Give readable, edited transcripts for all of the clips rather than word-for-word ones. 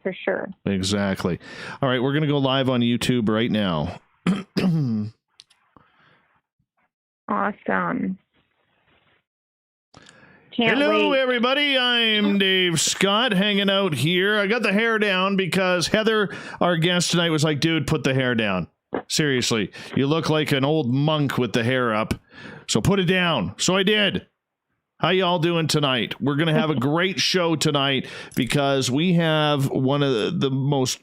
for sure. Exactly. All right, we're going to go live on YouTube right now. Awesome. Can't Hello, wait. everybody. I'm Dave Scott, hanging out here. I got the hair down because Heather, our guest tonight, was like, dude, put the hair down. Seriously, you look like an old monk with the hair up. So put it down. So I did. How y'all doing tonight? We're going to have a great show tonight because we have one of the most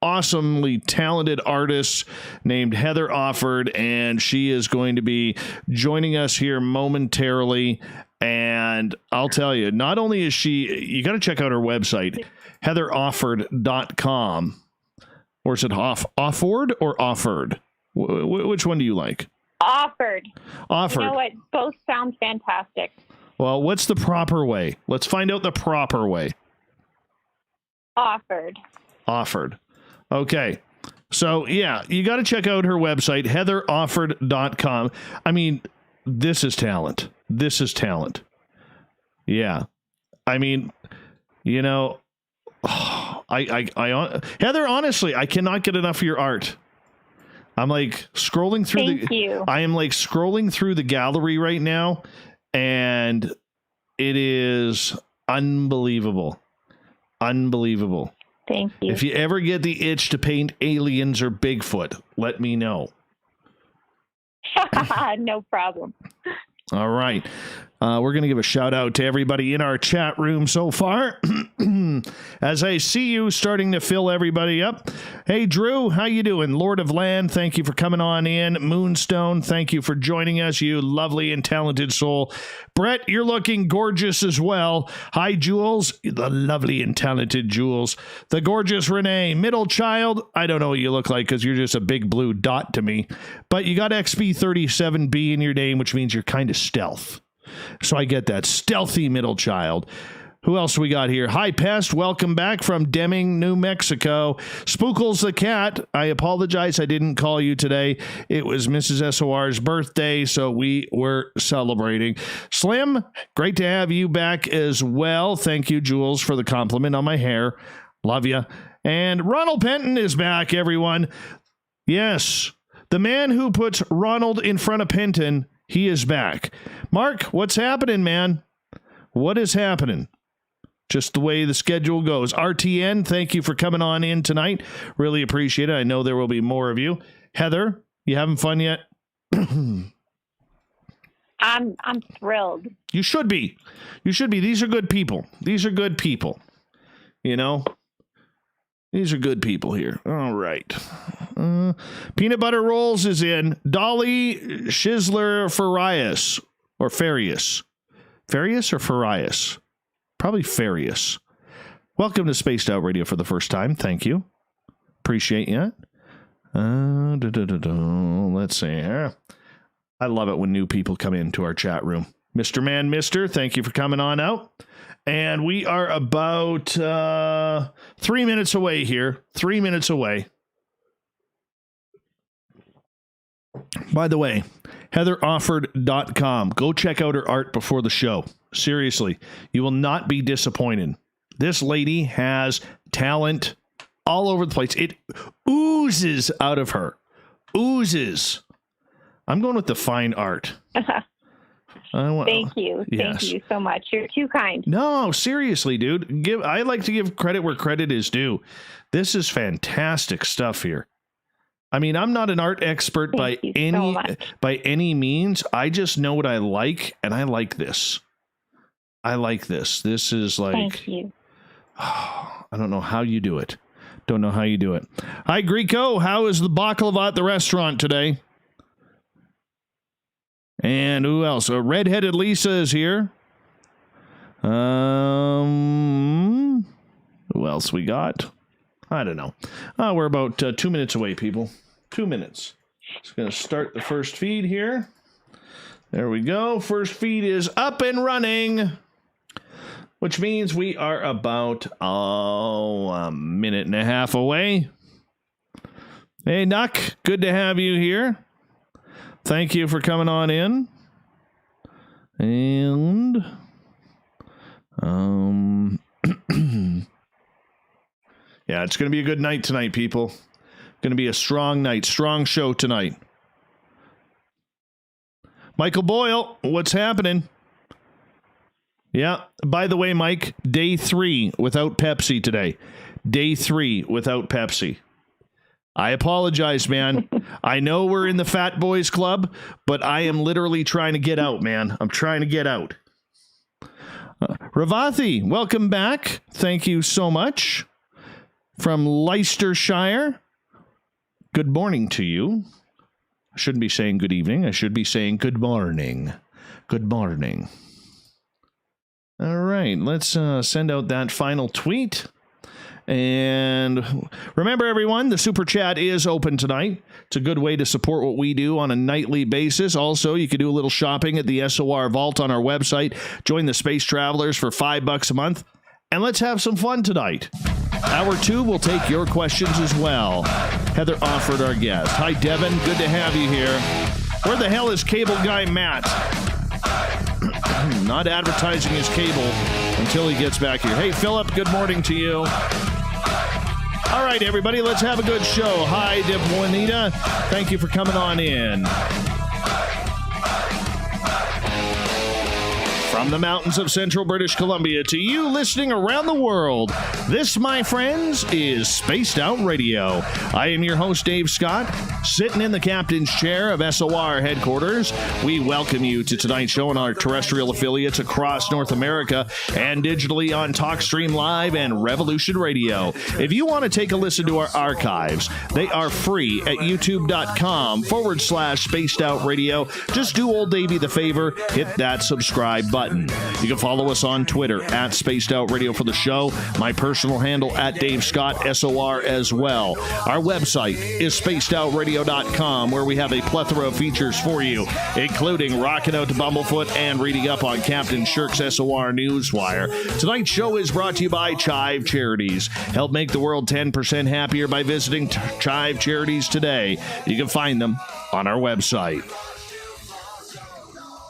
awesomely talented artists named Heather Offord, and she is going to be joining us here momentarily. And I'll tell you, not only is she, you got to check out her website, heatherofford.com. Or is it Offord or Offord? Which one do you like? Offord. Offord. You know what? Both sound fantastic. Well, what's the proper way? Let's find out the proper way. Offord. Okay. So, yeah, you got to check out her website, heatherofford.com. I mean, this is talent. This is talent. Yeah. I mean, you know, Heather, honestly, I cannot get enough of your art. I'm like scrolling through I am like scrolling through the gallery right now, and it is unbelievable. Unbelievable. Thank you. If you ever get the itch to paint aliens or Bigfoot, let me know. No problem. All right. We're going to give a shout out to everybody in our chat room so far. As I see you starting to fill everybody up. Hey, Drew, how you doing? Lord of Land, thank you for coming on in. Moonstone, thank you for joining us, you lovely and talented soul. Brett, you're looking gorgeous as well. Hi, Jules, the lovely and talented Jules. The gorgeous Renee. Middle child, I don't know what you look like because you're just a big blue dot to me. But you got XP37B in your name, which means you're kind of stealth. So I get that. Stealthy middle child. Who else we got here? Hi, Pest. Welcome back from Deming, New Mexico. Spookles the cat. I apologize I didn't call you today. It was Mrs. SOR's birthday, so we were celebrating. Slim, great to have you back as well. Thank you, Jules, for the compliment on my hair. Love you. And Ronald Penton is back, everyone. Yes, the man who puts Ronald in front of Penton, he is back. Mark, what's happening, man? What is happening? Just the way the schedule goes. RTN, thank you for coming on in tonight. Really appreciate it. I know there will be more of you. Heather, you having fun yet? I'm thrilled. You should be. You should be. These are good people. These are good people. You know? These are good people here. All right. Peanut Butter Rolls is in. Dolly Schizler Farias. Or Farias. Farias or Farias? Probably Farias. Welcome to Spaced Out Radio for the first time. Thank you. Appreciate you. Let's see here. I love it when new people come into our chat room. Mr. Man, Mister, thank you for coming on out. And we are about 3 minutes away here. 3 minutes away. By the way, heatherofford.com. Go check out her art before the show. Seriously, you will not be disappointed. This lady has talent all over the place. It oozes out of her. Oozes. I'm going with the fine art. Thank you. Yes. Thank you so much. You're too kind. No, seriously, dude. I like to give credit where credit is due. This is fantastic stuff here. I mean, I'm not an art expert by any means. I just know what I like, and I like this. I like this. This is like, thank you. I don't know how you do it. Don't know how you do it. Hi, Greco. How is the baklava at the restaurant today? And who else? Redheaded Lisa is here. Who else we got? I don't know. We're about 2 minutes away, people. 2 minutes. Just going to start the first feed here. There we go. First feed is up and running, which means we are about a minute and a half away. Hey, Nuck. Good to have you here. Thank you for coming on in. And Yeah, it's going to be a good night tonight, people. Going to be a strong night, strong show tonight. Michael Boyle, what's happening? Yeah, by the way, Mike, day 3 without Pepsi today. Day 3 without Pepsi. I apologize, man. I know we're in the Fat Boys Club, but I am literally trying to get out, man. I'm trying to get out. Ravathi, welcome back. Thank you so much. From Leicestershire, good morning to you. I shouldn't be saying good evening. I should be saying good morning. Good morning. All right, let's send out that final tweet. And remember, everyone, the Super Chat is open tonight. It's a good way to support what we do on a nightly basis. Also, you can do a little shopping at the SOR Vault on our website. Join the Space Travelers for $5 a month. And let's have some fun tonight. Hour 2 will take your questions as well. Heather Offord, our guest. Hi, Devin. Good to have you here. Where the hell is cable guy Matt? Not advertising his cable until he gets back here. Hey, Philip, good morning to you. All right, everybody, let's have a good show. Hi, Deb Juanita. Thank you for coming on in. From the mountains of central British Columbia to you listening around the world, this, my friends, is Spaced Out Radio. I am your host, Dave Scott, sitting in the captain's chair of SOR headquarters. We welcome you to tonight's show on our terrestrial affiliates across North America and digitally on TalkStream Live and Revolution Radio. If you want to take a listen to our archives, they are free at youtube.com/Spaced Out Radio. Just do old Davey the favor, hit that subscribe button. You can follow us on Twitter at Spaced Out Radio for the show. My personal handle at Dave Scott SOR as well. Our website is spacedoutradio.com, where we have a plethora of features for you, including rocking out to Bumblefoot and reading up on Captain Shirk's SOR Newswire. Tonight's show is brought to you by Chive Charities. Help make the world 10% happier by visiting Chive Charities today. You can find them on our website.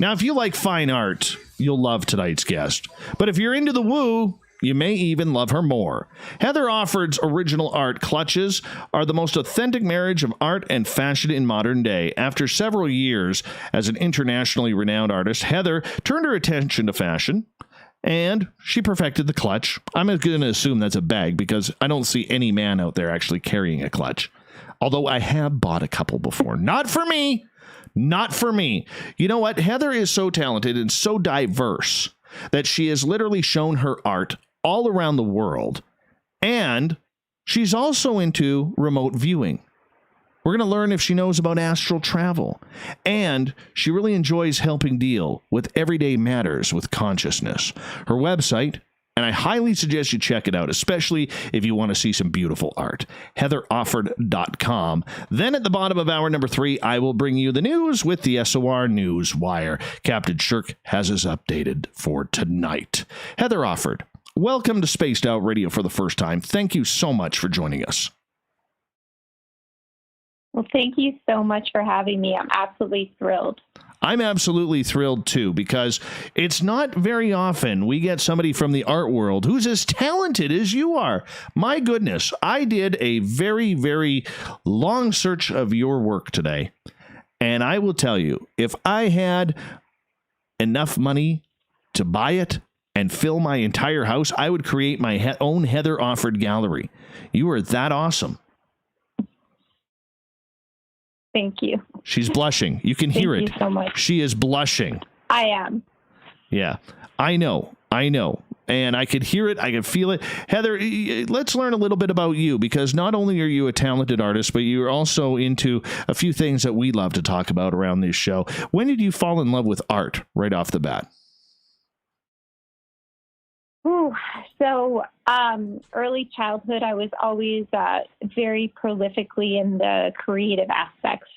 Now, if you like fine art, you'll love tonight's guest. But if you're into the woo, you may even love her more. Heather Offord's original art clutches are the most authentic marriage of art and fashion in modern day. After several years as an internationally renowned artist, Heather turned her attention to fashion, and she perfected the clutch. I'm going to assume that's a bag because I don't see any man out there actually carrying a clutch. Although I have bought a couple before. Not for me. Not for me. You know what? Heather is so talented and so diverse that she has literally shown her art all around the world. And she's also into remote viewing. We're going to learn if she knows about astral travel. And she really enjoys helping deal with everyday matters with consciousness. Her website, and I highly suggest you check it out, especially if you want to see some beautiful art. HeatherOfford.com. Then at the bottom of hour number 3, I will bring you the news with the SOR Newswire. Captain Shirk has us updated for tonight. Heather Offord, welcome to Spaced Out Radio for the first time. Thank you so much for joining us. Well, thank you so much for having me. I'm absolutely thrilled. I'm absolutely thrilled, too, because it's not very often we get somebody from the art world who's as talented as you are. My goodness, I did a very, very long search of your work today. And I will tell you, if I had enough money to buy it and fill my entire house, I would create my own Heather Offord gallery. You are that awesome. Thank you. She's blushing. You can hear it. Thank you so much. She is blushing. I am. Yeah, I know. And I could hear it. I could feel it. Heather, let's learn a little bit about you, because not only are you a talented artist, but you're also into a few things that we love to talk about around this show. When did you fall in love with art right off the bat? So early childhood, I was always very prolifically in the creative aspects.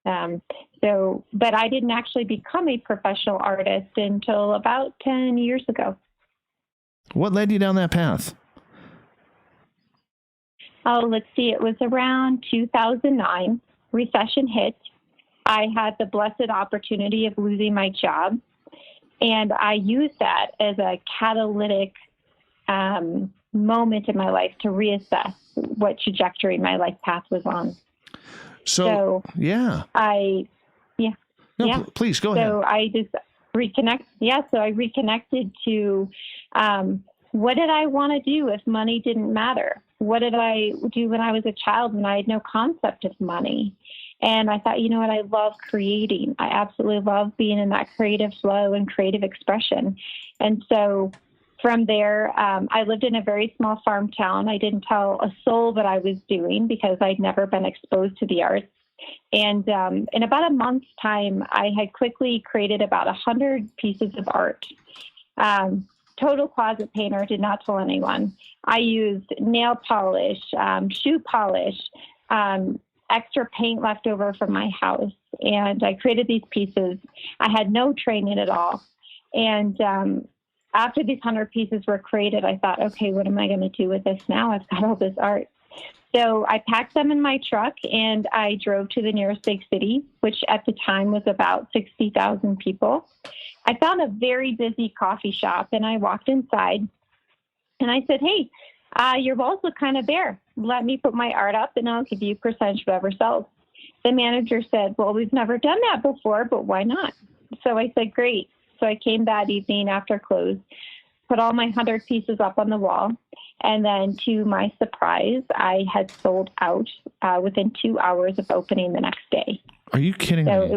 But I didn't actually become a professional artist until about 10 years ago. What led you down that path? Oh, let's see. It was around 2009. Recession hit. I had the blessed opportunity of losing my job. And I used that as a catalytic moment in my life to reassess what trajectory my life path was on. So yeah. Please go ahead. So I just So I reconnected to what did I want to do if money didn't matter? What did I do when I was a child when I had no concept of money? And I thought, you know what? I love creating. I absolutely love being in that creative flow and creative expression. And so from there, I lived in a very small farm town. I didn't tell a soul what I was doing because I'd never been exposed to the arts. And in about a month's time, I had quickly created about 100 pieces of art. Total closet painter, did not tell anyone. I used nail polish, shoe polish, extra paint left over from my house. And I created these pieces. I had no training at all. And after these 100 pieces were created, I thought, okay, what am I going to do with this now? I've got all this art. So I packed them in my truck and I drove to the nearest big city, which at the time was about 60,000 people. I found a very busy coffee shop and I walked inside and I said, hey, your walls look kind of bare. Let me put my art up and I'll give you a percentage of whatever sells. The manager said, well, we've never done that before, but why not? So I said, great. So I came that evening after close, put all my 100 pieces up on the wall. And then to my surprise, I had sold out within 2 hours of opening the next day. Are you kidding me? I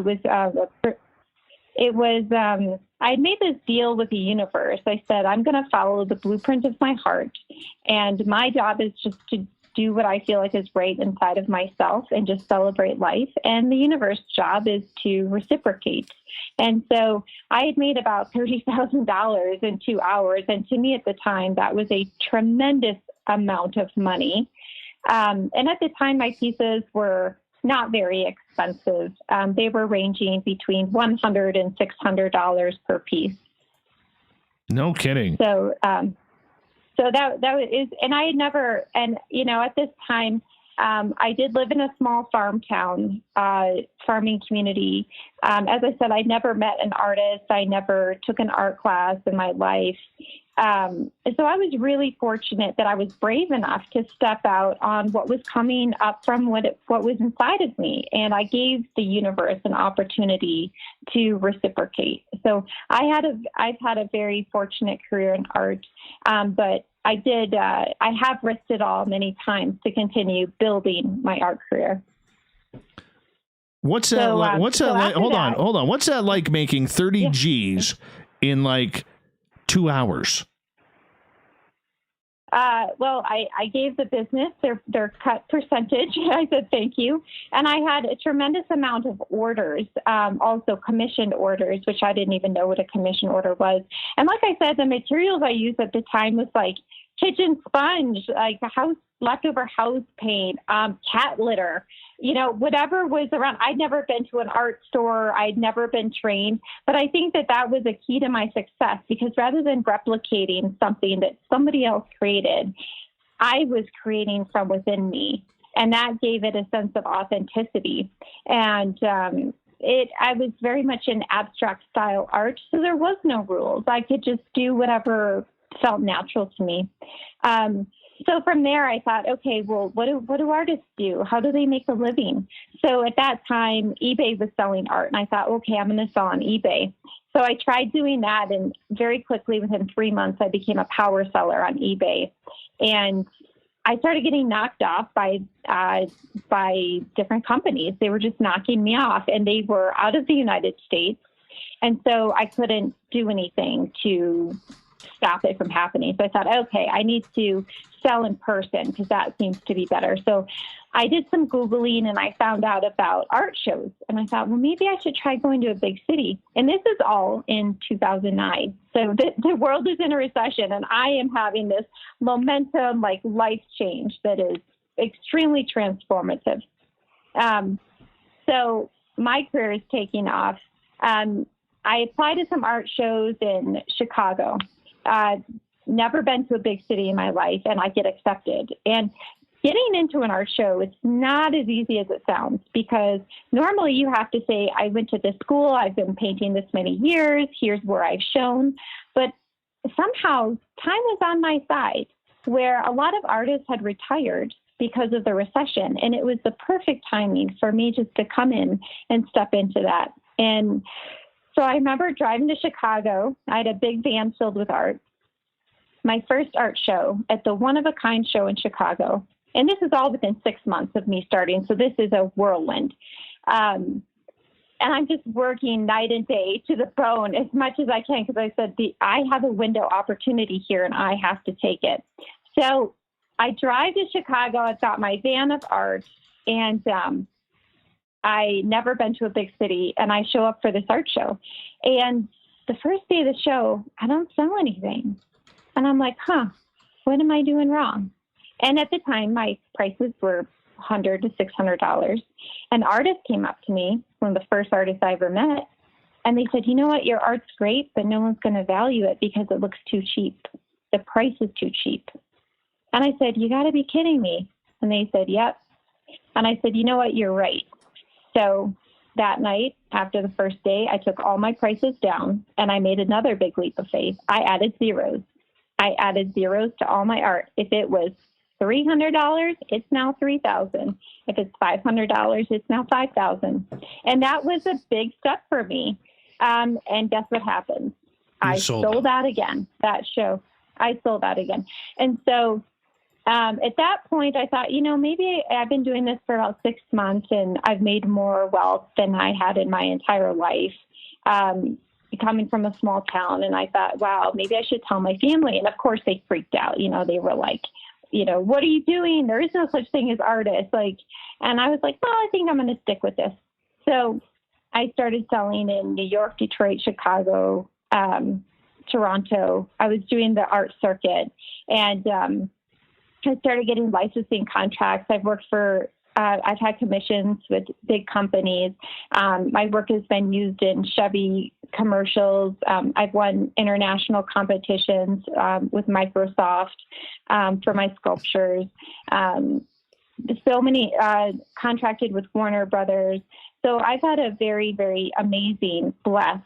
had made this deal with the universe. I said, I'm going to follow the blueprint of my heart. And my job is just to do what I feel like is right inside of myself and just celebrate life. And the universe's job is to reciprocate. And so I had made about $30,000 in 2 hours. And to me at the time, that was a tremendous amount of money. And at the time, my pieces were not very expensive. They were ranging between $100 and $600 per piece. No kidding. So that is, and I had never, and you know, at this time, I did live in a small farm town, farming community. As I said, I never met an artist. I never took an art class in my life. So I was really fortunate that I was brave enough to step out on what was coming up from what was inside of me. And I gave the universe an opportunity to reciprocate. So I've had a very fortunate career in art. But I have risked it all many times to continue building my art career. What's that like? Hold on. What's that like making 30 G's in like 2 hours? Well, I gave the business their cut percentage. I said, thank you. And I had a tremendous amount of orders, also commissioned orders, which I didn't even know what a commission order was. And like I said, the materials I used at the time was like kitchen sponge, like leftover house paint, cat litter, you know, whatever was around. I'd never been to an art store. I'd never been trained, but I think that was a key to my success because rather than replicating something that somebody else created, I was creating from within me. And that gave it a sense of authenticity. And, I was very much in abstract style art. So there was no rules. I could just do whatever felt natural to me. So from there, I thought, okay, well, what do artists do? How do they make a living? So at that time, eBay was selling art. And I thought, okay, I'm going to sell on eBay. So I tried doing that. And very quickly, within 3 months, I became a power seller on eBay. And I started getting knocked off by different companies. They were just knocking me off. And they were out of the United States. And so I couldn't do anything to stop it from happening. So I thought, okay, I need to sell in person because that seems to be better. So I did some Googling and I found out about art shows. And I thought, well, maybe I should try going to a big city. And this is all in 2009. So the world is in a recession and I am having this momentum, like life change that is extremely transformative. So my career is taking off. I applied to some art shows in Chicago. Never been to a big city in my life, and I get accepted. And getting into an art show, it's not as easy as it sounds because normally you have to say, I went to this school, I've been painting this many years, here's where I've shown. But somehow time was on my side. where a lot of artists had retired because of the recession. And it was the perfect timing for me just to come in and step into that. And so I remember driving to Chicago. I had a big van filled with art. My first art show at the One of a Kind show in Chicago. And this is all within 6 months of me starting. So this is a whirlwind. And I'm just working night and day to the bone as much as I can, because I said, I have a window opportunity here and I have to take it. So I drive to Chicago. I've got my van of art, and I never been to a big city, and I show up for this art show. And the first day of the show, I don't sell anything. And I'm like, what am I doing wrong? And at the time, my prices were $100 to $600. An artist came up to me, one of the first artists I ever met, and they said, you know what, your art's great, but no one's going to value it because it looks too cheap. The price is too cheap. And I said, you got to be kidding me. And they said, yep. And I said, you know what, you're right. So that night, after the first day, I took all my prices down and I made another big leap of faith. I added zeros. I added zeros to all my art. If it was $300, it's now $3,000. If it's $500, it's now $5,000. And that was a big step for me. And guess what happened? I sold out again, that show. I sold out again. And so at that point, I thought, maybe I've been doing this for about 6 months and I've made more wealth than I had in my entire life, coming from a small town. And I thought, wow, maybe I should tell my family. And of course, they freaked out. They were like, what are you doing? There is no such thing as artists. And I was like, well, I think I'm going to stick with this. So I started selling in New York, Detroit, Chicago, Toronto. I was doing the art circuit, and I started getting licensing contracts. I've had commissions with big companies. My work has been used in Chevy commercials. I've won international competitions with Microsoft for my sculptures. So many contracted with Warner Brothers. So I've had a very, very amazing, blessed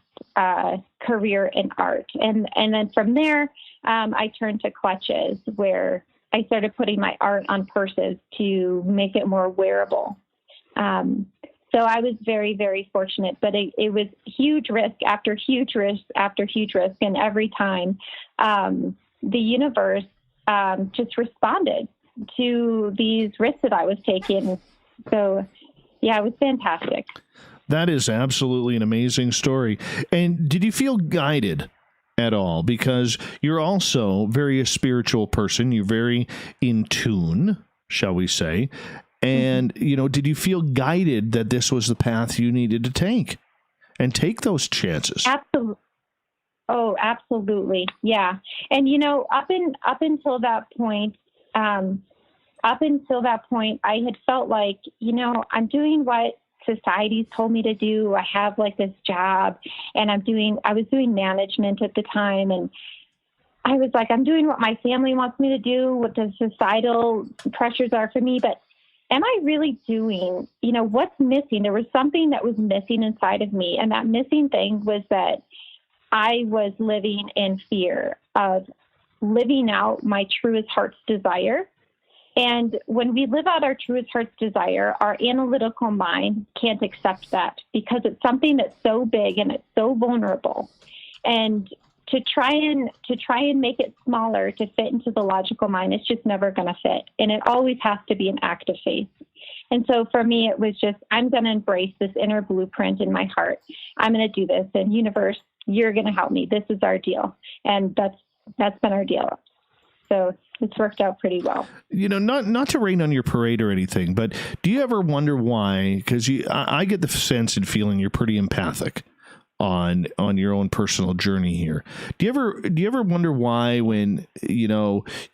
career in art. And then from there, I turned to clutches, where I started putting my art on purses to make it more wearable. So I was very, very fortunate, but it was huge risk after huge risk after huge risk. And every time the universe just responded to these risks that I was taking. So, yeah, it was fantastic. That is absolutely an amazing story. And did you feel guided at all? Because you're also very a spiritual person. You're very in tune, shall we say. And, did you feel guided that this was the path you needed to take and take those chances? Absolutely. Oh, absolutely. Yeah. And, up until that point, I had felt like, I'm doing what society's told me to do. I have this job, and I was doing management at the time. And I was like, I'm doing what my family wants me to do, what the societal pressures are for me. But am I really doing, what's missing? There was something that was missing inside of me. And that missing thing was that I was living in fear of living out my truest heart's desire. And when we live out our truest heart's desire, our analytical mind can't accept that, because it's something that's so big and it's so vulnerable. And to try and make it smaller to fit into the logical mind, it's just never going to fit. And it always has to be an act of faith. And so for me, it was just, I'm going to embrace this inner blueprint in my heart. I'm going to do this. And universe, you're going to help me. This is our deal. And that's been our deal. So it's worked out pretty well. Not to rain on your parade or anything, but do you ever wonder why? Because I get the sense and feeling you're pretty empathic on your own personal journey here. Do you ever wonder why, when you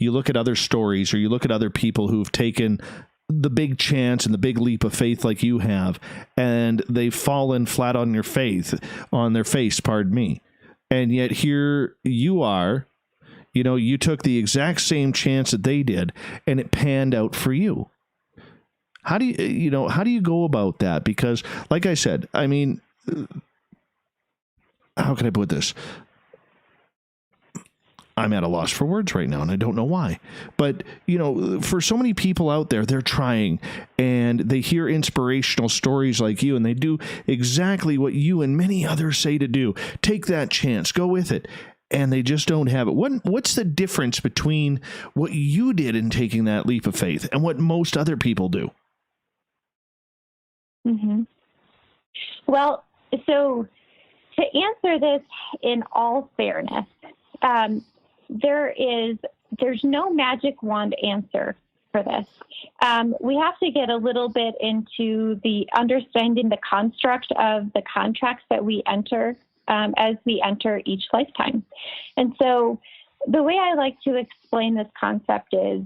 look at other stories, or you look at other people who've taken the big chance and the big leap of faith like you have, and they've fallen flat on their face, pardon me, and yet here you are. You took the exact same chance that they did, and it panned out for you. How do you go about that? Because, like I said, I mean, how can I put this? I'm at a loss for words right now, and I don't know why. But, for so many people out there, they're trying, and they hear inspirational stories like you, and they do exactly what you and many others say to do. Take that chance. Go with it. And they just don't have it. What's the difference between what you did in taking that leap of faith and what most other people do? Mm-hmm. Well, so to answer this in all fairness, there's no magic wand answer for this. We have to get a little bit into the understanding the construct of the contracts that we enter as we enter each lifetime. And so the way I like to explain this concept is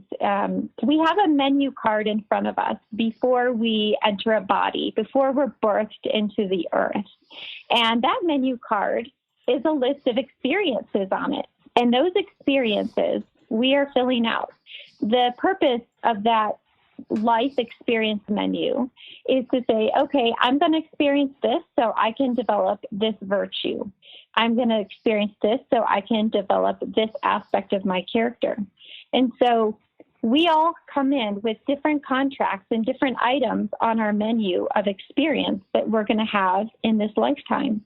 we have a menu card in front of us before we enter a body, before we're birthed into the earth. And that menu card is a list of experiences on it. And those experiences we are filling out. The purpose of that life experience menu is to say, okay, I'm going to experience this so I can develop this virtue. I'm going to experience this so I can develop this aspect of my character. And so we all come in with different contracts and different items on our menu of experience that we're going to have in this lifetime.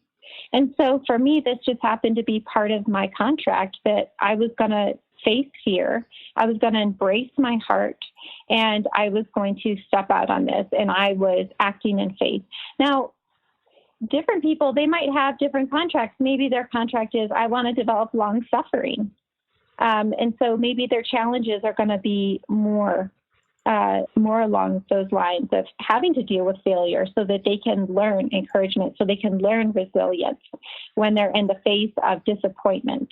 And so for me, this just happened to be part of my contract that I was going to face fear. I was going to embrace my heart, and I was going to step out on this, and I was acting in faith. Now, different people, they might have different contracts. Maybe their contract is, I want to develop long suffering. And so maybe their challenges are going to be more along those lines of having to deal with failure so that they can learn encouragement, so they can learn resilience when they're in the face of disappointment.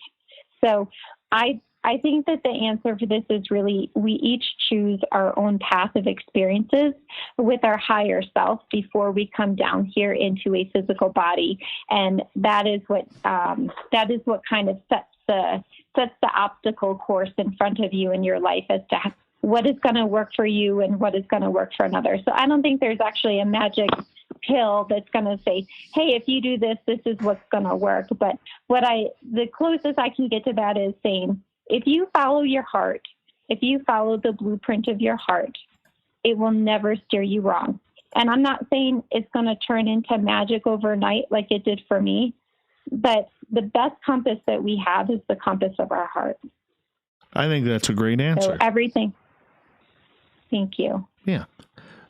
So I think that the answer for this is really we each choose our own path of experiences with our higher self before we come down here into a physical body, and that is what kind of sets the obstacle course in front of you in your life as to what is going to work for you and what is going to work for another. So I don't think there's actually a magic pill that's going to say, hey, if you do this, this is what's going to work. But the closest I can get to that is saying, if you follow your heart, if you follow the blueprint of your heart, it will never steer you wrong. And I'm not saying it's going to turn into magic overnight like it did for me, but the best compass that we have is the compass of our heart. I think that's a great answer. So everything. Thank you. Yeah.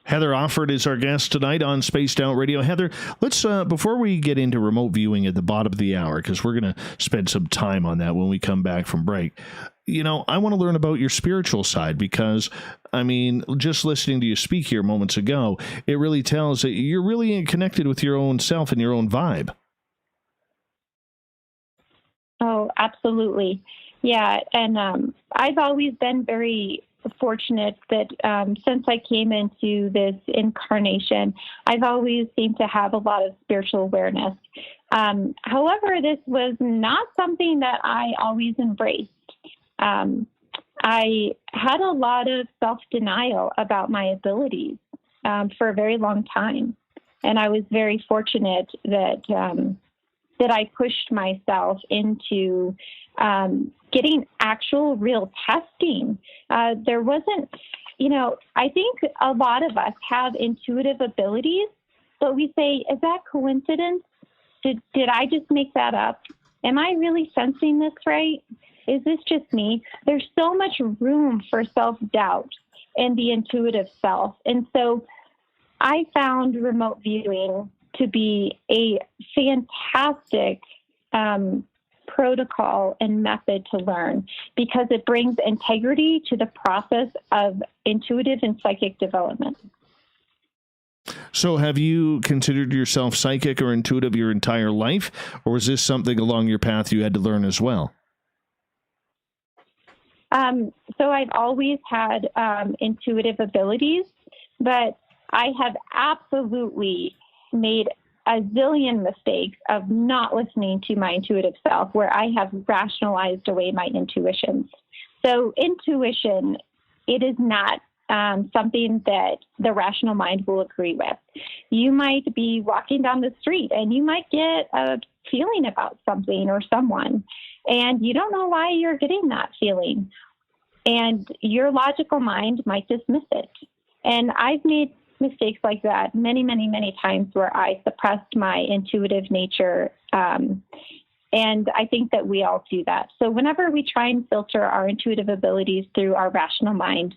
Heather Offord is our guest tonight on Spaced Out Radio. Heather, let's, before we get into remote viewing at the bottom of the hour, because we're going to spend some time on that when we come back from break, I want to learn about your spiritual side because, just listening to you speak here moments ago, it really tells that you're really connected with your own self and your own vibe. Oh, absolutely. Yeah. And I've always been very fortunate that since I came into this incarnation, I've always seemed to have a lot of spiritual awareness. However, this was not something that I always embraced. I had a lot of self-denial about my abilities for a very long time. And I was very fortunate that I pushed myself into getting actual real testing. There wasn't, I think a lot of us have intuitive abilities, but we say, is that coincidence? Did I just make that up? Am I really sensing this right? Is this just me? There's so much room for self-doubt in the intuitive self. And so I found remote viewing to be a fantastic protocol and method to learn because it brings integrity to the process of intuitive and psychic development. So have you considered yourself psychic or intuitive your entire life, or was this something along your path you had to learn as well? So I've always had intuitive abilities, but I have absolutely made a zillion mistakes of not listening to my intuitive self where I have rationalized away my intuitions. So intuition, it is not something that the rational mind will agree with. You might be walking down the street and you might get a feeling about something or someone, and you don't know why you're getting that feeling. And your logical mind might dismiss it. And I've made mistakes like that many, many, many times where I suppressed my intuitive nature. And I think that we all do that. So whenever we try and filter our intuitive abilities through our rational mind,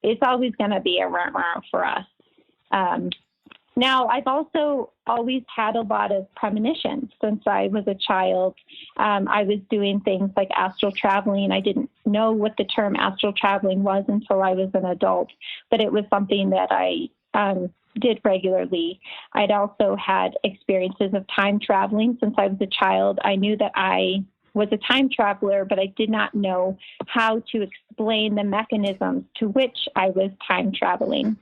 it's always going to be a rah-rah for us. Now, I've also always had a lot of premonitions since I was a child. I was doing things like astral traveling. I didn't know what the term astral traveling was until I was an adult, but it was something that I did regularly. I'd also had experiences of time traveling since I was a child. I knew that I was a time traveler, but I did not know how to explain the mechanisms to which I was time traveling.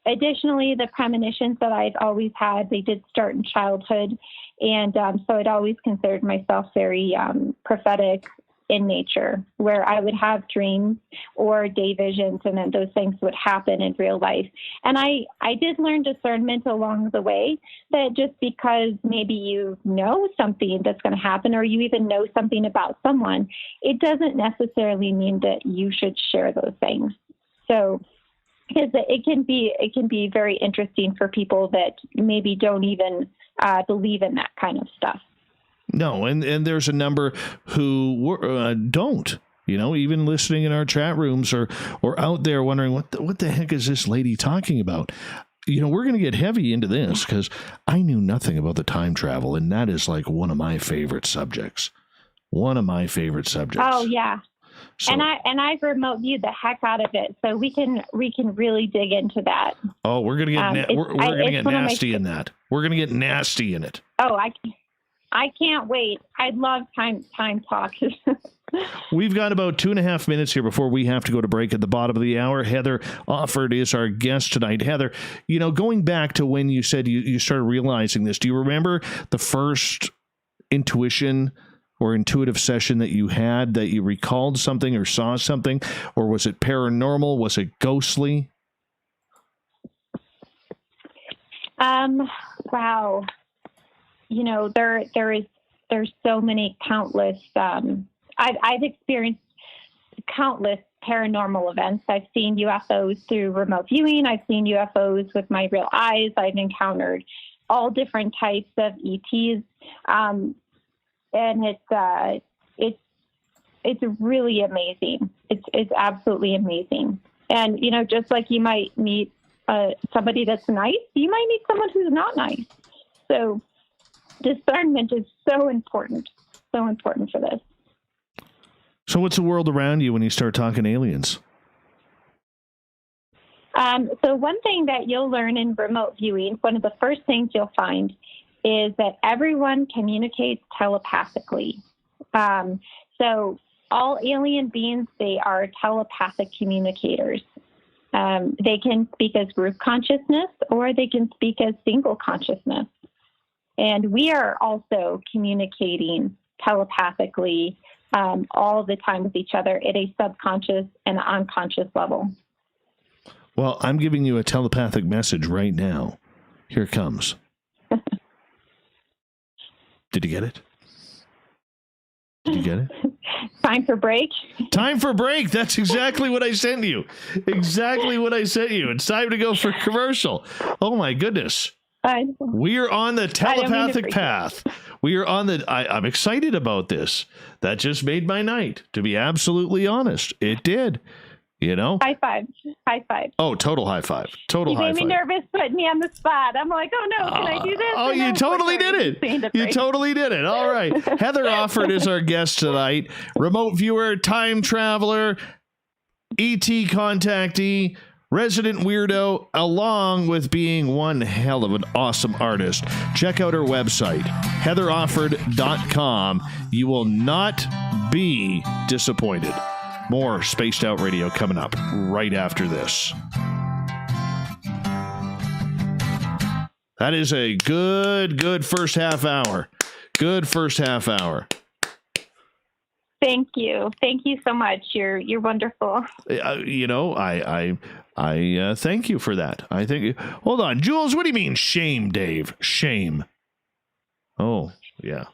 Additionally, the premonitions that I've always had, they did start in childhood. And so I'd always considered myself very prophetic in nature, where I would have dreams or day visions, and then those things would happen in real life. And I did learn discernment along the way, that just because maybe you know something that's going to happen, or you even know something about someone, it doesn't necessarily mean that you should share those things. So because it can be very interesting for people that maybe don't even believe in that kind of stuff. No, and there's a number who don't, even listening in our chat rooms or out there wondering what the heck is this lady talking about? We're going to get heavy into this because I knew nothing about the time travel, and that is like one of my favorite subjects. Oh yeah. So, and I've remote viewed the heck out of it, so we can really dig into that. Oh, we're gonna get we're gonna get nasty in that. We're gonna get nasty in it. Oh, I can't wait. I'd love time talk. We've got about 2.5 minutes here before we have to go to break at the bottom of the hour. Heather Offord is our guest tonight. Heather, going back to when you said you started realizing this, do you remember the first intuition or intuitive session that you had, that you recalled something or saw something, or was it paranormal? Was it ghostly? Wow. There's so many countless, I've experienced countless paranormal events. I've seen UFOs through remote viewing. I've seen UFOs with my real eyes. I've encountered all different types of ETs. And it's really amazing. It's absolutely amazing. And, just like you might meet somebody that's nice, you might meet someone who's not nice. So discernment is so important for this. So what's the world around you when you start talking aliens? So one thing that you'll learn in remote viewing, one of the first things you'll find is that everyone communicates telepathically. So all alien beings, they are telepathic communicators. They can speak as group consciousness, or they can speak as single consciousness. And we are also communicating telepathically all the time with each other at a subconscious and unconscious level. Well, I'm giving you a telepathic message right now. Here it comes. Did you get it? Did you get it? Time for break. Time for break. That's exactly what I sent you. Exactly what I sent you. It's time to go for commercial. Oh, my goodness. We are on the telepathic path. We are on the... I'm excited about this. That just made my night, to be absolutely honest. It did. High five. High five. Oh, total high five. Total high five. You made me nervous, putting me on the spot. I'm like, oh no, can I do this? Oh, you totally did it. You totally did it. All right. Heather Offord is our guest tonight. Remote viewer, time traveler, ET contactee, resident weirdo, along with being one hell of an awesome artist. Check out her website, heatherofford.com. You will not be disappointed. More Spaced Out Radio coming up right after this. That is a good first half hour. Good first half hour. Thank you so much. You're wonderful. I thank you for that. I think. Hold on, Jules. What do you mean shame, Dave? Shame. Oh yeah,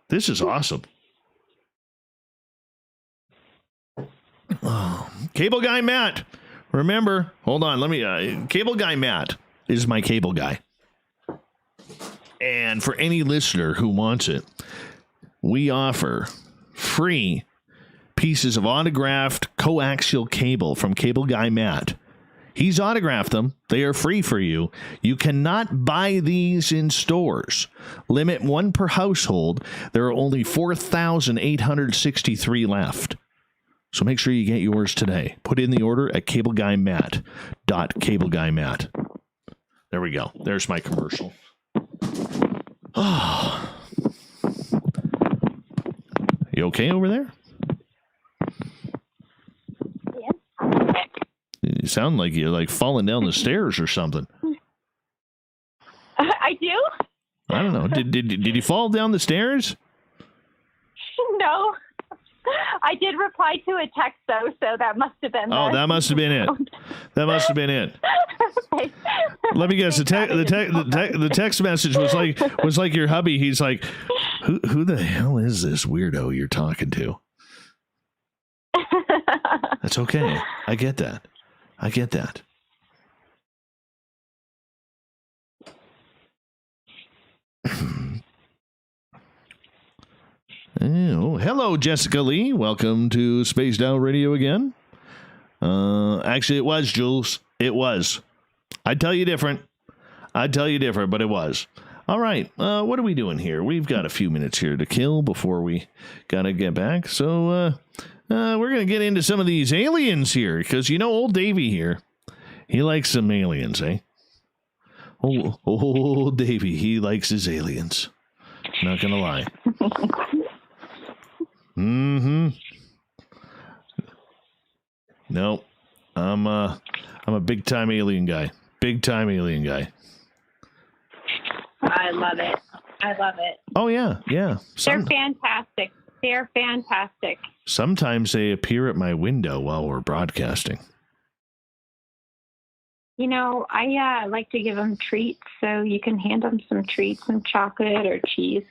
this is awesome. Oh, Cable Guy Matt. Remember, hold on. Let me. Cable Guy Matt is my cable guy. And for any listener who wants it, we offer free pieces of autographed coaxial cable from Cable Guy Matt. He's autographed them. They are free for you. You cannot buy these in stores. Limit one per household. There are only 4,863 left. So make sure you get yours today. Put in the order at cableguymatt.cableguymatt. There we go. There's my commercial. Oh. You okay over there? Yeah. You sound like you're like falling down the stairs or something. I do? I don't know. Did you fall down the stairs? No. I did reply to a text though, so that must have been. Oh, that must have been it. That must have been it. Let me guess. The text message was like your hubby. He's like, who the hell is this weirdo you're talking to? That's okay. I get that. Oh, hello, Jessica Lee. Welcome to Spaced Out Radio again. Actually, it was, Jules. It was. I'd tell you different, but it was. All right. What are we doing here? We've got a few minutes here to kill before we got to get back. So we're going to get into some of these aliens here because, old Davey here, he likes some aliens, eh? Old Davey, he likes his aliens. Not going to lie. Mm-hmm. No, I'm a big time alien guy. I love it. Oh yeah. They're fantastic. Sometimes they appear at my window while we're broadcasting. I like to give them treats, so you can hand them some treats, some chocolate or cheese.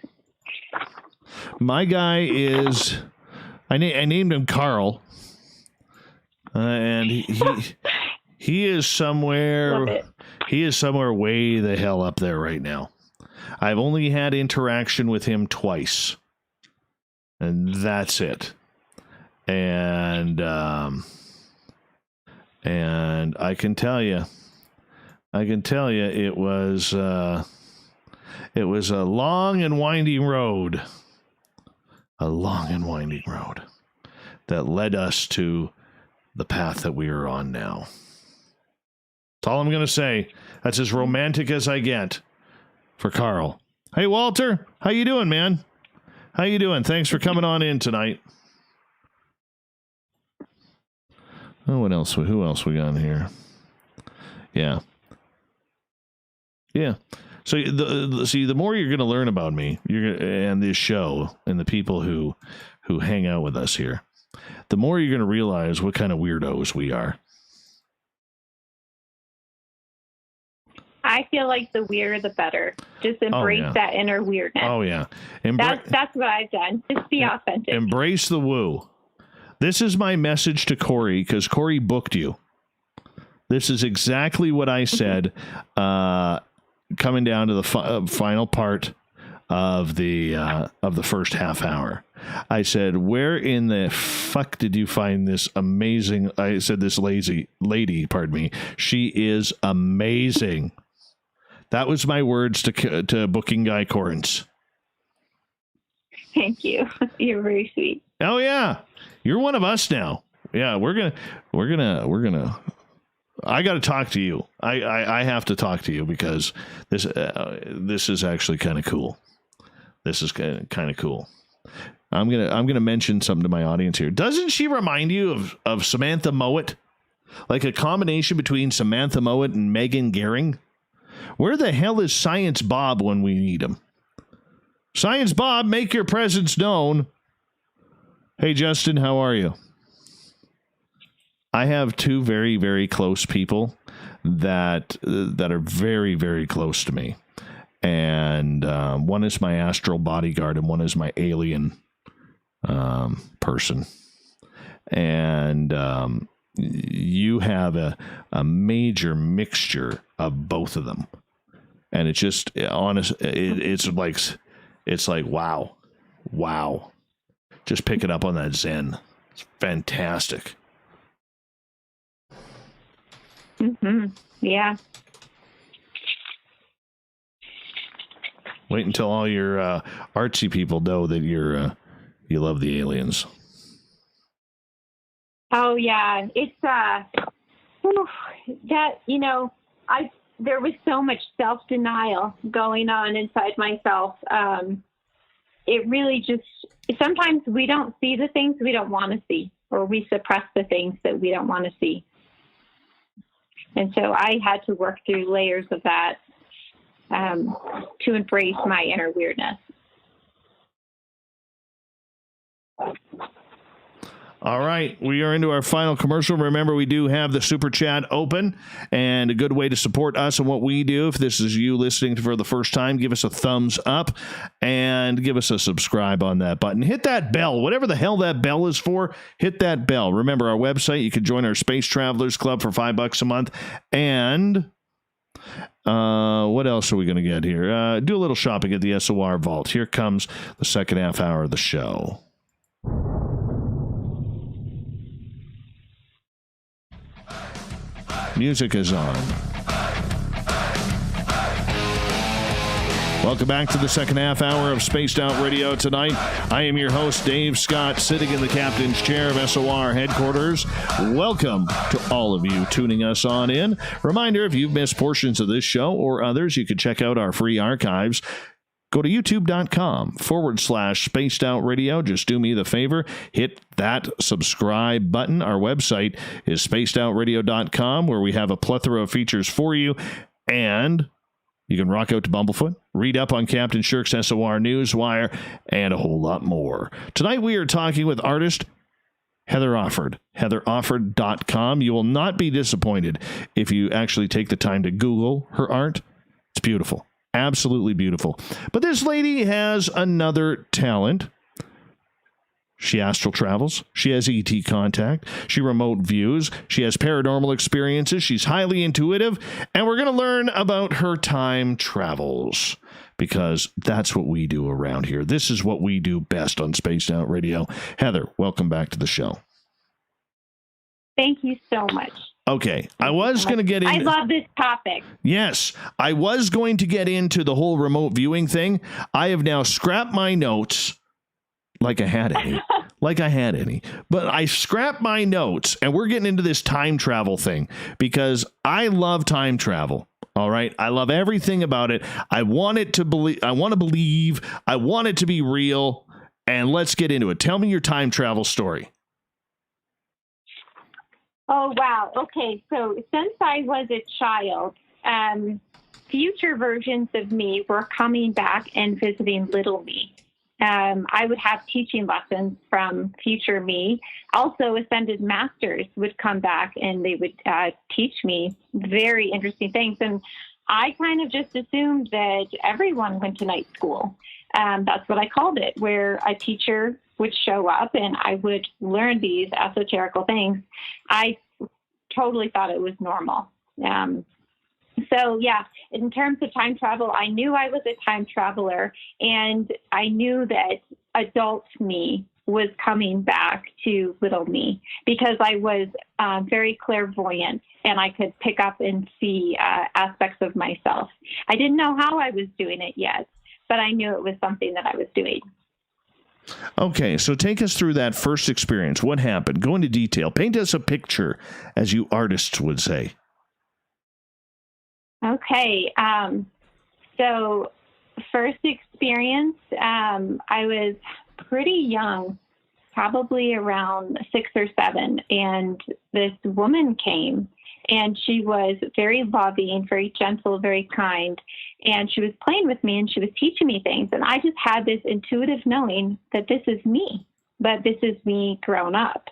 My guy is, I named him Carl, and he is somewhere. He is somewhere way the hell up there right now. I've only had interaction with him twice, and that's it. And I can tell you, it was a long and winding road. That led us to the path that we are on now. That's all I'm going to say. That's as romantic as I get for Carl. Hey, Walter. How you doing, man? How you doing? Thanks for coming on in tonight. Oh, what else? Who else we got in here? Yeah. So the more you're going to learn about me, and this show, and the people who hang out with us here, the more you're going to realize what kind of weirdos we are. I feel like the weirder the better. Just embrace that inner weirdness. Oh yeah, that's what I've done. Just be authentic. Embrace the woo. This is my message to Corey, because Corey booked you. This is exactly what I said. Coming down to the final part of the first half hour, I said, "Where in the fuck did you find this amazing?" I said, "This lazy lady." Pardon me. She is amazing. That was my words to booking guy Corrins. Thank you. You're very sweet. Oh yeah, you're one of us now. Yeah, we're gonna. I got to talk to you. I have to talk to you because this is actually kind of cool. This is kind of cool. I'm gonna mention something to my audience here. Doesn't she remind you of Samantha Mowat? Like a combination between Samantha Mowat and Megan Gehring? Where the hell is Science Bob when we need him? Science Bob, make your presence known. Hey, Justin, how are you? I have two very, very close people that are very, very close to me. And one is my astral bodyguard and one is my alien person. And you have a major mixture of both of them. And it's just honest. It's like, wow. Just pick it up on that Zen. It's fantastic. Mm-hmm. Yeah. Wait until all your artsy people know that you love the aliens. Oh yeah, it's that there was so much self-denial going on inside myself. It really just sometimes we don't see the things we don't want to see, or we suppress the things that we don't want to see. And so I had to work through layers of that to embrace my inner weirdness. All right, we are into our final commercial. Remember, we do have the Super Chat open, and a good way to support us and what we do. If this is you listening for the first time, give us a thumbs up and give us a subscribe on that button. Hit that bell, whatever the hell that bell is for, hit that bell. Remember, our website, you can join our Space Travelers Club for $5 a month. And what else are we going to get here? Do a little shopping at the SOR Vault. Here comes the second half hour of the show. Music is on. Welcome back to the second half hour of Spaced Out Radio tonight. I am your host, Dave Scott, sitting in the captain's chair of SOR headquarters. Welcome to all of you tuning us on in. Reminder, if you've missed portions of this show or others, you can check out our free archives. Go to youtube.com/Spaced Out Radio. Just do me the favor. Hit that subscribe button. Our website is spacedoutradio.com, where we have a plethora of features for you. And you can rock out to Bumblefoot, read up on Captain Shirk's SOR Newswire, and a whole lot more. Tonight we are talking with artist Heather Offord, heatherofford.com. You will not be disappointed if you actually take the time to Google her art. It's beautiful. Absolutely beautiful. But this lady has another talent. She astral travels. She has ET contact. She remote views. She has paranormal experiences. She's highly intuitive. And we're going to learn about her time travels, because that's what we do around here. This is what we do best on Spaced Out Radio. Heather, welcome back to the show. Thank you so much. Okay, I was going to get into... I love this topic. Yes, I was going to get into the whole remote viewing thing. I have now scrapped my notes like I had any. But I scrapped my notes, and we're getting into this time travel thing because I love time travel. All right, I love everything about it. I want it to believe. I want to believe. I want it to be real. And let's get into it. Tell me your time travel story. Oh, wow. Okay. So since I was a child, future versions of me were coming back and visiting little me. I would have teaching lessons from future me. Also, ascended masters would come back and they would teach me very interesting things. And I kind of just assumed that everyone went to night school. That's what I called it, where a teacher would show up and I would learn these esoterical things. I totally thought it was normal. So, yeah, in terms of time travel, I knew I was a time traveler, and I knew that adult me was coming back to little me because I was very clairvoyant and I could pick up and see aspects of myself. I didn't know how I was doing it yet, but I knew it was something that I was doing. Okay, so take us through that first experience. What happened? Go into detail. Paint us a picture, as you artists would say. Okay, so first experience, I was pretty young, probably around 6 or 7, and this woman came, and she was very loving, very gentle, very kind, and she was playing with me, and she was teaching me things, and I just had this intuitive knowing that this is me. but this is me grown up.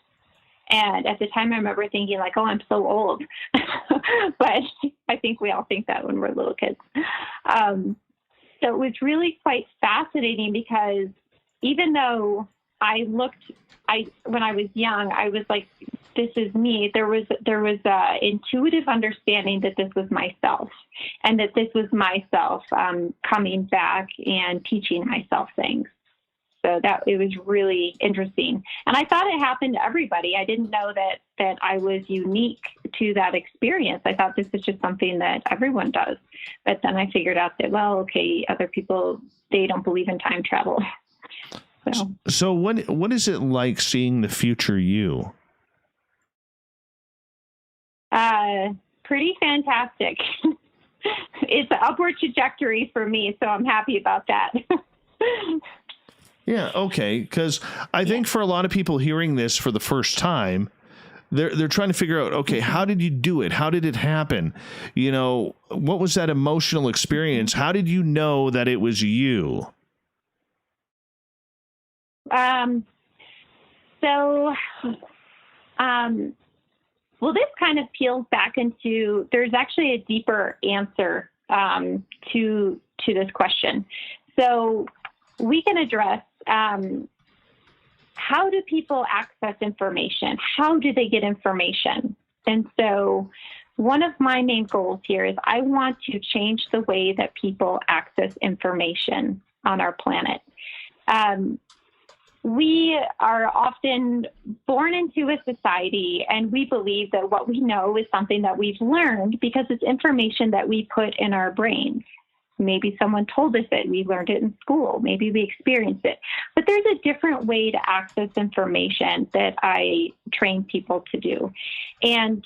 And at the time, I remember thinking like, oh, I'm so old. But I think we all think that when we're little kids. So it was really quite fascinating because even though when I was young, I was like, this is me. There was intuitive understanding that this was myself, and that this was myself coming back and teaching myself things. So that it was really interesting. And I thought it happened to everybody. I didn't know that I was unique to that experience. I thought this is just something that everyone does. But then I figured out that, well, okay, other people, they don't believe in time travel. So what is it like seeing the future you? Pretty fantastic. It's an upward trajectory for me, so I'm happy about that. Yeah, okay, because I think for a lot of people hearing this for the first time, they're trying to figure out, okay, how did you do it? How did it happen? You know, what was that emotional experience? How did you know that it was you? Well, this kind of peels back into, there's actually a deeper answer to this question. So we can address how do people access information? How do they get information? And so one of my main goals here is I want to change the way that people access information on our planet. We are often born into a society, and we believe that what we know is something that we've learned because it's information that we put in our brains. Maybe someone told us it. We learned it in school. Maybe we experienced it. But there's a different way to access information that I train people to do. And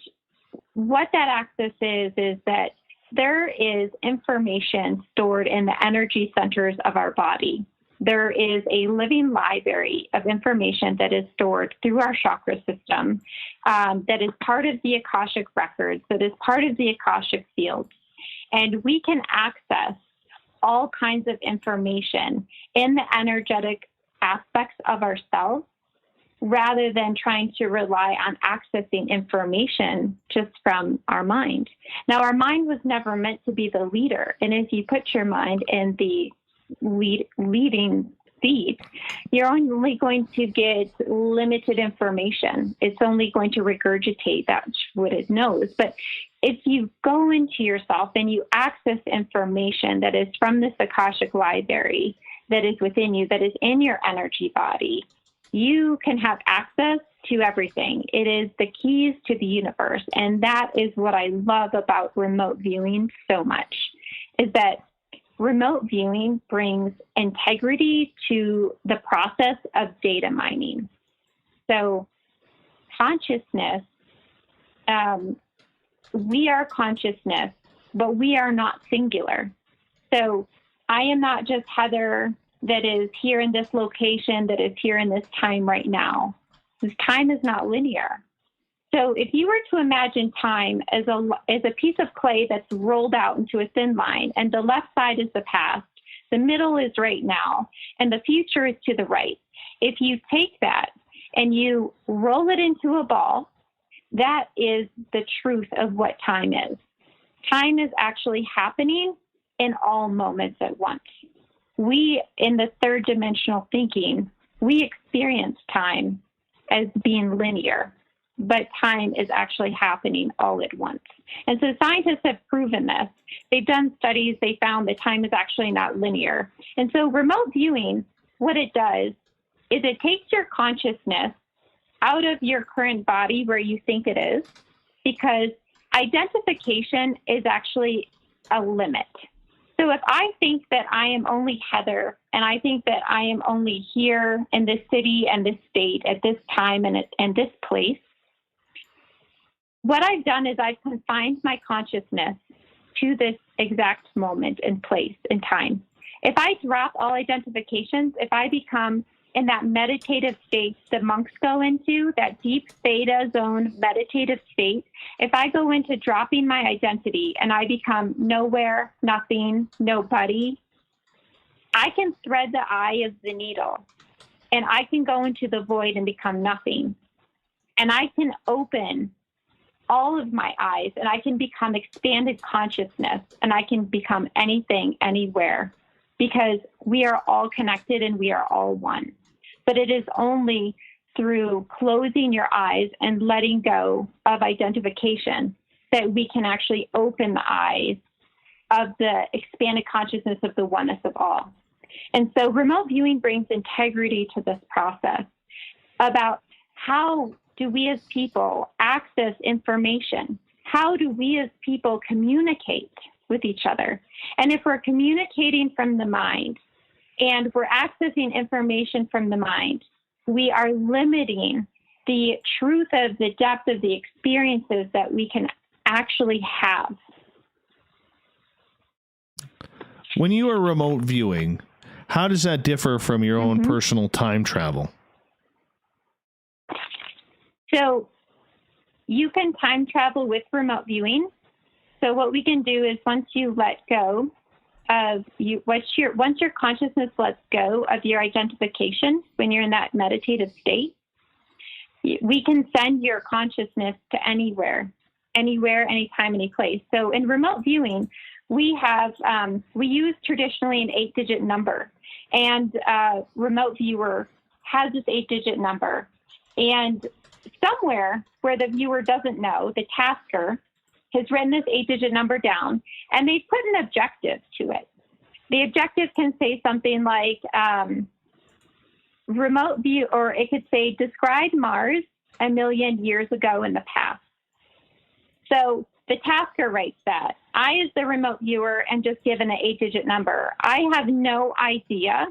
what that access is that there is information stored in the energy centers of our body. There is a living library of information that is stored through our chakra system, that is part of the Akashic records, that is part of the Akashic fields. And we can access all kinds of information in the energetic aspects of ourselves rather than trying to rely on accessing information just from our mind. Now, our mind was never meant to be the leader. And if you put your mind in the leading seat, you're only going to get limited information. It's only going to regurgitate that what it knows. But if you go into yourself and you access information that is from this Akashic library that is within you, that is in your energy body, you can have access to everything. It is the keys to the universe. And that is what I love about remote viewing so much, is that remote viewing brings integrity to the process of data mining. So consciousness, we are consciousness, but we are not singular. So I am not just Heather that is here in this location, that is here in this time right now. This time is not linear. So if you were to imagine time as a piece of clay that's rolled out into a thin line, and the left side is the past, the middle is right now, and the future is to the right. If you take that and you roll it into a ball, that is the truth of what time is. Time is actually happening in all moments at once. We, in the third dimensional thinking, we experience time as being linear, but time is actually happening all at once. And so scientists have proven this. They've done studies. They found that time is actually not linear. And so remote viewing, what it does is it takes your consciousness out of your current body where you think it is, because identification is actually a limit. So if I think that I am only Heather, and I think that I am only here in this city and this state at this time and this place, what I've done is I've confined my consciousness to this exact moment and place and time. If I drop all identifications, if I become in that meditative state the monks go into, that deep theta zone meditative state, if I go into dropping my identity and I become nowhere, nothing, nobody, I can thread the eye of the needle and I can go into the void and become nothing. And I can open all of my eyes, and I can become expanded consciousness, and I can become anything, anywhere, because we are all connected and we are all one. But it is only through closing your eyes and letting go of identification that we can actually open the eyes of the expanded consciousness of the oneness of all. And so remote viewing brings integrity to this process about how do we as people access information? How do we as people communicate with each other? And if we're communicating from the mind and we're accessing information from the mind, we are limiting the truth of the depth of the experiences that we can actually have. When you are remote viewing, how does that differ from your own personal time travel? So you can time travel with remote viewing. So what we can do is once you let go of once your consciousness lets go of your identification, when you're in that meditative state, we can send your consciousness to anywhere, anytime, any place. So in remote viewing, we use traditionally an 8-digit number, and remote viewer has this 8-digit number. And somewhere where the viewer doesn't know, the tasker has written this 8-digit number down, and they put an objective to it. The objective can say something like remote view, or it could say describe Mars 1 million years ago in the past. So the tasker writes that. I, as the remote viewer, am just given an 8-digit number. I have no idea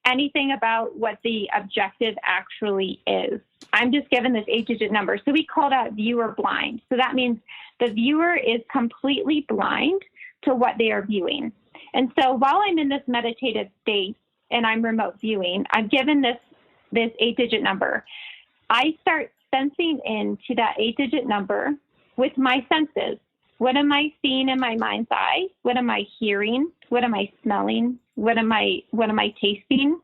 anything about what the objective actually is. I'm just given this 8-digit number. So we call that viewer blind. So that means the viewer is completely blind to what they are viewing. And so while I'm in this meditative state and I'm remote viewing, I'm given this 8-digit number. I start sensing into that 8-digit number with my senses. What am I seeing in my mind's eye? What am I hearing? What am I smelling? What am I tasting?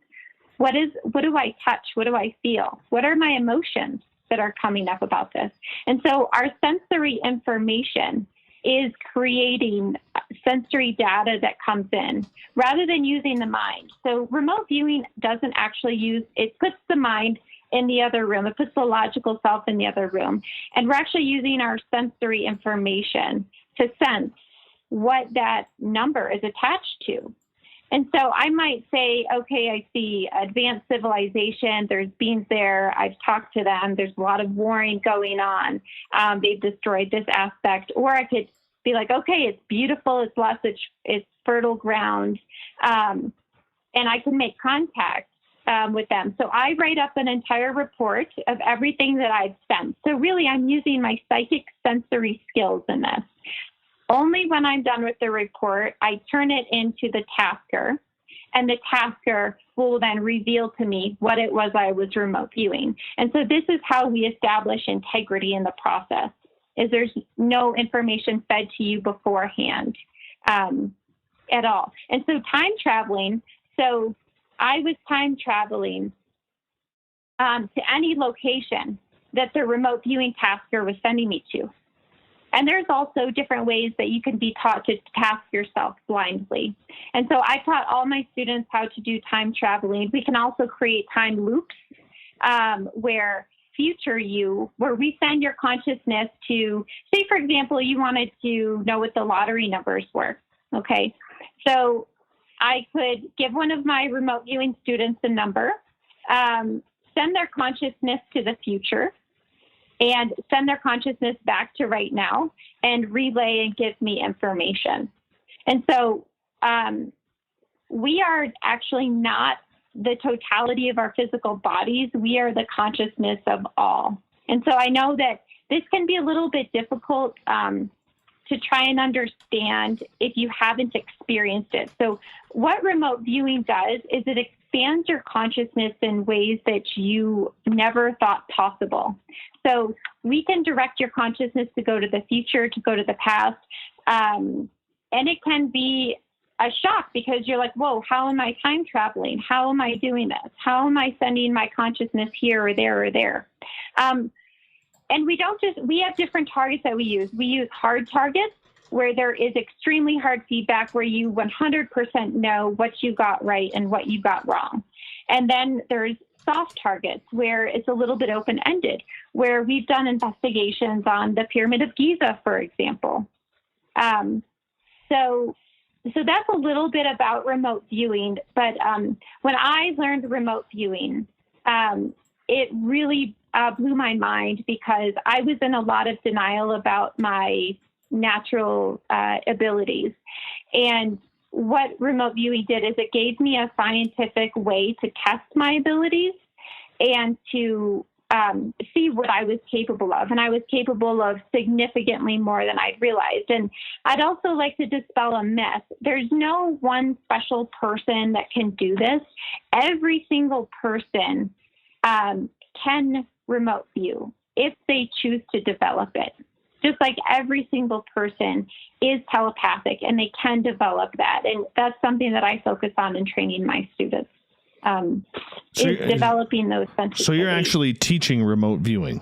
What do I touch? What do I feel? What are my emotions that are coming up about this? And so our sensory information is creating sensory data that comes in rather than using the mind. So remote viewing doesn't actually it puts the mind in the other room. It puts the logical self in the other room. And we're actually using our sensory information to sense what that number is attached to. And so I might say, okay, I see advanced civilization. There's beings there. I've talked to them. There's a lot of warring going on. They've destroyed this aspect. Or I could be like, okay, it's beautiful. It's lush. It's fertile ground. And I can make contact with them. So I write up an entire report of everything that I've sensed. So really, I'm using my psychic sensory skills in this. Only when I'm done with the report, I turn it into the tasker, and the tasker will then reveal to me what it was I was remote viewing. And so this is how we establish integrity in the process, is there's no information fed to you beforehand at all. And so time traveling, so I was time traveling to any location that the remote viewing tasker was sending me to. And there's also different ways that you can be taught to task yourself blindly. And so I taught all my students how to do time traveling. We can also create time loops where we send your consciousness to, say, for example, you wanted to know what the lottery numbers were. Okay. So I could give one of my remote viewing students a number, send their consciousness to the future, and send their consciousness back to right now and relay and give me information. And so we are actually not the totality of our physical bodies. We are the consciousness of all. And so I know that this can be a little bit difficult to try and understand if you haven't experienced it. So what remote viewing does is it expands your consciousness in ways that you never thought possible. So we can direct your consciousness to go to the future, to go to the past. And it can be a shock, because you're like, whoa, how am I time traveling? How am I doing this? How am I sending my consciousness here or there or there? And we have different targets that we use. We use hard targets where there is extremely hard feedback, where you 100% know what you got right and what you got wrong. And then there's soft targets where it's a little bit open-ended, where we've done investigations on the Pyramid of Giza, for example. So that's a little bit about remote viewing. But when I learned remote viewing, it really blew my mind, because I was in a lot of denial about my natural abilities. And what remote viewing did is it gave me a scientific way to test my abilities and to see what I was capable of. And I was capable of significantly more than I'd realized. And I'd also like to dispel a myth. There's no one special person that can do this. Every single person can remote view if they choose to develop it. Just like every single person is telepathic, and they can develop that. And that's something that I focus on in training my students. Is developing those sensitivities. So you're actually teaching remote viewing?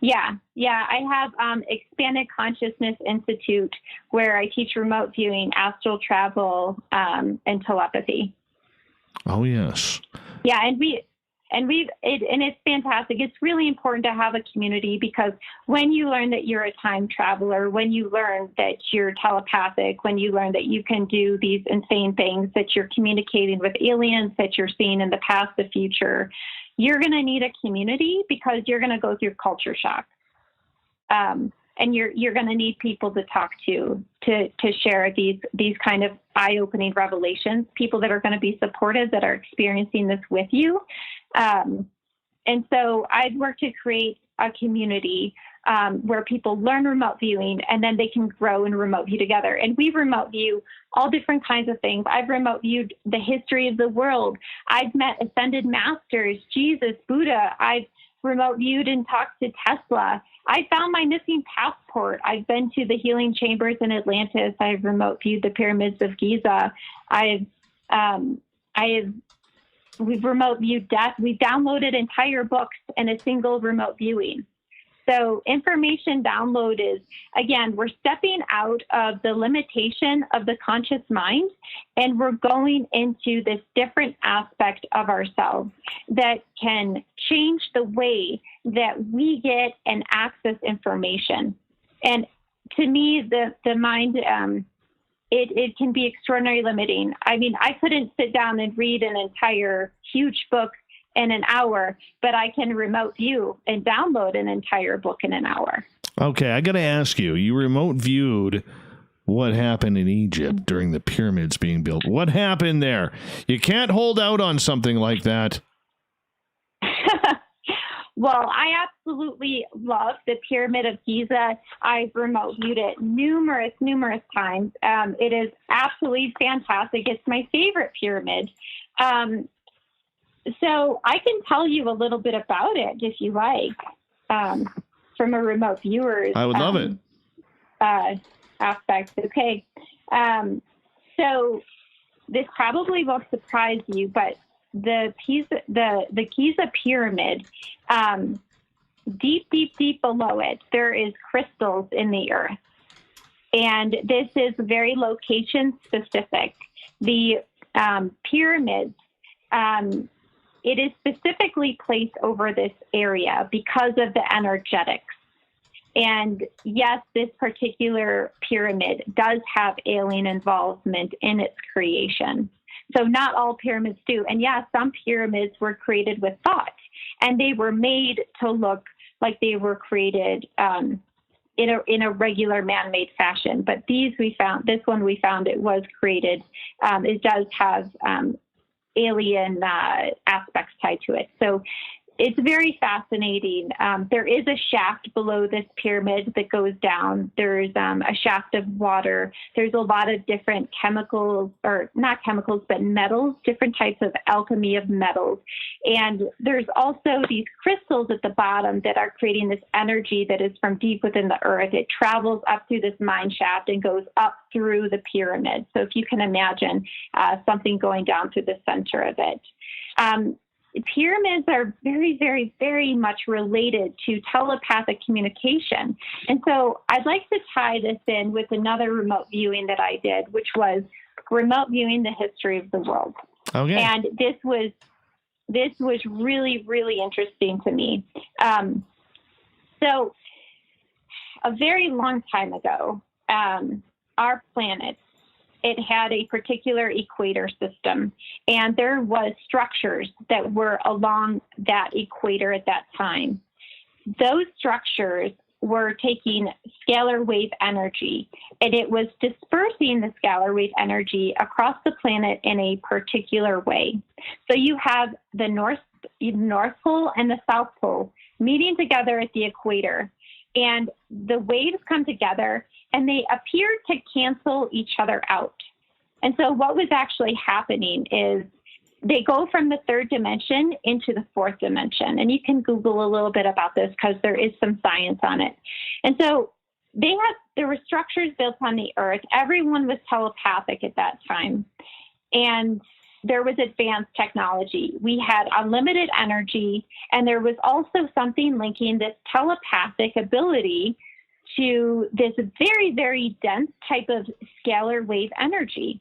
Yeah. I have Expanded Consciousness Institute, where I teach remote viewing, astral travel, and telepathy. Oh yes. Yeah, and it's fantastic. It's really important to have a community, because when you learn that you're a time traveler, when you learn that you're telepathic, when you learn that you can do these insane things, that you're communicating with aliens, that you're seeing in the past, the future, you're going to need a community, because you're going to go through culture shock. And you're going to need people to talk to share these kind of eye-opening revelations, people that are going to be supportive, that are experiencing this with you. And so I'd work to create a community where people learn remote viewing, and then they can grow and remote view together. And we remote view all different kinds of things. I've remote viewed the history of the world. I've met ascended masters, Jesus, Buddha. I've remote viewed and talked to Tesla. I found my missing passport. I've been to the healing chambers in Atlantis. I've remote viewed the pyramids of Giza. We've remote viewed death. We've downloaded entire books in a single remote viewing. So information download is, again, we're stepping out of the limitation of the conscious mind, and we're going into this different aspect of ourselves that can change the way that we get and access information. And to me, the mind, it can be extraordinarily limiting. I mean, I couldn't sit down and read an entire huge book in an hour, but I can remote view and download an entire book in an hour. Okay, I got to ask you, you remote viewed what happened in Egypt during the pyramids being built. What happened there? You can't hold out on something like that. Well, I absolutely love the Pyramid of Giza. I've remote viewed it numerous times. It is absolutely fantastic. It's my favorite pyramid. So I can tell you a little bit about it if you like, from a remote viewer's. I would love it. Aspect. Okay. So this probably won't surprise you, but the Giza pyramid, deep below it, there is crystals in the earth. And this is very location specific. The pyramids, it is specifically placed over this area because of the energetics. And yes, this particular pyramid does have alien involvement in its creation. So not all pyramids do. And yes, some pyramids were created with thought, and they were made to look like they were created in a regular man-made fashion. But this one we found it was created. It does have alien aspects tied to it. So it's very fascinating. There is a shaft below this pyramid that goes down. There's a shaft of water. There's a lot of different chemicals, or not chemicals, but metals, different types of alchemy of metals. And there's also these crystals at the bottom that are creating this energy that is from deep within the earth. It travels up through this mine shaft and goes up through the pyramid. So if you can imagine something going down through the center of it. Pyramids are very, very, very much related to telepathic communication. And so I'd like to tie this in with another remote viewing that I did, which was remote viewing the history of the world. Okay. And this was really, really interesting to me. So a very long time ago, our planet, it had a particular equator system, and there was structures that were along that equator at that time. Those structures were taking scalar wave energy, and it was dispersing the scalar wave energy across the planet in a particular way. So you have the North Pole and the South Pole meeting together at the equator, and the waves come together and they appear to cancel each other out. And so what was actually happening is they go from the third dimension into the fourth dimension. And you can Google a little bit about this because there is some science on it. And so there were structures built on the earth. Everyone was telepathic at that time. And there was advanced technology. We had unlimited energy, and there was also something linking this telepathic ability to this very, very dense type of scalar wave energy.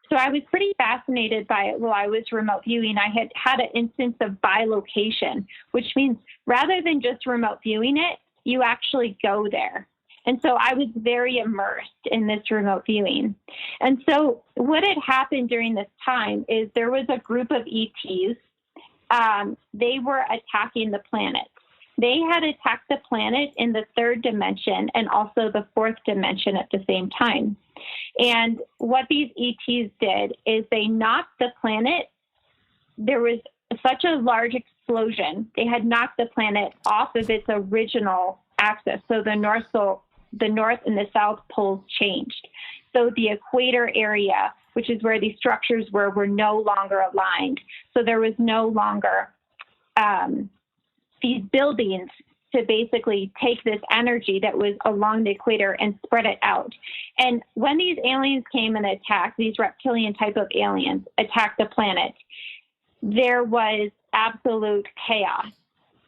So I was pretty fascinated by it while I was remote viewing. I had an instance of bilocation, which means rather than just remote viewing it, you actually go there. And so I was very immersed in this remote viewing. And so what had happened during this time is there was a group of ETs. They were attacking the planet. They had attacked the planet in the third dimension and also the fourth dimension at the same time. And what these ETs did is they knocked the planet. There was such a large explosion. They had knocked the planet off of its original axis. So the North and the South poles changed. So the equator area, which is where these structures were no longer aligned. So there was no longer these buildings to basically take this energy that was along the equator and spread it out. And when these aliens came and attacked, these reptilian type of aliens attacked the planet, there was absolute chaos.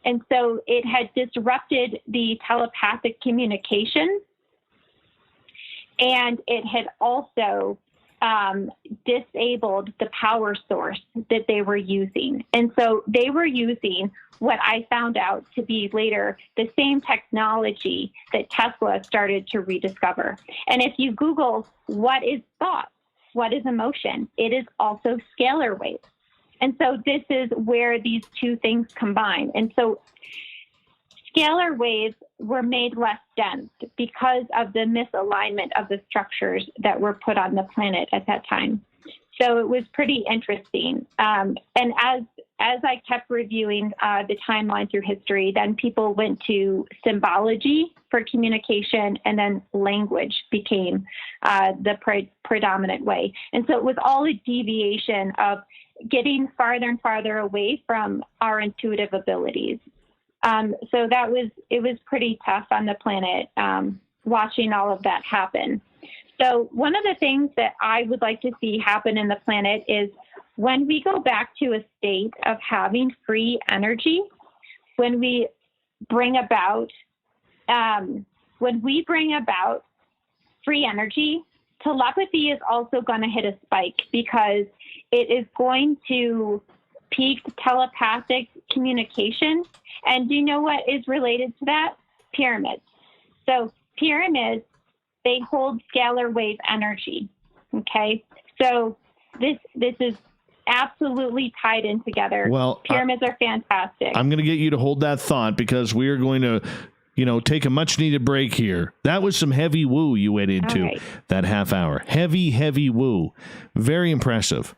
And so it had disrupted the telepathic communication, and it had also disabled the power source that they were using. And so they were using what I found out to be later the same technology that Tesla started to rediscover. And if you Google what is thought, what is emotion, it is also scalar waves. And so this is where these two things combine. And so scalar waves were made less dense because of the misalignment of the structures that were put on the planet at that time. So it was pretty interesting. And as I kept reviewing the timeline through history, then people went to symbology for communication, and then language became the predominant way. And so it was all a deviation of getting farther and farther away from our intuitive abilities. So it was pretty tough on the planet, watching all of that happen. So one of the things that I would like to see happen in the planet is when we go back to a state of having free energy, when we bring about free energy, telepathy is also going to hit a spike because it is going to peak telepathic communication. And do you know what is related to that? Pyramids. So pyramids, they hold scalar wave energy. Okay. So this is absolutely tied in together. Well, pyramids are fantastic. I'm going to get you to hold that thought because we are going to, take a much needed break here. That was some heavy woo you went into that half hour. Heavy woo. Very impressive.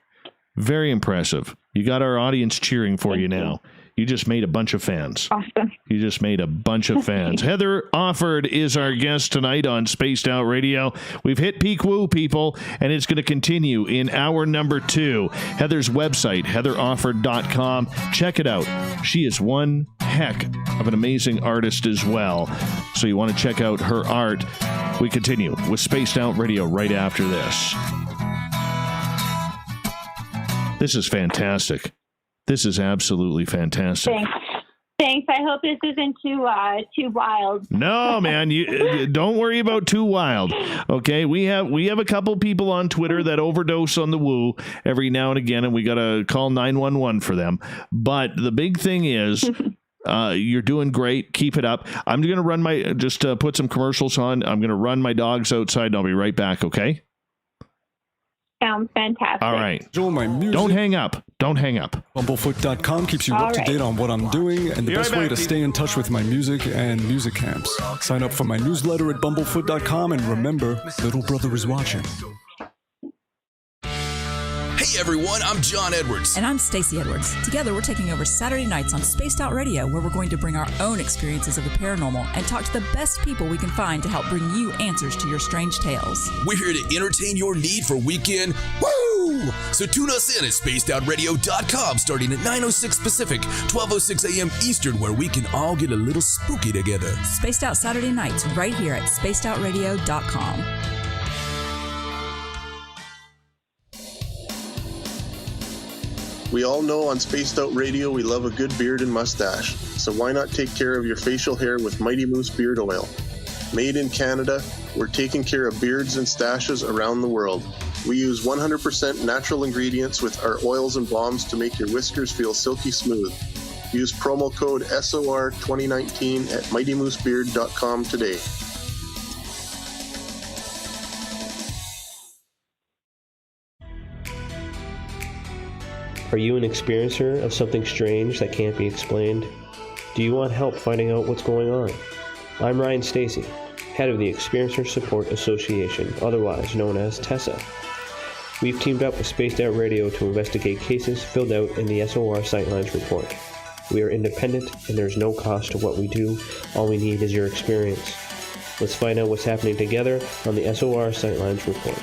Very impressive. You got our audience cheering for you now. You just made a bunch of fans. Awesome. You just made a bunch of fans. Heather Offord is our guest tonight on Spaced Out Radio. We've hit peak woo, people, and it's going to continue in hour number 2. Heather's website, heatherofford.com. Check it out. She is one heck of an amazing artist as well. So you want to check out her art. We continue with Spaced Out Radio right after this. This is fantastic. This is absolutely fantastic. Thanks. I hope this isn't too wild. No, man, you don't worry about too wild. Okay, we have a couple people on Twitter that overdose on the woo every now and again, and we got to call 911 for them. But the big thing is, you're doing great. Keep it up. I'm going to run put some commercials on. I'm going to run my dogs outside, and I'll be right back. Okay. Sounds fantastic. All right. My music. Don't hang up. Bumblefoot.com keeps you up to date on what I'm doing and the best way to stay in touch with my music and music camps. Sign up for my newsletter at bumblefoot.com and remember, little brother is watching. Hey everyone, I'm John Edwards. And I'm Stacey Edwards. Together we're taking over Saturday nights on Spaced Out Radio, where we're going to bring our own experiences of the paranormal and talk to the best people we can find to help bring you answers to your strange tales. We're here to entertain your need for weekend woo! So tune us in at spacedoutradio.com starting at 9:06 Pacific, 12:06 a.m. Eastern, where we can all get a little spooky together. Spaced Out Saturday nights right here at spacedoutradio.com. We all know on Spaced Out Radio we love a good beard and mustache, so why not take care of your facial hair with Mighty Moose Beard Oil? Made in Canada, we're taking care of beards and stashes around the world. We use 100% natural ingredients with our oils and balms to make your whiskers feel silky smooth. Use promo code SOR2019 at mightymoosebeard.com today. Are you an experiencer of something strange that can't be explained? Do you want help finding out what's going on? I'm Ryan Stacy, head of the Experiencer Support Association, otherwise known as TESSA. We've teamed up with Spaced Out Radio to investigate cases filled out in the SOR Sightlines report. We are independent and there's no cost to what we do. All we need is your experience. Let's find out what's happening together on the SOR Sightlines report.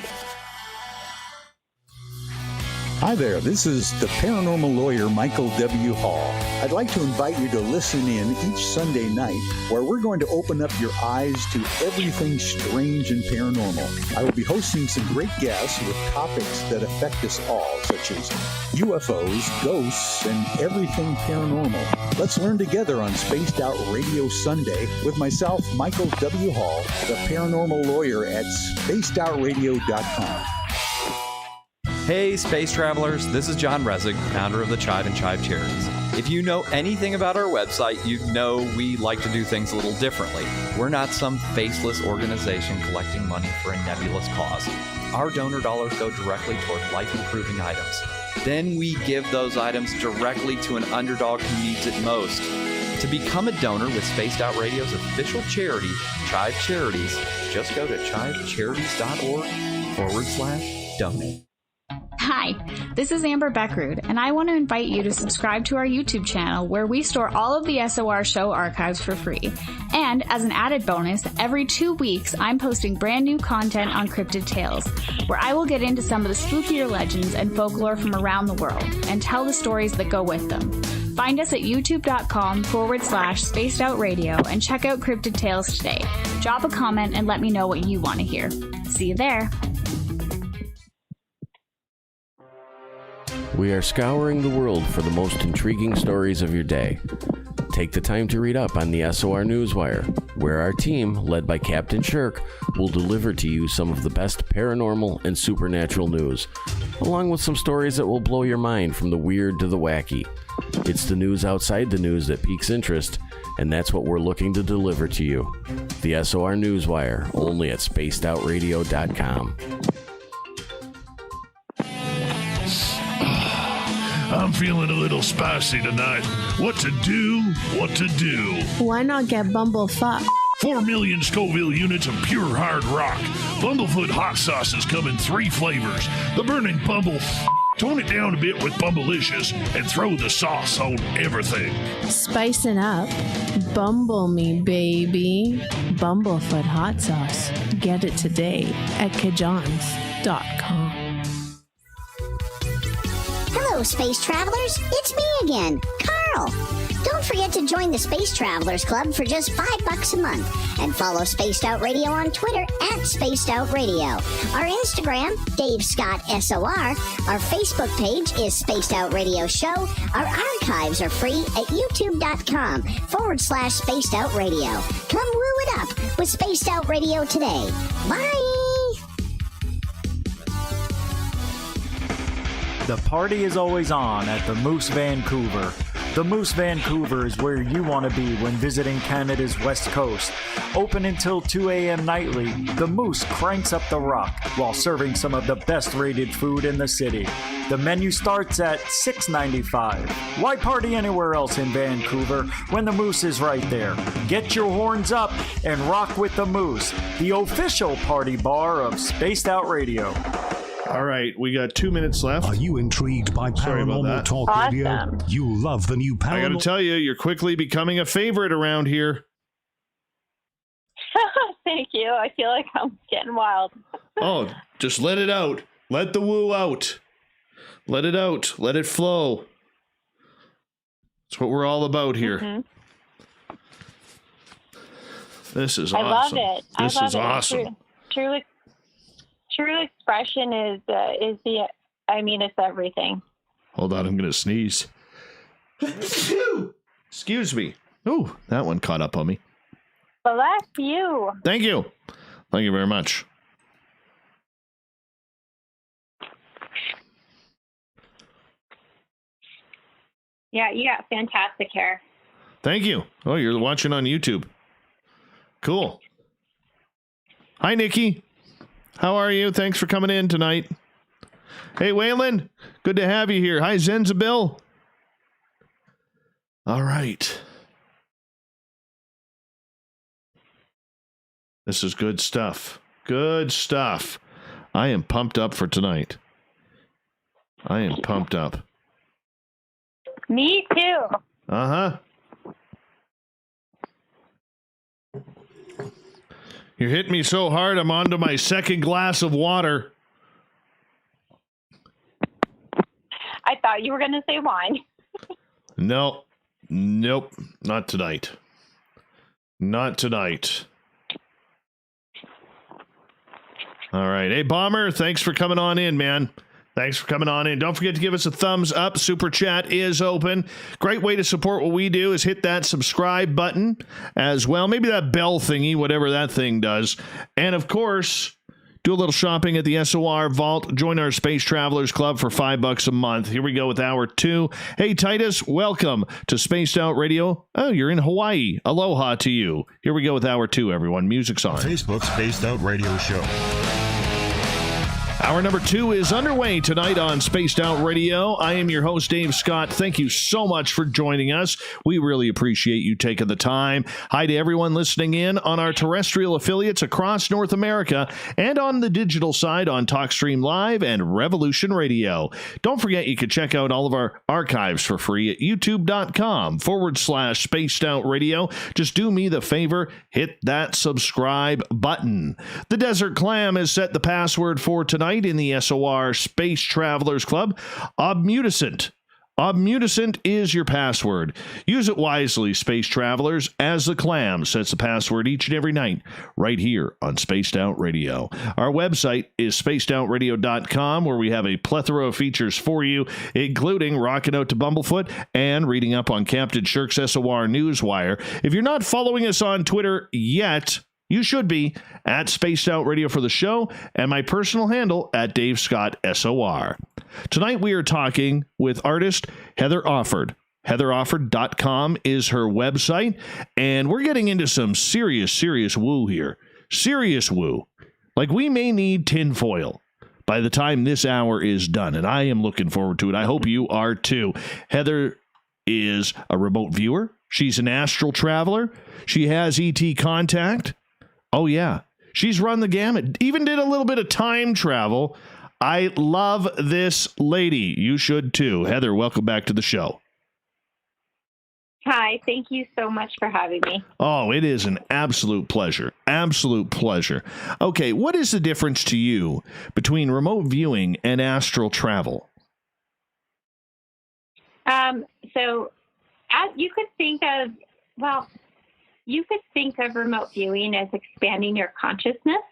Hi there, this is the paranormal lawyer Michael W. Hall. I'd like to invite you to listen in each Sunday night where we're going to open up your eyes to everything strange and paranormal. I will be hosting some great guests with topics that affect us all, such as UFOs, ghosts, and everything paranormal. Let's learn together on Spaced Out Radio Sunday with myself, Michael W. Hall, the paranormal lawyer at spacedoutradio.com. Hey, space travelers, this is John Resig, founder of the Chive and Chive Charities. If you know anything about our website, you know we like to do things a little differently. We're not some faceless organization collecting money for a nebulous cause. Our donor dollars go directly toward life-improving items. Then we give those items directly to an underdog who needs it most. To become a donor with Spaced Out Radio's official charity, Chive Charities, just go to chivecharities.org/donate. Hi, this is Amber Beckrud, and I want to invite you to subscribe to our YouTube channel where we store all of the SOR show archives for free. And as an added bonus, every 2 weeks I'm posting brand new content on Cryptid Tales, where I will get into some of the spookier legends and folklore from around the world and tell the stories that go with them. Find us at youtube.com/spacedoutradio and check out Cryptid Tales today. Drop a comment and let me know what you want to hear. See you there. We are scouring the world for the most intriguing stories of your day. Take the time to read up on the SOR Newswire, where our team, led by Captain Shirk, will deliver to you some of the best paranormal and supernatural news, along with some stories that will blow your mind from the weird to the wacky. It's the news outside the news that piques interest, and that's what we're looking to deliver to you. The SOR Newswire, only at spacedoutradio.com. I'm feeling a little spicy tonight. What to do? What to do? Why not get Bumblefuck? 4 million Scoville units of pure hard rock. Bumblefoot hot sauces come in 3 flavors. The burning Bumble Tone it down a bit with Bumblicious and throw the sauce on everything. Spicing up. Bumble me, baby. Bumblefoot hot sauce. Get it today at Kajans.com. Hello, space travelers. It's me again, Carl. Don't forget to join the Space Travelers Club for just $5 a month and follow Spaced Out Radio on Twitter at Spaced Out Radio. Our Instagram, Dave Scott SOR. Our Facebook page is Spaced Out Radio Show. Our archives are free at youtube.com/Spaced Out Radio. Come woo it up with Spaced Out Radio today. Bye! The party is always on at the Moose Vancouver. The Moose Vancouver is where you want to be when visiting Canada's West Coast. Open until 2 a.m. nightly, the Moose cranks up the rock while serving some of the best rated food in the city. The menu starts at $6.95. Why party anywhere else in Vancouver when the Moose is right there? Get your horns up and rock with the Moose, the official party bar of Spaced Out Radio. All right, we got 2 minutes left. Are you intrigued by Paranormal Talk Radio? You love the new Paranormal. I got to tell you, you're quickly becoming a favorite around here. Thank you. I feel like I'm getting wild. Oh, just let it out. Let the woo out. Let it out. Let it flow. That's what we're all about here. Mm-hmm. This is I awesome. love it. This is awesome. True expression is the. I mean, it's everything. Hold on, I'm gonna sneeze. Excuse me. Oh, that one caught up on me. Bless you. Thank you. Thank you very much. Yeah, you got fantastic hair. Thank you. Oh, you're watching on YouTube. Cool. Hi, Nikki. How are you? Thanks for coming in tonight. Hey, Waylon. Good to have you here. Hi, Zenzabil. All right. This is good stuff. Good stuff. I am pumped up for tonight. I am pumped up. Me too. Uh-huh. You hit me so hard, I'm onto my second glass of water. I thought you were going to say wine. No. Nope. Not tonight. Not tonight. All right. Hey, Bomber, thanks for coming on in, man. Thanks for coming on in. Don't forget to give us a thumbs up. Super Chat is open. Great way to support what we do is hit that subscribe button as well. Maybe that bell thingy, whatever that thing does. And, of course, do a little shopping at the SOR Vault. Join our Space Travelers Club for $5 a month. Here we go with hour 2. Hey, Titus, welcome to Spaced Out Radio. Oh, you're in Hawaii. Aloha to you. Here we go with hour 2, everyone. Music's on. Facebook Spaced Out Radio Show. Hour number 2 is underway tonight on Spaced Out Radio. I am your host, Dave Scott. Thank you so much for joining us. We really appreciate you taking the time. Hi to everyone listening in on our terrestrial affiliates across North America and on the digital side on TalkStream Live and Revolution Radio. Don't forget you can check out all of our archives for free at youtube.com/Spaced Out Radio. Just do me the favor, hit that subscribe button. The Desert Clam has set the password for tonight in the SOR Space Travelers Club. Obmuticent. Obmuticent is your password. Use it wisely, Space Travelers, as the Clam sets the password each and every night right here on Spaced Out Radio. Our website is spacedoutradio.com, where we have a plethora of features for you, including rocking out to Bumblefoot and reading up on Captain Shirk's SOR Newswire. If you're not following us on Twitter yet, you should be at Spaced Out Radio for the show, and my personal handle at Dave Scott SOR. Tonight we are talking with artist Heather Offord. HeatherOfford.com is her website, and we're getting into some serious woo here. Serious woo. Like we may need tinfoil by the time this hour is done, and I am looking forward to it. I hope you are too. Heather is a remote viewer. She's an astral traveler. She has ET contact. Oh, yeah. She's run the gamut. Even did a little bit of time travel. I love this lady. You should too. Heather, welcome back to the show. Hi, thank you so much for having me. Oh, it is an absolute pleasure. Absolute pleasure. Okay, what is the difference to you between remote viewing and astral travel? So you could think of remote viewing as expanding your consciousness.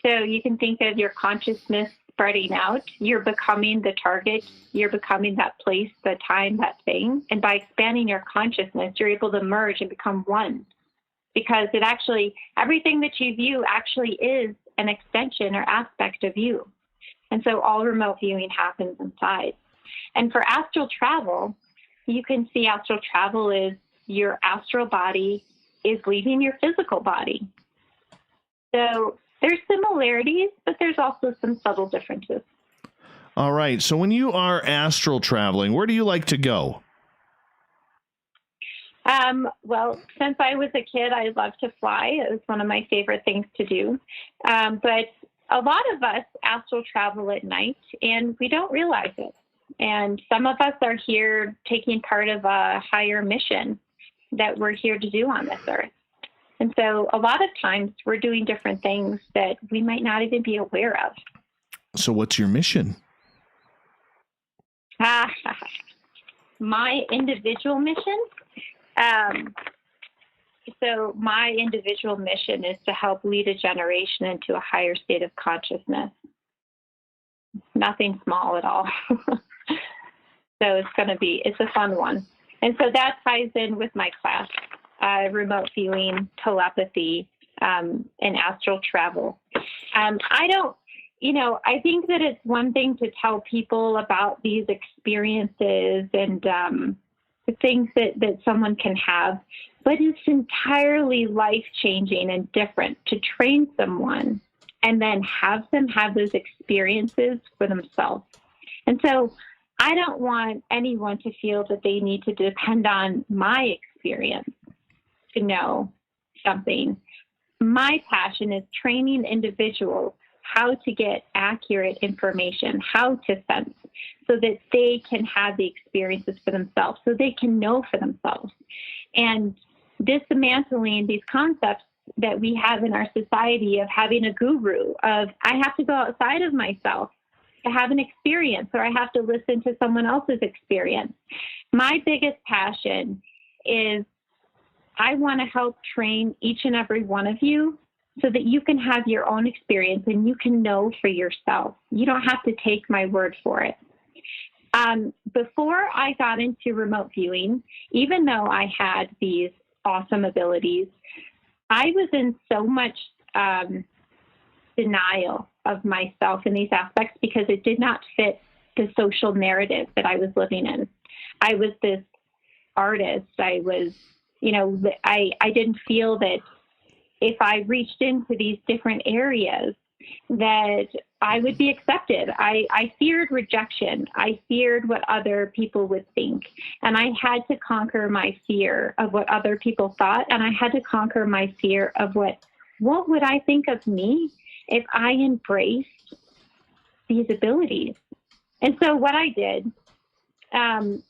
So you can think of your consciousness spreading out. You're becoming the target. You're becoming that place, the time, that thing. And by expanding your consciousness, you're able to merge and become one. Because everything that you view actually is an extension or aspect of you. And so all remote viewing happens inside. And for astral travel, you can see astral travel is your astral body is leaving your physical body. So there's similarities, but there's also some subtle differences. All right. So when you are astral traveling, where do you like to go? Well, since I was a kid, I loved to fly. It was one of my favorite things to do. But a lot of us astral travel at night, and we don't realize it. And some of us are here taking part of a higher mission that we're here to do on this earth. And so a lot of times we're doing different things that we might not even be aware of. So what's your mission? My individual mission? So my individual mission is to help lead a generation into a higher state of consciousness. Nothing small at all. So it's a fun one. And so that ties in with my class, remote viewing, telepathy, and astral travel. I think that it's one thing to tell people about these experiences and the things that someone can have, but it's entirely life-changing and different to train someone and then have them have those experiences for themselves. And so I don't want anyone to feel that they need to depend on my experience to know something. My passion is training individuals how to get accurate information, how to sense, so that they can have the experiences for themselves, so they can know for themselves. And dismantling these concepts that we have in our society of having a guru, of I have to go outside of myself to have an experience, or I have to listen to someone else's experience. My biggest passion is I want to help train each and every one of you so that you can have your own experience and you can know for yourself. You don't have to take my word for it. Before I got into remote viewing, even though I had these awesome abilities, I was in so much denial of myself in these aspects because it did not fit the social narrative that I was living in. I was this artist. I was, I didn't feel that if I reached into these different areas that I would be accepted. I feared rejection. I feared what other people would think. And I had to conquer my fear of what other people thought. And I had to conquer my fear of what would I think of me if I embraced these abilities. And so what I did, I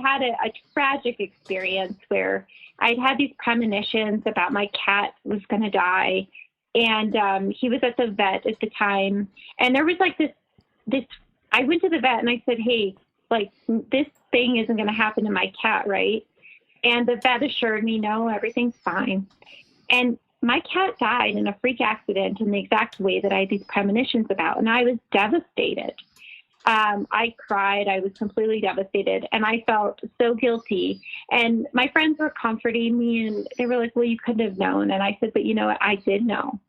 had a tragic experience where I'd had these premonitions about my cat was going to die. And he was at the vet at the time. And there was like this, I went to the vet and I said, hey, like this thing isn't going to happen to my cat, right? And the vet assured me, no, everything's fine. And my cat died in a freak accident in the exact way that I had these premonitions about. And I was devastated. I cried. I was completely devastated. And I felt so guilty. And my friends were comforting me and they were like, well, you couldn't have known. And I said, but you know what? I did know.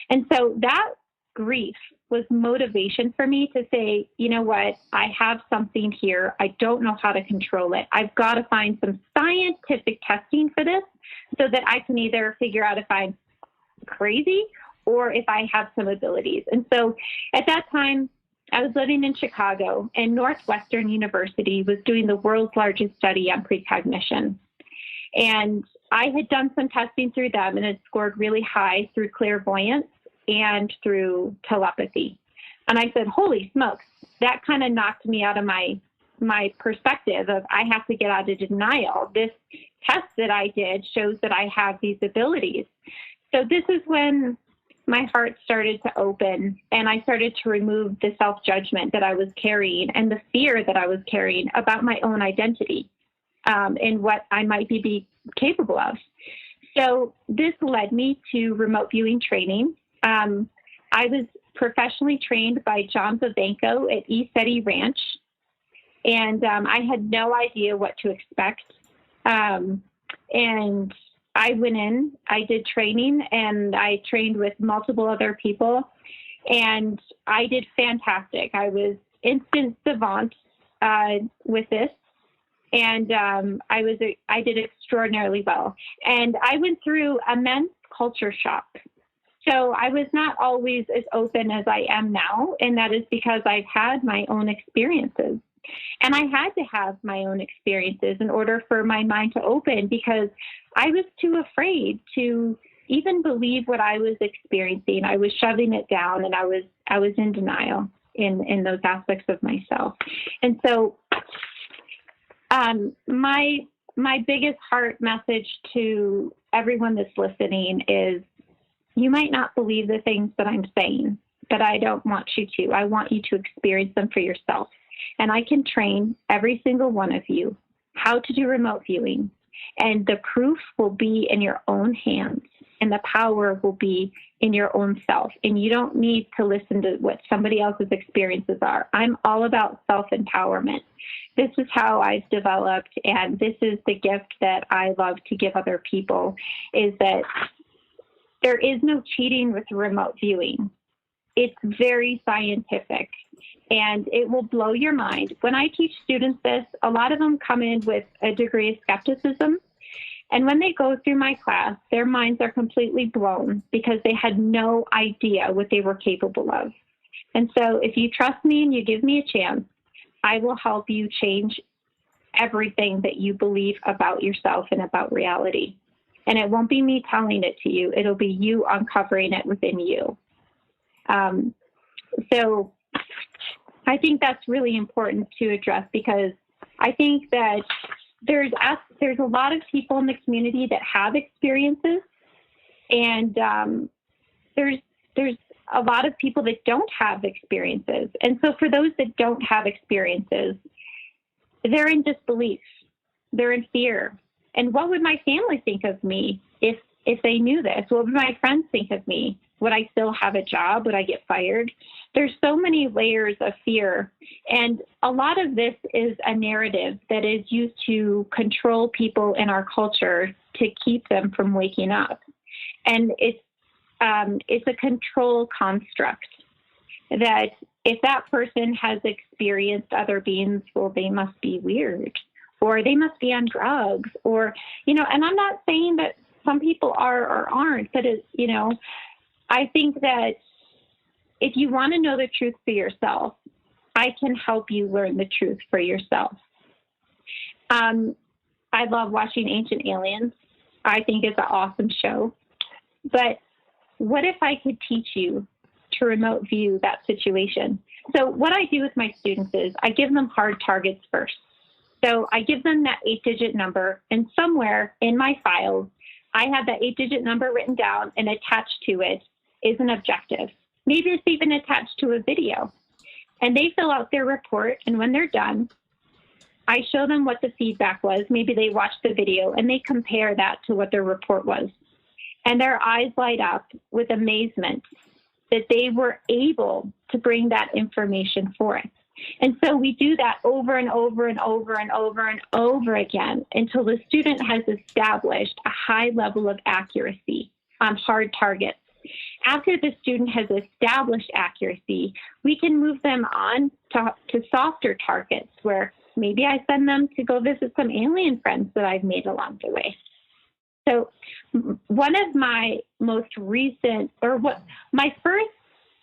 And so that grief was motivation for me to say, you know what? I have something here. I don't know how to control it. I've got to find some scientific testing for this so that I can either figure out if I'm crazy or if I have some abilities. And so at that time, I was living in Chicago, and Northwestern University was doing the world's largest study on precognition. And I had done some testing through them and had scored really high through clairvoyance and through telepathy. And I said, holy smokes, that kind of knocked me out of my perspective of I have to get out of denial. This test that I did shows that I have these abilities. So this is when my heart started to open, and I started to remove the self-judgment that I was carrying and the fear that I was carrying about my own identity and what I might be capable of. So this led me to remote viewing training. I was professionally trained by John Vivanco at ECETI Ranch, and I had no idea what to expect. And I went in, I did training, and I trained with multiple other people, and I did fantastic. I was instant savant with this, and I did extraordinarily well. And I went through immense culture shock. So I was not always as open as I am now, and that is because I've had my own experiences. And I had to have my own experiences in order for my mind to open, because I was too afraid to even believe what I was experiencing. I was shoving it down, and I was in denial in those aspects of myself. And so my biggest heart message to everyone that's listening is, you might not believe the things that I'm saying, but I don't want you to. I want you to experience them for yourself. And I can train every single one of you how to do remote viewing. And the proof will be in your own hands, and the power will be in your own self. And you don't need to listen to what somebody else's experiences are. I'm all about self-empowerment. This is how I've developed, and this is the gift that I love to give other people, is that there is no cheating with remote viewing. It's very scientific, and it will blow your mind. When I teach students this, a lot of them come in with a degree of skepticism. And when they go through my class, their minds are completely blown because they had no idea what they were capable of. And so if you trust me and you give me a chance, I will help you change everything that you believe about yourself and about reality. And it won't be me telling it to you. It'll be you uncovering it within you. So I think that's really important to address, because I think that there's a lot of people in the community that have experiences, and there's a lot of people that don't have experiences. And so for those that don't have experiences, they're in disbelief, they're in fear. And what would my family think of me if they knew this? What would my friends think of me? Would I still have a job? Would I get fired? There's so many layers of fear. And a lot of this is a narrative that is used to control people in our culture to keep them from waking up. And it's a control construct that if that person has experienced other beings, well, they must be weird, or they must be on drugs, or, and I'm not saying that some people are or aren't, but I think that if you want to know the truth for yourself, I can help you learn the truth for yourself. I love watching Ancient Aliens. I think it's an awesome show. But what if I could teach you to remote view that situation? So what I do with my students is I give them hard targets first. So I give them that 8-digit number, and somewhere in my files, I have that 8-digit number written down, and attached to it is an objective. Maybe it's even attached to a video. And they fill out their report, and when they're done, I show them what the feedback was. Maybe they watched the video, and they compare that to what their report was. And their eyes light up with amazement that they were able to bring that information forth. And so we do that over and over and over and over and over again until the student has established a high level of accuracy on hard targets. After the student has established accuracy, we can move them on to softer targets, where maybe I send them to go visit some alien friends that I've made along the way. So one of my most recent, my first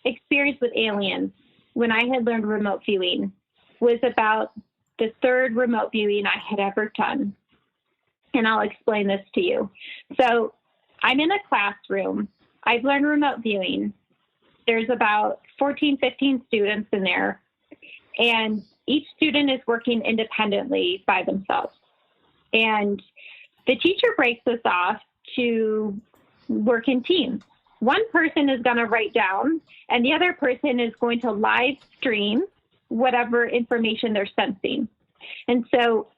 experience with aliens when I had learned remote viewing was about the third remote viewing I had ever done. And I'll explain this to you. So I'm in a classroom. I've learned remote viewing. there's about 14, 15 students in there, and each student is working independently by themselves. And the teacher breaks us off to work in teams. One person is going to write down, and the other person is going to live stream whatever information they're sensing. And so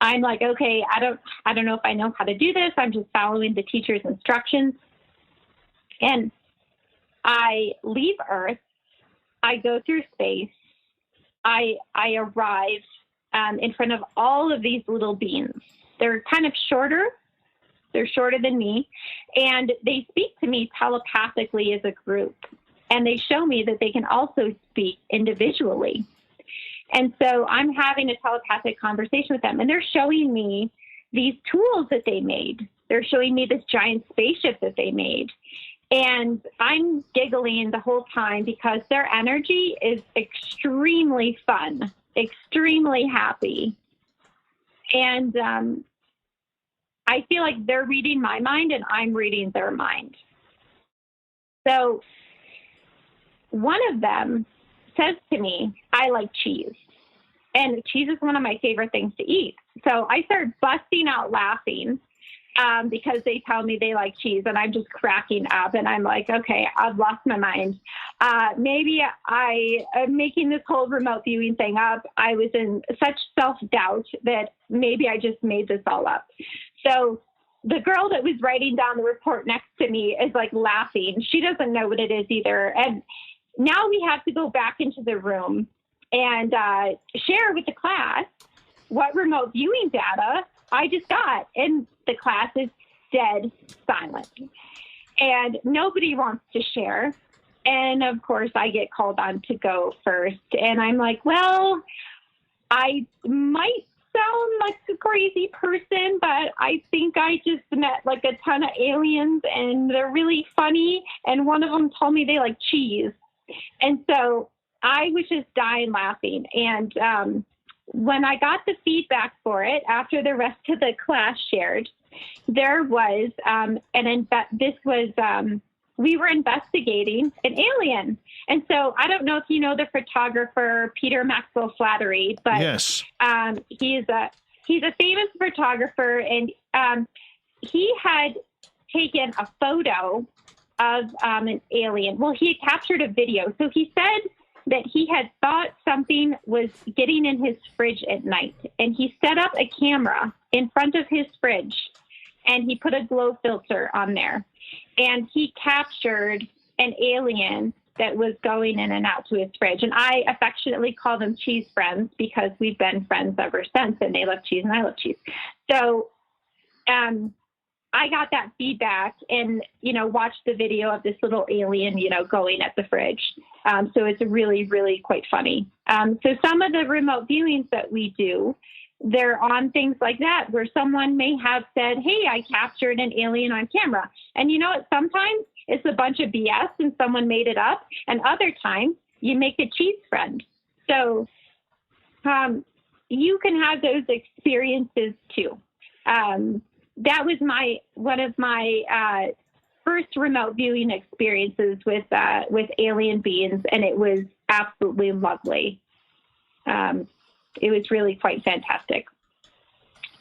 I'm like, okay, I don't know if I know how to do this. I'm just following the teacher's instructions. And I leave Earth. I go through space. I arrive in front of all of these little beings. They're kind of shorter. They're shorter than me. And they speak to me telepathically as a group. And they show me that they can also speak individually. And so I'm having a telepathic conversation with them. And they're showing me these tools that they made. They're showing me this giant spaceship that they made. And I'm giggling the whole time because their energy is extremely fun, extremely happy. And I feel like they're reading my mind and I'm reading their mind. So one of them says to me, I like cheese. And cheese is one of my favorite things to eat. So I start busting out laughing because they tell me they like cheese, and I'm just cracking up. And I'm like, okay, I've lost my mind. Maybe I am making this whole remote viewing thing up. I was in such self-doubt that maybe I just made this all up. So the girl that was writing down the report next to me is like laughing. She doesn't know what it is either. And now we have to go back into the room and share with the class what remote viewing data I just got. And the class is dead silent. And nobody wants to share. And of course, I get called on to go first. And I'm like, well, I might sound like a crazy person, but I think I just met like a ton of aliens and they're really funny. And one of them told me they like cheese. And so I was just dying laughing. And when I got the feedback for it, after the rest of the class shared, there was, we were investigating an alien. And so I don't know if you know the photographer, Peter Maxwell Flattery, but yes. He's a famous photographer, and he had taken a photo of an alien. Well, he had captured a video. So he said that he had thought something was getting in his fridge at night, and he set up a camera in front of his fridge, and he put a glow filter on there, and he captured an alien that was going in and out to his fridge. And I affectionately call them cheese friends because we've been friends ever since, and they love cheese and I love cheese. So I got that feedback and, watched the video of this little alien, going at the fridge. So it's really, really quite funny. So some of the remote viewings that we do, they're on things like that, where someone may have said, hey, I captured an alien on camera. And you know what? Sometimes it's a bunch of BS and someone made it up. And other times you make a cheese friend. So you can have those experiences too. That was one of my first remote viewing experiences with alien beings, and it was absolutely lovely. It was really quite fantastic.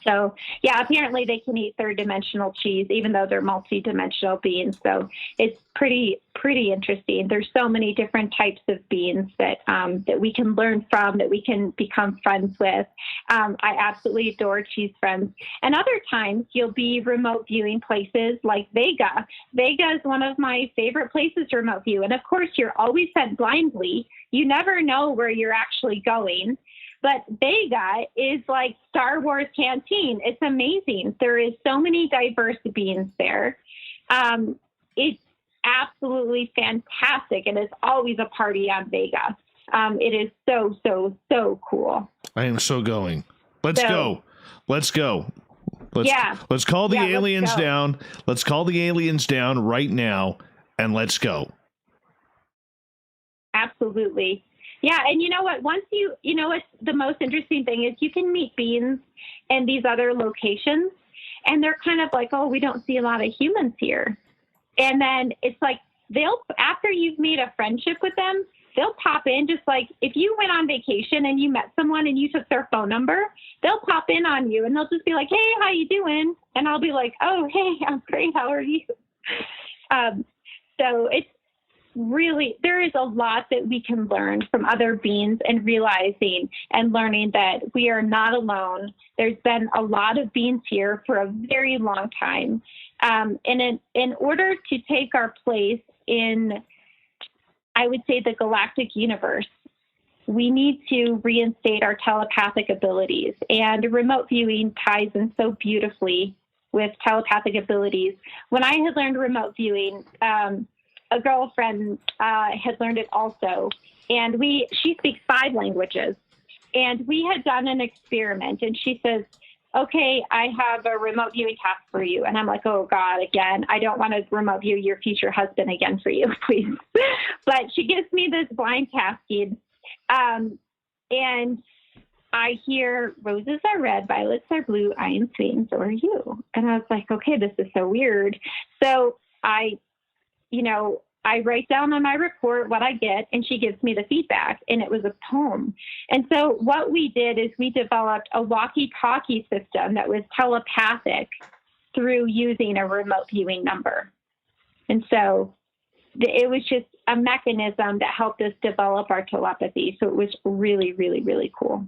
So, yeah, apparently they can eat third-dimensional cheese, even though they're multi-dimensional beings. So it's pretty interesting. There's so many different types of beings that we can learn from, that we can become friends with. I absolutely adore cheese friends. And other times you'll be remote viewing places like Vega. Vega is one of my favorite places to remote view. And, of course, you're always sent blindly. You never know where you're actually going. But Vega is like Star Wars Canteen. It's amazing. There is so many diverse beings there. It's absolutely fantastic, and it's always a party on Vega. It is so, so, so cool. I am so going. Let's go. Let's call the aliens down. Let's call the aliens down right now, and let's go. Absolutely. Yeah, and you know what? What's the most interesting thing is you can meet beings in these other locations, and they're kind of like, oh, we don't see a lot of humans here. And then it's like they'll, after you've made a friendship with them, they'll pop in, just like if you went on vacation and you met someone and you took their phone number, they'll pop in on you and they'll just be like, hey, how you doing? And I'll be like, oh, hey, I'm great. How are you? So it's really, there is a lot that we can learn from other beings, and realizing and learning that we are not alone. There's been a lot of beings here for a very long time. And in order to take our place in, I would say, the galactic universe, we need to reinstate our telepathic abilities. And remote viewing ties in so beautifully with telepathic abilities. When I had learned remote viewing, a girlfriend had learned it also. And she speaks 5 languages. And we had done an experiment. And she says, okay, I have a remote viewing task for you. And I'm like, oh, God, again, I don't want to remote view your future husband again for you, please. But she gives me this blind tasking. And I hear, roses are red, violets are blue, I am sweet, and so are you. And I was like, okay, this is so weird. So I write down on my report what I get, and she gives me the feedback, and it was a poem. And so what we did is we developed a walkie-talkie system that was telepathic through using a remote viewing number. And so it was just a mechanism that helped us develop our telepathy. So it was really, really, really cool.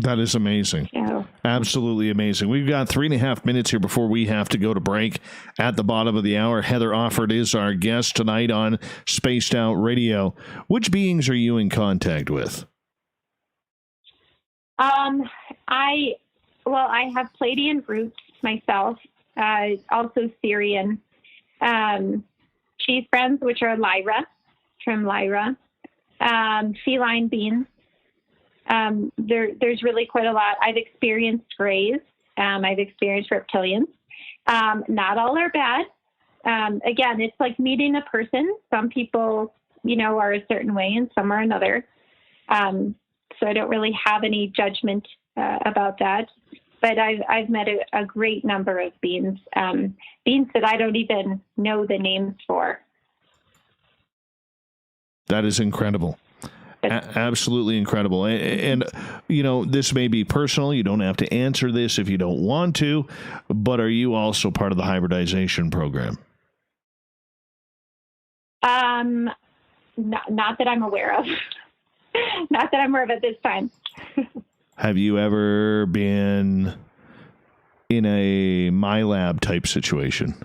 That is amazing. Yeah. Absolutely amazing. We've got 3.5 minutes here before we have to go to break. At the bottom of the hour, Heather Offord is our guest tonight on Spaced Out Radio. Which beings are you in contact with? I have Pleiadian roots myself, also Syrian. Cheese friends, which are Lyra, from Lyra. Feline beings. There's really quite a lot. I've experienced grays. I've experienced reptilians. Not all are bad. Again, it's like meeting a person. Some people, are a certain way and some are another. So I don't really have any judgment about that. But I've met a great number of beings that I don't even know the names for. That is incredible. Absolutely incredible. And, this may be personal. You don't have to answer this if you don't want to, but are you also part of the hybridization program? Not that I'm aware of. Not that I'm aware of at this time. Have you ever been in a MyLab type situation?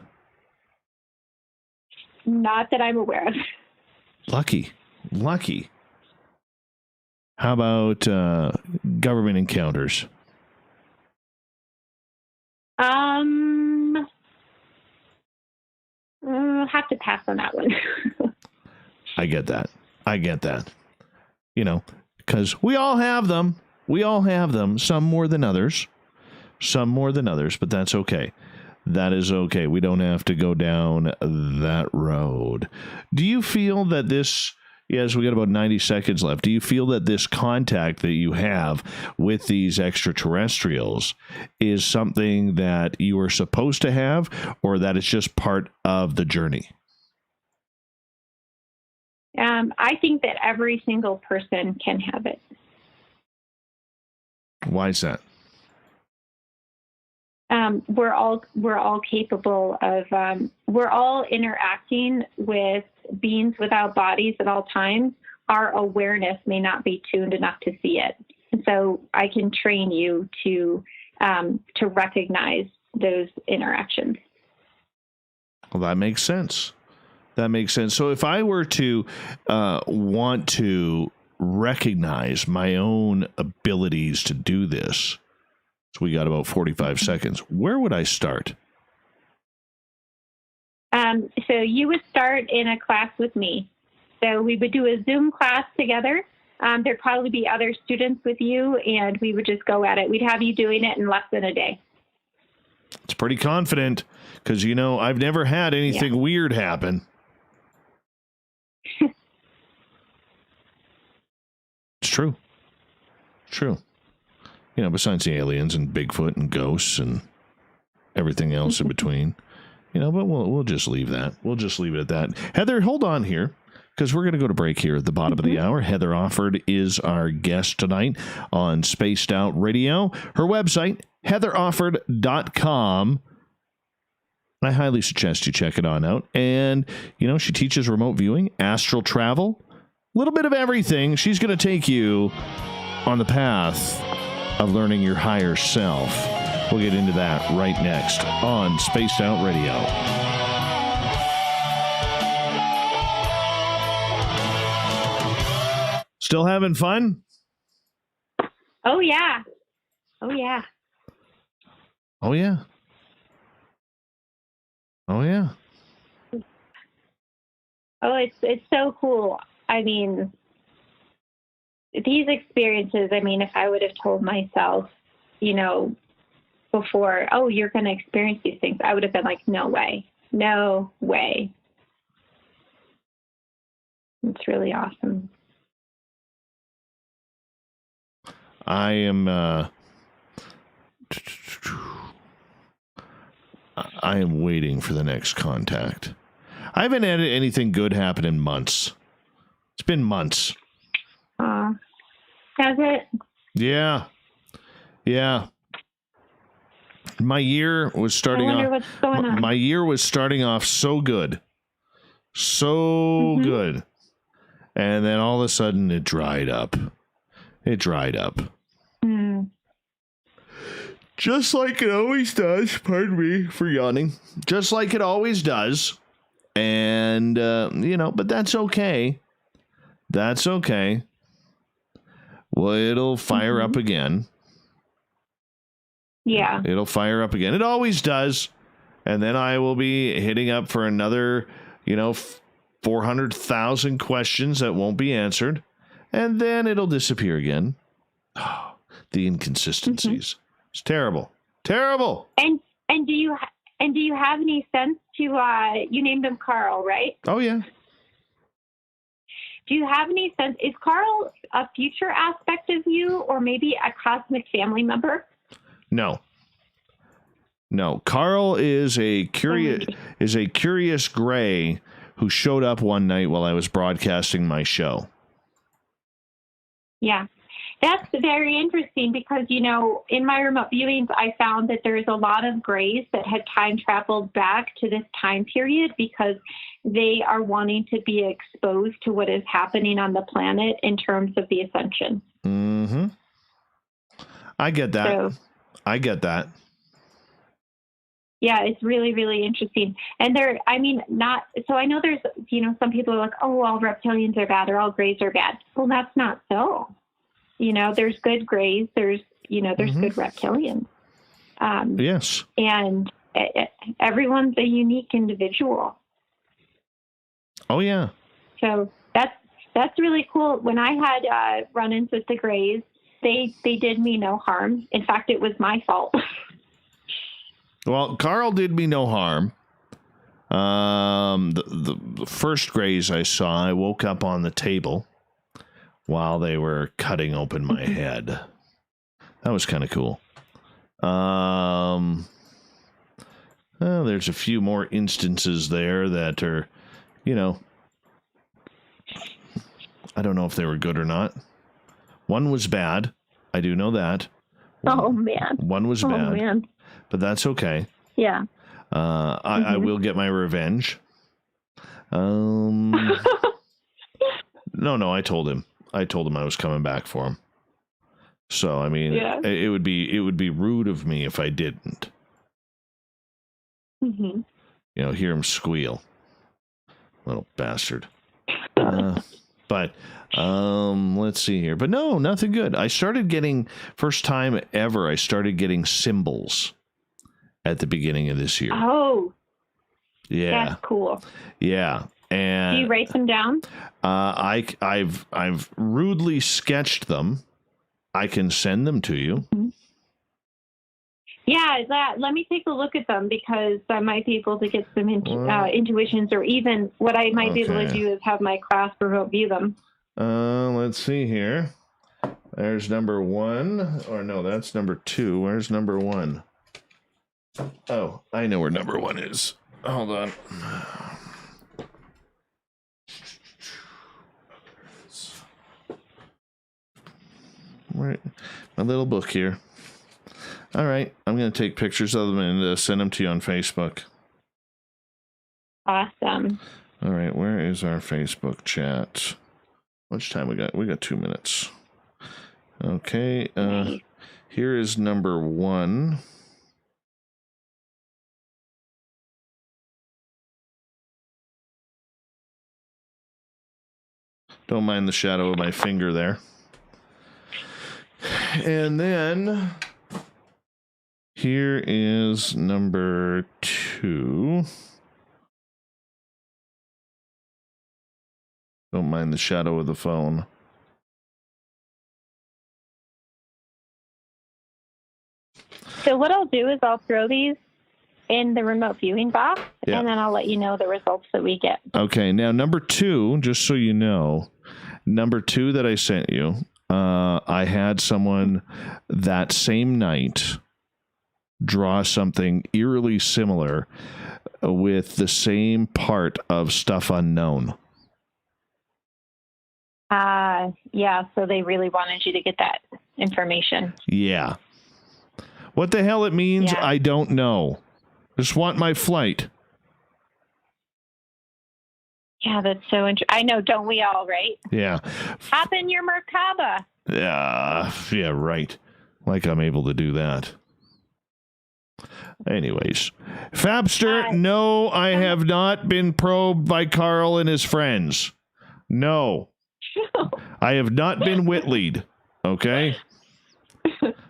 Not that I'm aware of. Lucky. How about government encounters? I'll have to pass on that one. I get that. Because we all have them. Some more than others, but that's okay. That is okay. We don't have to go down that road. Do you feel that this... Yes, we got about 90 seconds left. Do you feel that this contact that you have with these extraterrestrials is something that you are supposed to have, or that it's just part of the journey? I think that every single person can have it. Why is that? We're all capable of. We're all interacting with beings without bodies at all times. Our awareness may not be tuned enough to see it, and so I can train you to recognize those interactions. Well, that makes sense. So if I were to want to recognize my own abilities to do this, so we got about 45 seconds, where would I start? So you would start in a class with me. So we would do a Zoom class together. There'd probably be other students with you, and we would just go at it. We'd have you doing it in less than a day. It's pretty confident because, I've never had anything weird happen. It's true. Besides the aliens and Bigfoot and ghosts and everything else in between. But we'll just leave that. We'll just leave it at that. Heather, hold on here, because we're going to go to break here at the bottom of the hour. Heather Offord is our guest tonight on Spaced Out Radio. Her website, heatherofford.com. I highly suggest you check it on out. And, she teaches remote viewing, astral travel, a little bit of everything. She's going to take you on the path of learning your higher self. We'll get into that right next on Spaced Out Radio. Still having fun? Oh, yeah. Oh, yeah. Oh, yeah. Oh, yeah. Oh, it's so cool. I mean, these experiences, if I would have told myself, before, oh, you're going to experience these things, I would have been like, no way. No way. It's really awesome. I am waiting for the next contact. I haven't had anything good happen in months. It's been months. Has it? Yeah. My year was starting off. What's going on. My year was starting off so good. So good. And then all of a sudden it dried up. Just like it always does. Pardon me for yawning. Just like it always does. And, but that's okay. That's okay. Well, it'll fire up again. Yeah. It'll fire up again. It always does. And then I will be hitting up for another, 400,000 questions that won't be answered. And then it'll disappear again. Oh, the inconsistencies. It's terrible. Terrible. And do you have any sense to you named him Carl, right? Oh yeah. Do you have any sense, is Carl a future aspect of you or maybe a cosmic family member? No. Carl is a curious gray who showed up one night while I was broadcasting my show. Yeah. That's very interesting because, in my remote viewings, I found that there's a lot of grays that had time traveled back to this time period because they are wanting to be exposed to what is happening on the planet in terms of the ascension. Mm-hmm. I get that. Yeah, it's really, really interesting. And so I know there's, some people are like, oh, all reptilians are bad or all grays are bad. Well, that's not so. There's good grays, there's good reptilians. Yes. And everyone's a unique individual. Oh, yeah. So that's really cool. When I had run-ins with the grays, they did me no harm. In fact, it was my fault. Well, Carl did me no harm. The first grays I saw, I woke up on the table while they were cutting open my head. That was kind of cool. There's a few more instances there that are, I don't know if they were good or not. One was bad. I do know that. Oh, man. One was bad. Oh, man. But that's okay. Yeah. I will get my revenge. No, I told him. I was coming back for him. So, it would be rude of me if I didn't. Mm-hmm. Hear him squeal. Little bastard. But let's see here. But no, nothing good. I started getting, first time ever, I started getting symbols at the beginning of this year. Oh. Yeah. That's cool. Yeah. And do you write them down? I've rudely sketched them. I can send them to you. Mm-hmm. Yeah, let me take a look at them because I might be able to get some intuitions, or even what I might be able to do is have my class remote view them. Let's see here. There's number 1. Or no, that's number 2. Where's number 1? Oh, I know where number 1 is. Hold on. Right, my little book here. All right, I'm going to take pictures of them and send them to you on Facebook. Awesome. All right, where is our Facebook chat? How much time we got? We got 2 minutes. Okay, here is number 1. Don't mind the shadow of my finger there. And then here is number 2. Don't mind the shadow of the phone. So what I'll do is I'll throw these in the remote viewing box, and then I'll let you know the results that we get. Okay, now number 2, just so you know, number 2 that I sent you, I had someone that same night draw something eerily similar with the same part of stuff unknown. Yeah, so they really wanted you to get that information. Yeah. What the hell it means, I don't know. Just want my flight. Yeah, that's so interesting. I know, don't we all, right? Yeah. Hop in your Merkaba. Yeah, right. Like I'm able to do that. Anyways, Fabster, no, I have not been probed by Carl and his friends. No. I have not been Whitleyed. Okay?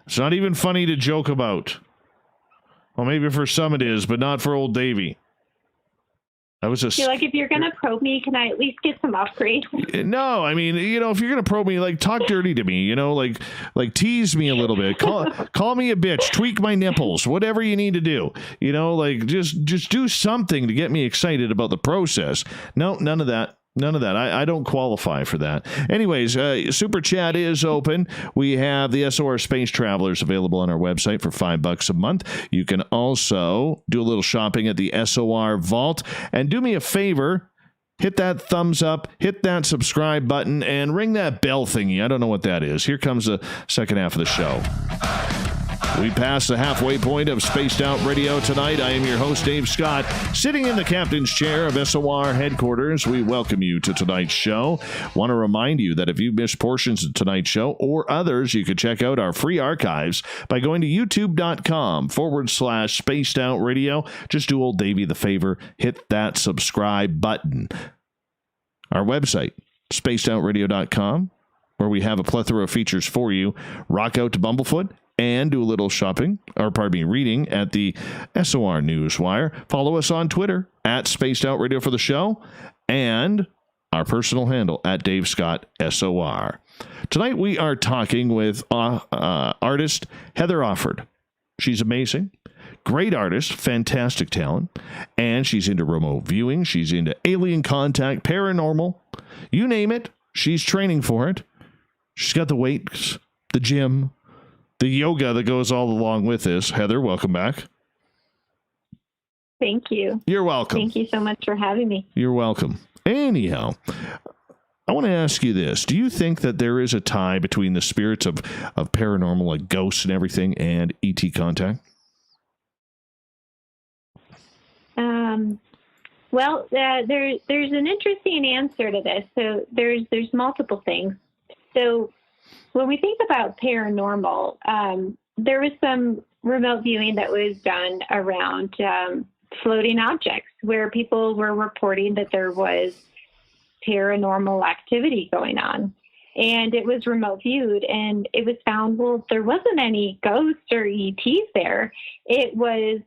It's not even funny to joke about. Well, maybe for some it is, but not for old Davy. I was just like, if you're going to probe me, can I at least get some upgrades? No, I mean, you know, if you're going to probe me, like, talk dirty to me, you know, like tease me a little bit. Call me a bitch, tweak my nipples, whatever you need to do. You know, like, just do something to get me excited about the process. No, none of that. None of that. I don't qualify for that. Anyways, Super Chat is open. We have the SOR Space Travelers available on our website for $5 a month. You can also do a little shopping at the SOR Vault. And do me a favor, hit that thumbs up, hit that subscribe button, and ring that bell thingy. I don't know what that is. Here comes the second half of the show. We passed the halfway point of Spaced Out Radio tonight. I am your host, Dave Scott. Sitting in the captain's chair of SOR headquarters, we welcome you to tonight's show. Want to remind you that if you missed portions of tonight's show or others, you can check out our free archives by going to youtube.com/Spaced Out Radio. Just do old Davey the favor, hit that subscribe button. Our website, spacedoutradio.com, where we have a plethora of features for you. Rock out to Bumblefoot and do a little reading at the SOR Newswire. Follow us on Twitter at Spaced Out Radio for the show, and our personal handle at Dave Scott SOR. Tonight we are talking with artist Heather Offord. She's amazing. Great artist, fantastic talent, and she's into remote viewing. She's into alien contact, paranormal, you name it. She's training for it. She's got the weights, the gym, the yoga that goes all along with this. Heather, welcome back. Thank you. You're welcome. Thank you so much for having me. You're welcome. Anyhow, I want to ask you this. Do you think that there is a tie between the spirits of paranormal, like ghosts and everything, and ET contact? Well, there's an interesting answer to this. So there's multiple things. So when we think about paranormal, there was some remote viewing that was done around floating objects where people were reporting that there was paranormal activity going on. And it was remote viewed, and it was found, well, there wasn't any ghosts or ETs there. It was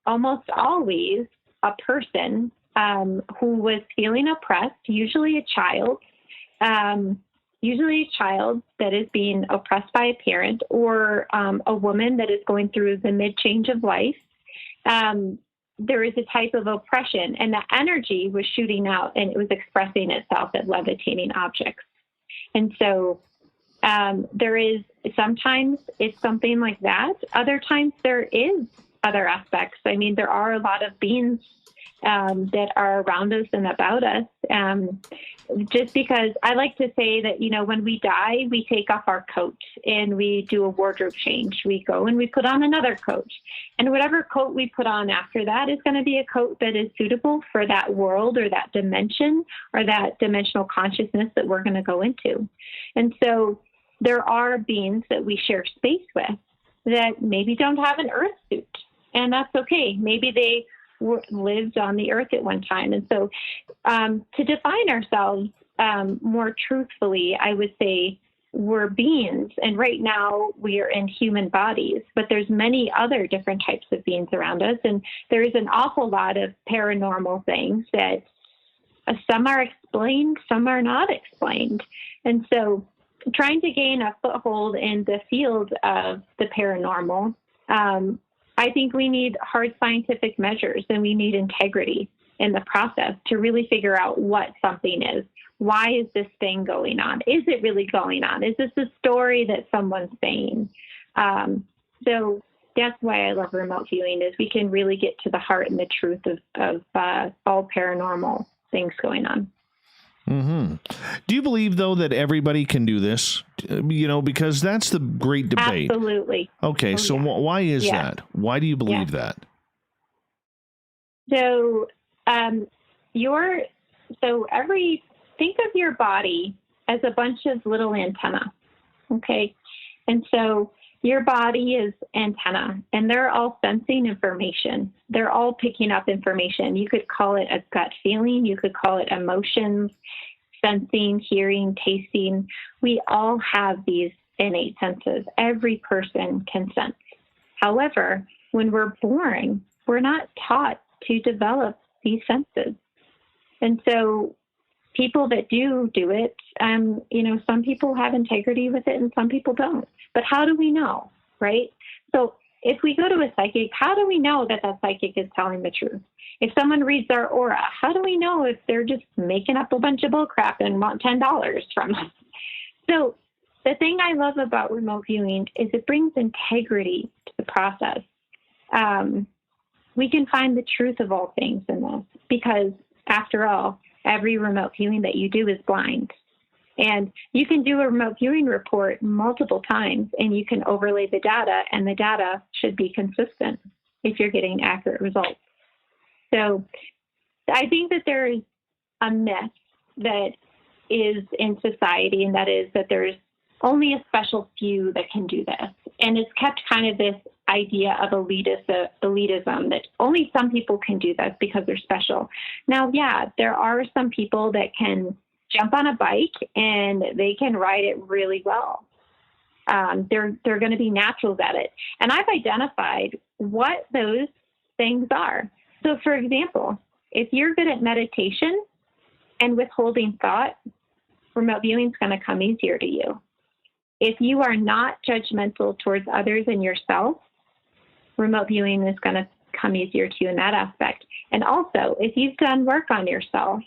almost always a person who was feeling oppressed, usually a child that is being oppressed by a parent, or a woman that is going through the mid-change of life. There is a type of oppression, and the energy was shooting out, and it was expressing itself as levitating objects. And so there is, sometimes it's something like that. Other times there is other aspects. I mean, there are a lot of beings that are around us and about us. Just because I like to say that, you know, when we die, we take off our coat and we do a wardrobe change. We go and we put on another coat. And whatever coat we put on after that is going to be a coat that is suitable for that world or that dimension or that dimensional consciousness that we're going to go into. And so there are beings that we share space with that maybe don't have an earth suit. And that's okay. Maybe they lived on the earth at one time. And so to define ourselves more truthfully, I would say we're beings. And right now we are in human bodies, but there's many other different types of beings around us. And there is an awful lot of paranormal things that some are explained, some are not explained. And so trying to gain a foothold in the field of the paranormal, I think we need hard scientific measures and we need integrity in the process to really figure out what something is. Why is this thing going on? Is it really going on? Is this a story that someone's saying? So that's why I love remote viewing, is we can really get to the heart and the truth of all paranormal things going on. Mm-hmm. Do you believe, though, that everybody can do this? You know, because that's the great debate. Absolutely. Okay, so why is that? Why do you believe that? So, think of your body as a bunch of little antenna. Okay, and so your body is antenna, and they're all sensing information. They're all picking up information. You could call it a gut feeling. You could call it emotions, sensing, hearing, tasting. We all have these innate senses. Every person can sense. However, when we're born, we're not taught to develop these senses. And so people that do it, you know, some people have integrity with it and some people don't. But how do we know, right? So if we go to a psychic, how do we know that that psychic is telling the truth? If someone reads our aura, how do we know if they're just making up a bunch of bullcrap and want $10 from us? So the thing I love about remote viewing is it brings integrity to the process. We can find the truth of all things in this because, after all, every remote viewing that you do is blind. And you can do a remote viewing report multiple times and you can overlay the data, and the data should be consistent if you're getting accurate results. So I think that there is a myth that is in society, and that is that there's only a special few that can do this. And it's kept kind of this idea of elitism that only some people can do this because they're special. Now, yeah, there are some people that can jump on a bike and they can ride it really well. They're going to be naturals at it. And I've identified what those things are. So, for example, if you're good at meditation and withholding thought, remote viewing is going to come easier to you. If you are not judgmental towards others and yourself, remote viewing is going to come easier to you in that aspect. And also, if you've done work on yourself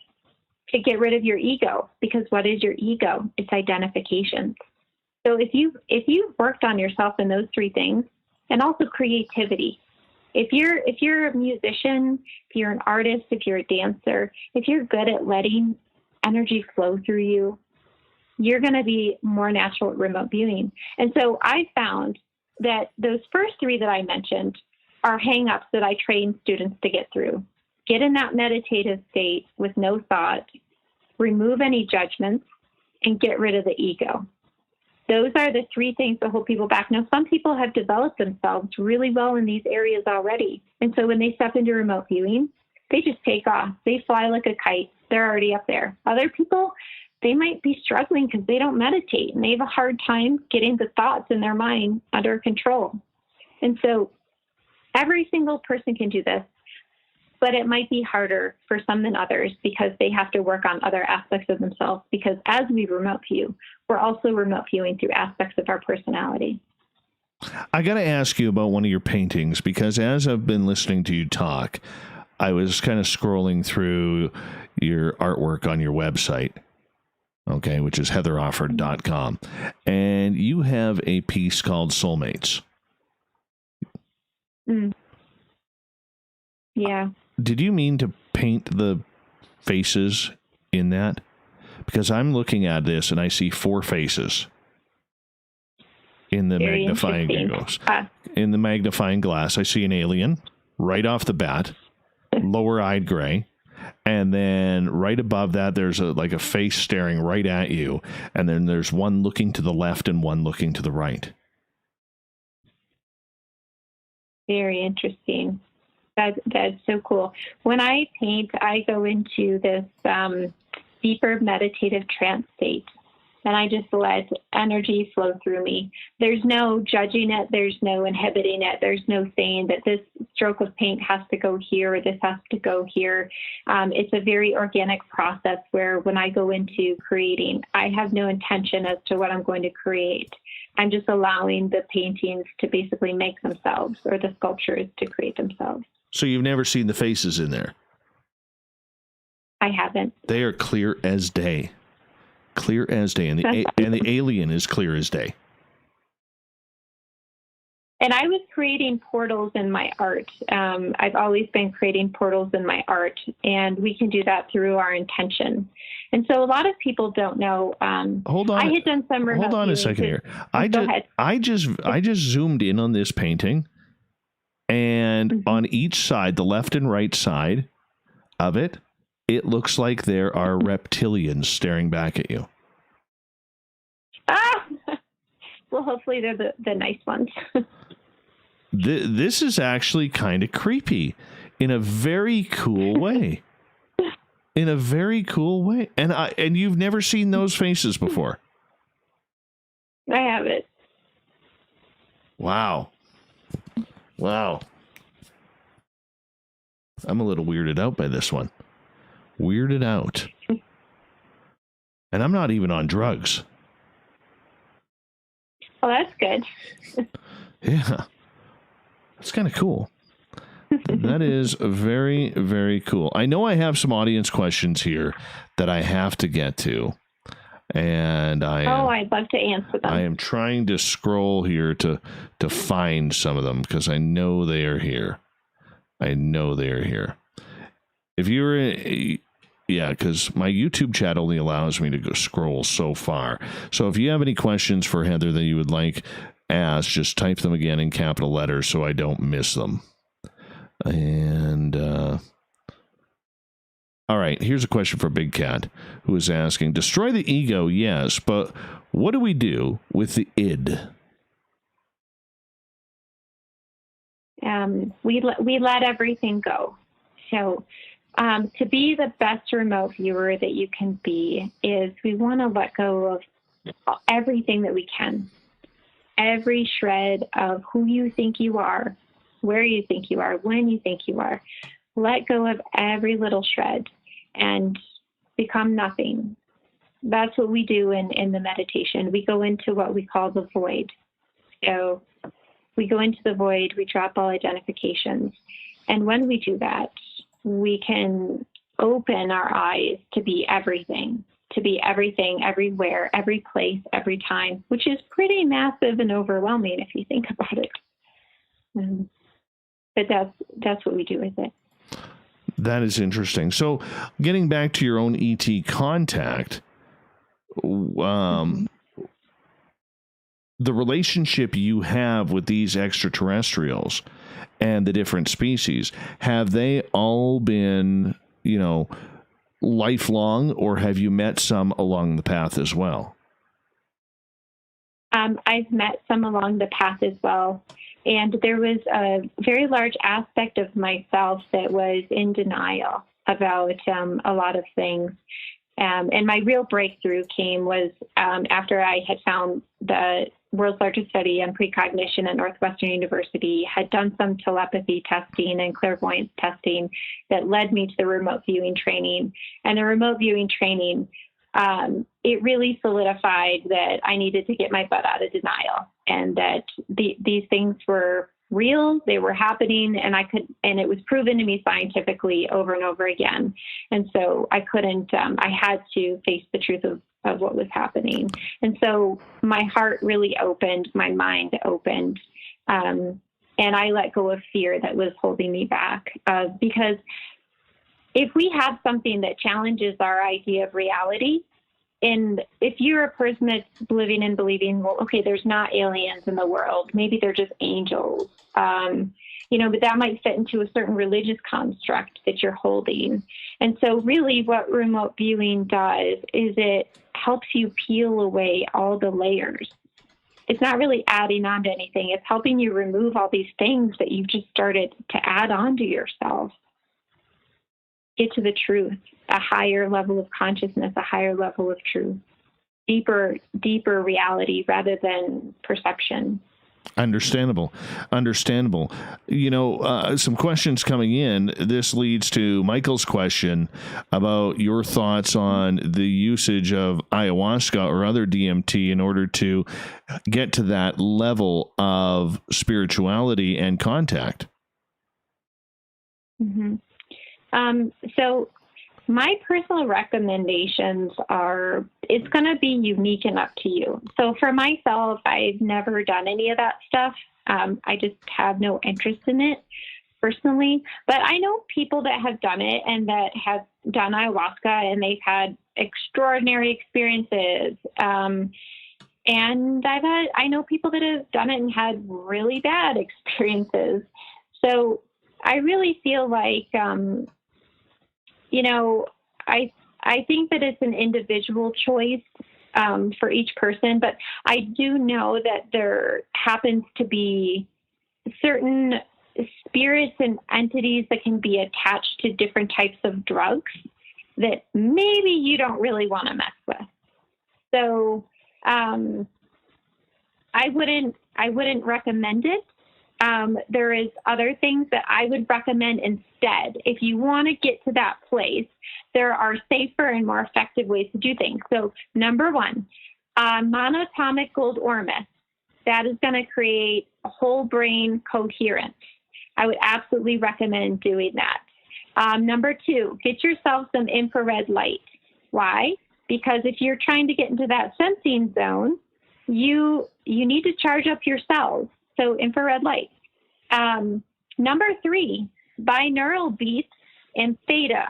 to get rid of your ego, because what is your ego? It's identification. So if you've worked on yourself in those three things, and also creativity. If you're a musician, if you're an artist, if you're a dancer, if you're good at letting energy flow through you, you're going to be more natural at remote viewing. And so I found that those first three that I mentioned are hang-ups that I train students to get through. Get in that meditative state with no thought, remove any judgments, and get rid of the ego. Those are the three things that hold people back. Now, some people have developed themselves really well in these areas already. And so when they step into remote viewing, they just take off. They fly like a kite. They're already up there. Other people, they might be struggling because they don't meditate and they have a hard time getting the thoughts in their mind under control. And so every single person can do this, but it might be harder for some than others because they have to work on other aspects of themselves, because as we remote view, we're also remote viewing through aspects of our personality. I got to ask you about one of your paintings, because as I've been listening to you talk, I was kind of scrolling through your artwork on your website, okay, which is heatherofford.com, and you have a piece called Soulmates. Yeah. Did you mean to paint the faces in that? Because I'm looking at this and I see 4 faces in the in the magnifying glass. I see an alien right off the bat, lower-eyed gray, and then right above that there's a face staring right at you, and then there's one looking to the left and one looking to the right. Very interesting. That's so cool. When I paint, I go into this deeper meditative trance state, and I just let energy flow through me. There's no judging it. There's no inhibiting it. There's no saying that this stroke of paint has to go here or this has to go here. It's a very organic process where when I go into creating, I have no intention as to what I'm going to create. I'm just allowing the paintings to basically make themselves, or the sculptures to create themselves. So you've never seen the faces in there? I haven't. They are clear as day. Clear as day. And the alien is clear as day. And I was creating portals in my art. I've always been creating portals in my art, and we can do that through our intention. And so a lot of people don't know. Hold on. I had done some remote Hold on a second here. I just zoomed in on this painting, and on each side, the left and right side of it, it looks like there are reptilians staring back at you. Well, hopefully they're the nice ones. This is actually kind of creepy in a very cool way. In a very cool way. And you've never seen those faces before. I haven't. Wow. I'm a little weirded out by this one. Weirded out. And I'm not even on drugs. Well, that's good. Yeah. That's kind of cool. That is very, very cool. I know I have some audience questions here that I have to get to. And I'd love to answer them. I am trying to scroll here to find some of them because I know they are here. If you're because my YouTube chat only allows me to go scroll so far. So if you have any questions for Heather that you would like asked, just type them again in capital letters so I don't miss them. And all right, here's a question for Big Cat, who is asking, destroy the ego, yes, but what do we do with the id? We let everything go. So to be the best remote viewer that you can be is we want to let go of everything that we can. Every shred of who you think you are, where you think you are, when you think you are. Let go of every little shred and become nothing. That's what we do in the meditation. We go into what we call the void. So we go into the void, we drop all identifications. And when we do that, we can open our eyes to be everything, everywhere, every place, every time, which is pretty massive and overwhelming if you think about it. But that's what we do with it. That is interesting. So getting back to your own ET contact, the relationship you have with these extraterrestrials and the different species, have they all been, lifelong, or have you met some along the path as well? I've met some along the path as well. And there was a very large aspect of myself that was in denial about a lot of things. And my real breakthrough was after I had found the world's largest study on precognition at Northwestern University, had done some telepathy testing and clairvoyance testing that led me to the remote viewing training. And the remote viewing training, it really solidified that I needed to get my butt out of denial, and that these things were real, they were happening, and it was proven to me scientifically over and over again. And so I had to face the truth of what was happening. And so my heart really opened, my mind opened. And And I let go of fear that was holding me back. Because if we have something that challenges our idea of reality, and if you're a person that's living and believing, well, okay, there's not aliens in the world, maybe they're just angels, but that might fit into a certain religious construct that you're holding. And so really what remote viewing does is it helps you peel away all the layers. It's not really adding on to anything. It's helping you remove all these things that you've just started to add on to yourself. Get to the truth, a higher level of consciousness, a higher level of truth, deeper reality rather than perception. Understandable. Some questions coming in. This leads to Michael's question about your thoughts on the usage of ayahuasca or other DMT in order to get to that level of spirituality and contact. Mm-hmm. So my personal recommendations are, it's going to be unique and up to you. So for myself, I've never done any of that stuff. I just have no interest in it personally, but I know people that have done it and that have done ayahuasca and they've had extraordinary experiences. And I know people that have done it and had really bad experiences. So I really feel like, I think that it's an individual choice for each person, but I do know that there happens to be certain spirits and entities that can be attached to different types of drugs that maybe you don't really want to mess with. So I wouldn't recommend it. There is other things that I would recommend instead. If you want to get to that place, there are safer and more effective ways to do things. So number one, monatomic gold ormus. That is going to create a whole brain coherence. I would absolutely recommend doing that. Number two, get yourself some infrared light. Why? Because if you're trying to get into that sensing zone, you need to charge up your cells. So infrared light. Number three, binaural beats and theta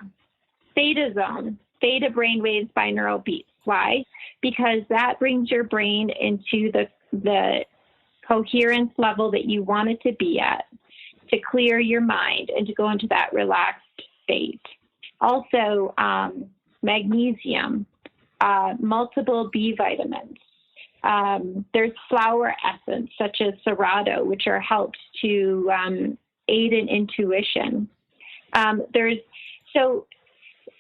zone, theta brainwaves, binaural beats. Why? Because that brings your brain into the coherence level that you want it to be at, to clear your mind and to go into that relaxed state. Also, magnesium, multiple B vitamins. There's flower essence such as Serato, which are helped to aid in intuition. So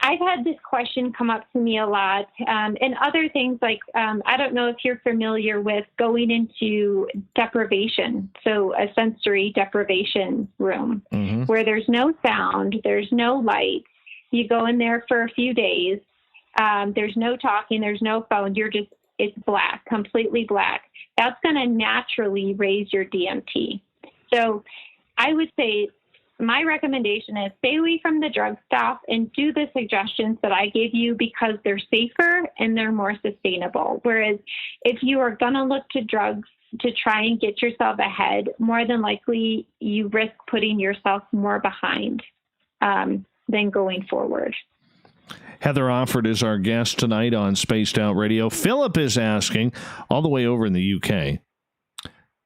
I've had this question come up to me a lot, and other things like, I don't know if you're familiar with going into deprivation, so a sensory deprivation room, where there's no sound, there's no light. You go in there for a few days, there's no talking, there's no phone, it's black, completely black. That's going to naturally raise your DMT. So I would say my recommendation is stay away from the drug stuff and do the suggestions that I gave you because they're safer and they're more sustainable. Whereas if you are going to look to drugs to try and get yourself ahead, more than likely you risk putting yourself more behind than going forward. Heather Offord is our guest tonight on Spaced Out Radio. Philip is asking, all the way over in the UK,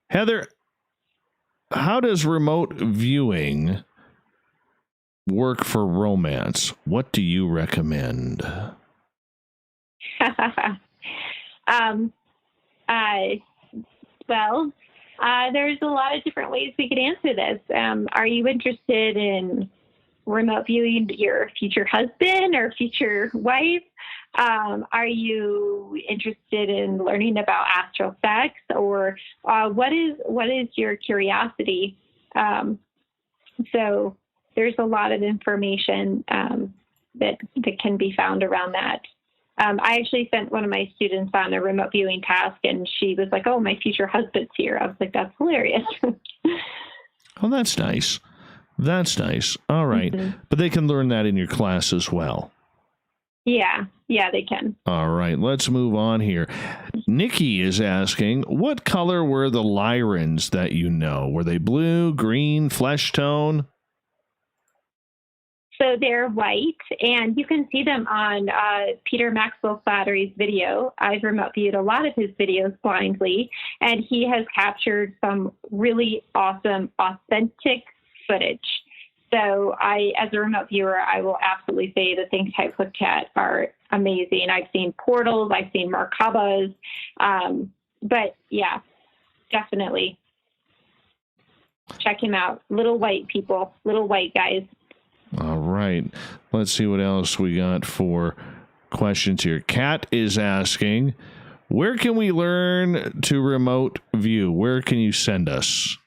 Heather, how does remote viewing work for romance? What do you recommend? There's a lot of different ways we could answer this. Are you interested in remote viewing your future husband or future wife? Are you interested in learning about astral sex, or what is your curiosity? So there's a lot of information that can be found around that. I actually sent one of my students on a remote viewing task, and she was like, "Oh, my future husband's here." I was like, "That's hilarious." Oh, that's nice. That's nice. All right. But they can learn that in your class as well. Yeah, they can. All right, let's move on here. Nikki is asking, what color were the Lyrans that you know? Were they blue, green, flesh tone? So they're white, and you can see them on Peter Maxwell Flattery's video. I've remote viewed a lot of his videos blindly, and he has captured some really awesome, authentic footage. So as a remote viewer, I will absolutely say the Think Type Look Cat are amazing. I've seen portals, I've seen Merkabas, but yeah, definitely check him out. Little white people, little white guys. All right. Let's see what else we got for questions here. Kat is asking, where can we learn to remote view? Where can you send us?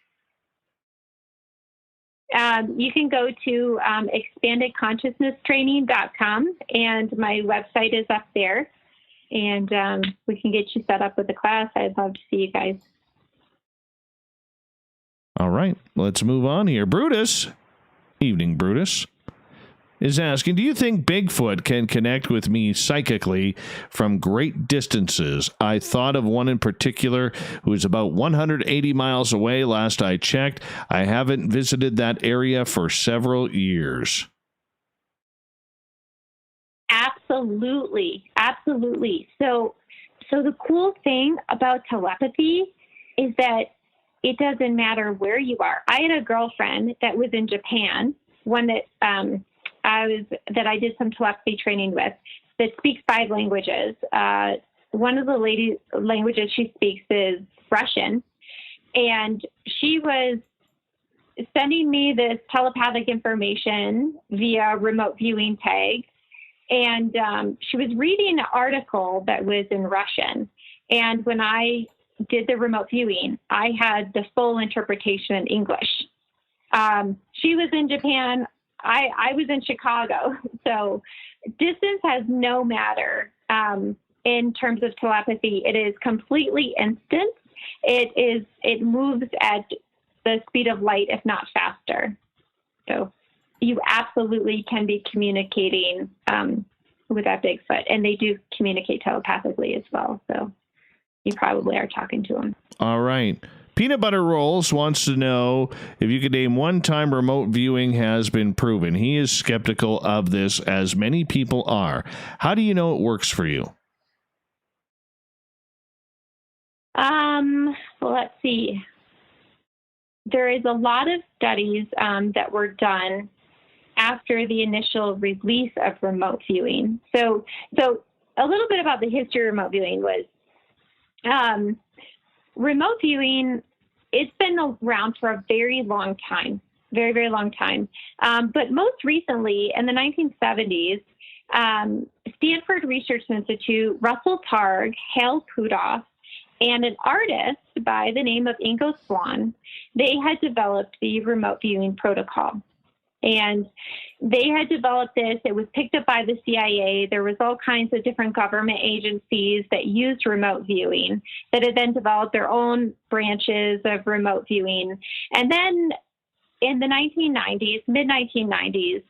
You can go to expandedconsciousnesstraining.com, and my website is up there, and we can get you set up with a class. I'd love to see you guys. All right, let's move on here. Brutus, evening Brutus, is asking, do you think Bigfoot can connect with me psychically from great distances? I thought of one in particular who is about 180 miles away last I checked. I haven't visited that area for several years. Absolutely. So the cool thing about telepathy is that it doesn't matter where you are. I had a girlfriend that was in Japan, one that I did some telepathy training with, that speaks 5 languages. One of the languages she speaks is Russian, and she was sending me this telepathic information via remote viewing tag, and she was reading an article that was in Russian, and when I did the remote viewing, I had the full interpretation in English. She was in Japan. I was in Chicago, so distance has no matter in terms of telepathy. It is completely instant. It moves at the speed of light, if not faster. So you absolutely can be communicating with that Bigfoot, and they do communicate telepathically as well. So you probably are talking to them. All right. Peanut Butter Rolls wants to know if you could name one time remote viewing has been proven. He is skeptical of this, as many people are. How do you know it works for you? Well, let's see. There is a lot of studies that were done after the initial release of remote viewing. So a little bit about the history of remote viewing was remote viewing, it's been around for a very long time, very, very long time. But most recently, in the 1970s, Stanford Research Institute, Russell Targ, Hal Puthoff, and an artist by the name of Ingo Swann, they had developed the remote viewing protocol. And they had developed this. It was picked up by the CIA. There was all kinds of different government agencies that used remote viewing that had then developed their own branches of remote viewing. And then in the 1990s, mid-1990s,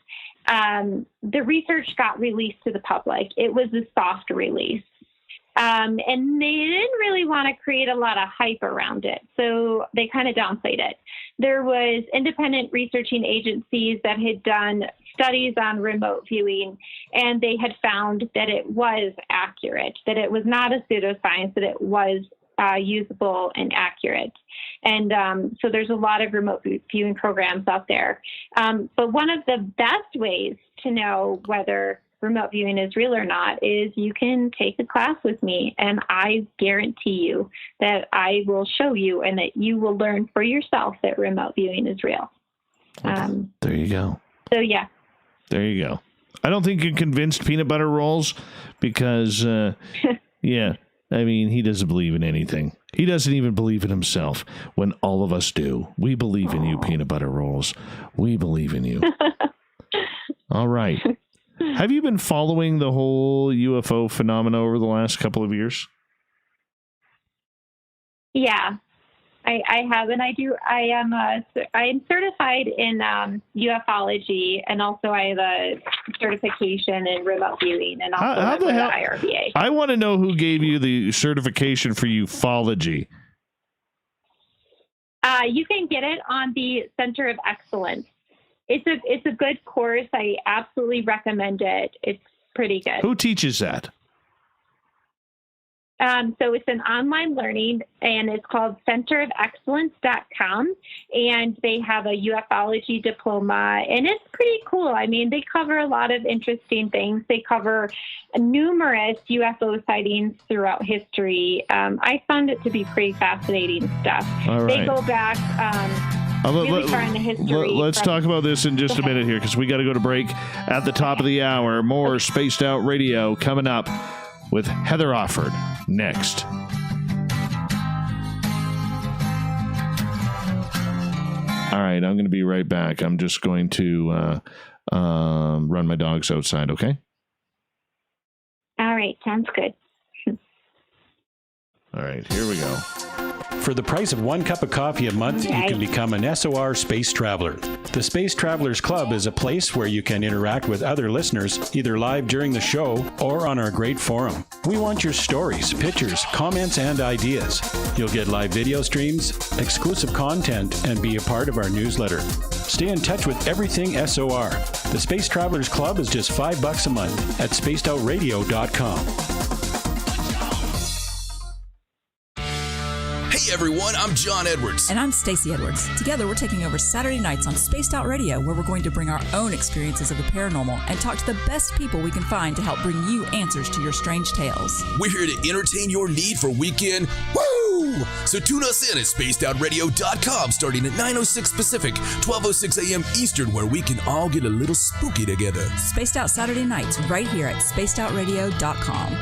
the research got released to the public. It was a soft release. And they didn't really want to create a lot of hype around it, so they kind of downplayed it. There was independent researching agencies that had done studies on remote viewing, and they had found that it was accurate, that it was not a pseudoscience, that it was usable and accurate. And so there's a lot of remote viewing programs out there. But one of the best ways to know whether remote viewing is real or not is you can take a class with me, and I guarantee you that I will show you and that you will learn for yourself that remote viewing is real. There you go. So yeah. There you go. I don't think you convinced Peanut Butter Rolls because, yeah, I mean, he doesn't believe in anything. He doesn't even believe in himself when all of us do. We believe in you, Peanut Butter Rolls. We believe in you. All right. Have you been following the whole UFO phenomena over the last couple of years? Yeah. I have, and I am certified in ufology, and also I have a certification in remote viewing, and also how the hell? IRBA. I want to know who gave you the certification for ufology. You can get it on the Center of Excellence. It's a good course. I absolutely recommend it. It's pretty good. Who teaches that? So it's an online learning, and it's called centerofexcellence.com, and they have a ufology diploma, and it's pretty cool. I mean, they cover a lot of interesting things. They cover numerous UFO sightings throughout history. I found it to be pretty fascinating stuff. All right. They go back really far in the history. Let's talk about this in just a minute here, because we got to go to break at the top of the hour. More Spaced Out Radio coming up with Heather Offord next. All right, I'm going to be right back. I'm just going to run my dogs outside, okay? All right, sounds good. All right, here we go. For the price of 1 cup of coffee a month, you can become an SOR Space Traveler. The Space Travelers Club is a place where you can interact with other listeners, either live during the show or on our great forum. We want your stories, pictures, comments, and ideas. You'll get live video streams, exclusive content, and be a part of our newsletter. Stay in touch with everything SOR. The Space Travelers Club is just $5 a month at spacedoutradio.com. Hey everyone, I'm John Edwards. And I'm Stacey Edwards. Together, we're taking over Saturday nights on Spaced Out Radio, where we're going to bring our own experiences of the paranormal and talk to the best people we can find to help bring you answers to your strange tales. We're here to entertain your need for weekend. Woo! So tune us in at spacedoutradio.com starting at 9:06 Pacific, 12:06 a.m. Eastern, where we can all get a little spooky together. Spaced Out Saturday nights right here at spacedoutradio.com.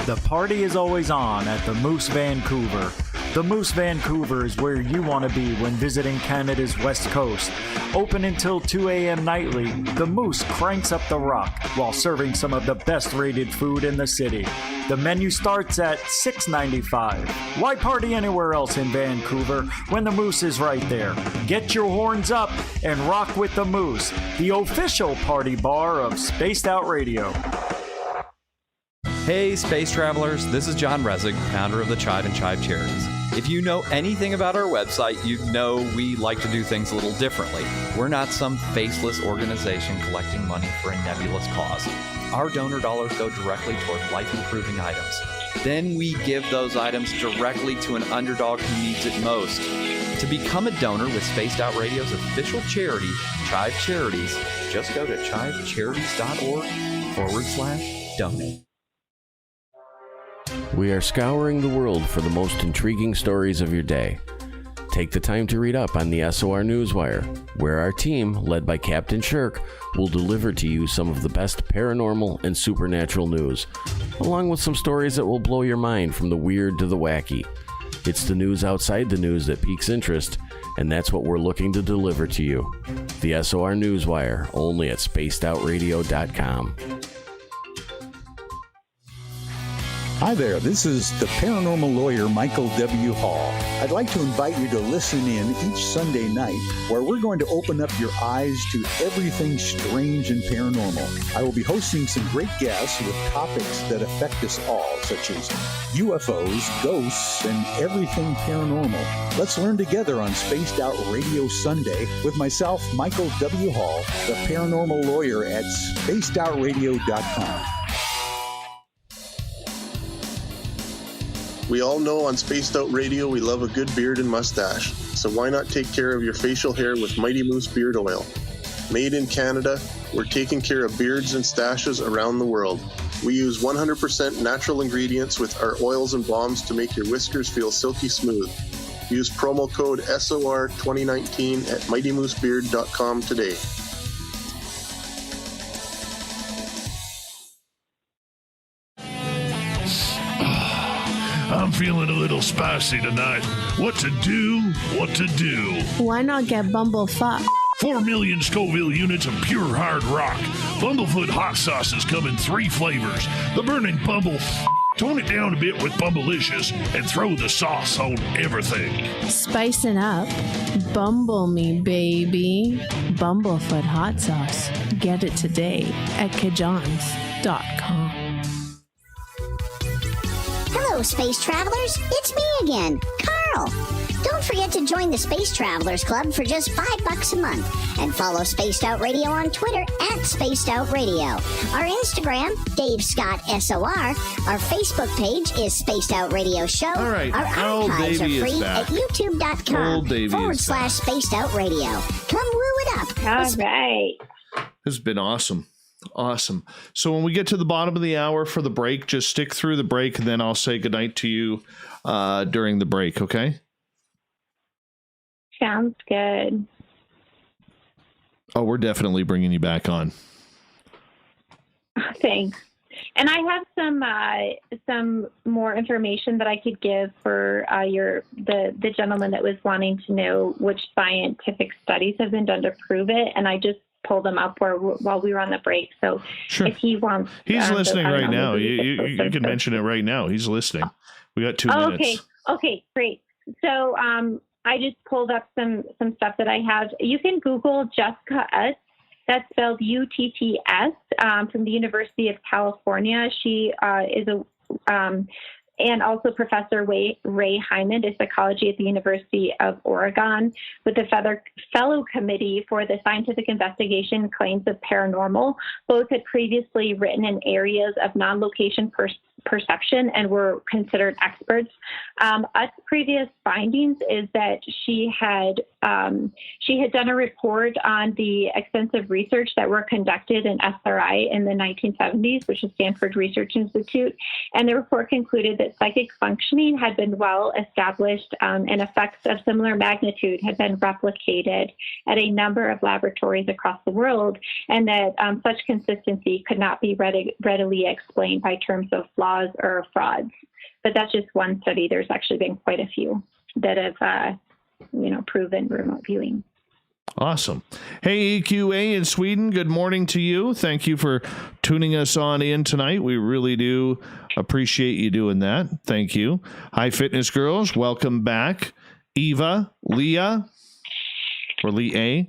The party is always on at the Moose Vancouver. The Moose Vancouver is where you want to be when visiting Canada's West Coast. Open until 2 a.m. nightly, the Moose cranks up the rock while serving some of the best rated food in the city. The menu starts at $6.95. Why party anywhere else in Vancouver when the Moose is right there? Get your horns up and rock with the Moose, the official party bar of Spaced Out Radio. Hey, space travelers, this is John Resig, founder of the Chive and Chive Charities. If you know anything about our website, you know we like to do things a little differently. We're not some faceless organization collecting money for a nebulous cause. Our donor dollars go directly toward life-improving items. Then we give those items directly to an underdog who needs it most. To become a donor with Spaced Out Radio's official charity, Chive Charities, just go to chivecharities.org/donate. We are scouring the world for the most intriguing stories of your day. Take the time to read up on the SOR Newswire, where our team, led by Captain Shirk, will deliver to you some of the best paranormal and supernatural news, along with some stories that will blow your mind from the weird to the wacky. It's the news outside the news that piques interest, and that's what we're looking to deliver to you. The SOR Newswire, only at spacedoutradio.com. Hi there, this is the paranormal lawyer Michael W. Hall. I'd like to invite you to listen in each Sunday night where we're going to open up your eyes to everything strange and paranormal. I will be hosting some great guests with topics that affect us all, such as UFOs, ghosts, and everything paranormal. Let's learn together on Spaced Out Radio Sunday with myself, Michael W. Hall, the paranormal lawyer at spacedoutradio.com. We all know on Spaced Out Radio we love a good beard and mustache, so why not take care of your facial hair with Mighty Moose Beard Oil? Made in Canada, we're taking care of beards and stashes around the world. We use 100% natural ingredients with our oils and balms to make your whiskers feel silky smooth. Use promo code SOR2019 at mightymoosebeard.com today. I'm feeling a little spicy tonight. What to do? What to do? Why not get Bumblefuck? 4 million Scoville units of pure hard rock. Bumblefoot hot sauces come in 3 flavors. The burning Bumble Tone it down a bit with Bumblicious and throw the sauce on everything. Spicing up. Bumble me, baby. Bumblefoot hot sauce. Get it today at kajans.com. Hello, space travelers. It's me again, Carl. Don't forget to join the Space Travelers Club for just $5 a month and follow Spaced Out Radio on Twitter at Spaced Out Radio. Our Instagram, Dave Scott SOR. Our Facebook page is Spaced Out Radio Show. All right. Our archives are free at youtube.com/Spaced Out Radio. Come woo it up. All right. This has been awesome. Awesome. So when we get to the bottom of the hour for the break, just stick through the break, and then I'll say goodnight to you during the break, okay? Sounds good. Oh, we're definitely bringing you back on. Thanks. And I have some more information that I could give for the gentleman that was wanting to know which scientific studies have been done to prove it, and I just pulled them up while we were on the break. So sure. If he wants, he's listening right now. You can mention it right now. He's listening. We got 2 minutes. Okay, great. So I just pulled up some stuff that I have. You can Google Jessica S. That's spelled UTTS from the University of California. She is and also Professor Ray Hyman is psychology at the University of Oregon with the Fellow Committee for the Scientific Investigation Claims of Paranormal. Both had previously written in areas of non-location perception and were considered experts. Us previous findings is that she had done a report on the extensive research that were conducted in SRI in the 1970s, which is Stanford Research Institute, and the report concluded that psychic functioning had been well established and effects of similar magnitude had been replicated at a number of laboratories across the world, and that such consistency could not be readily explained by terms of flaws or frauds. But that's just one study. There's actually been quite a few that have proven remote viewing. Awesome. Hey, EQA in Sweden, good morning to you. Thank you for tuning us on in tonight. We really do appreciate you doing that. Thank you. Hi, Fitness Girls. Welcome back. Eva, Leah, or Lee-A,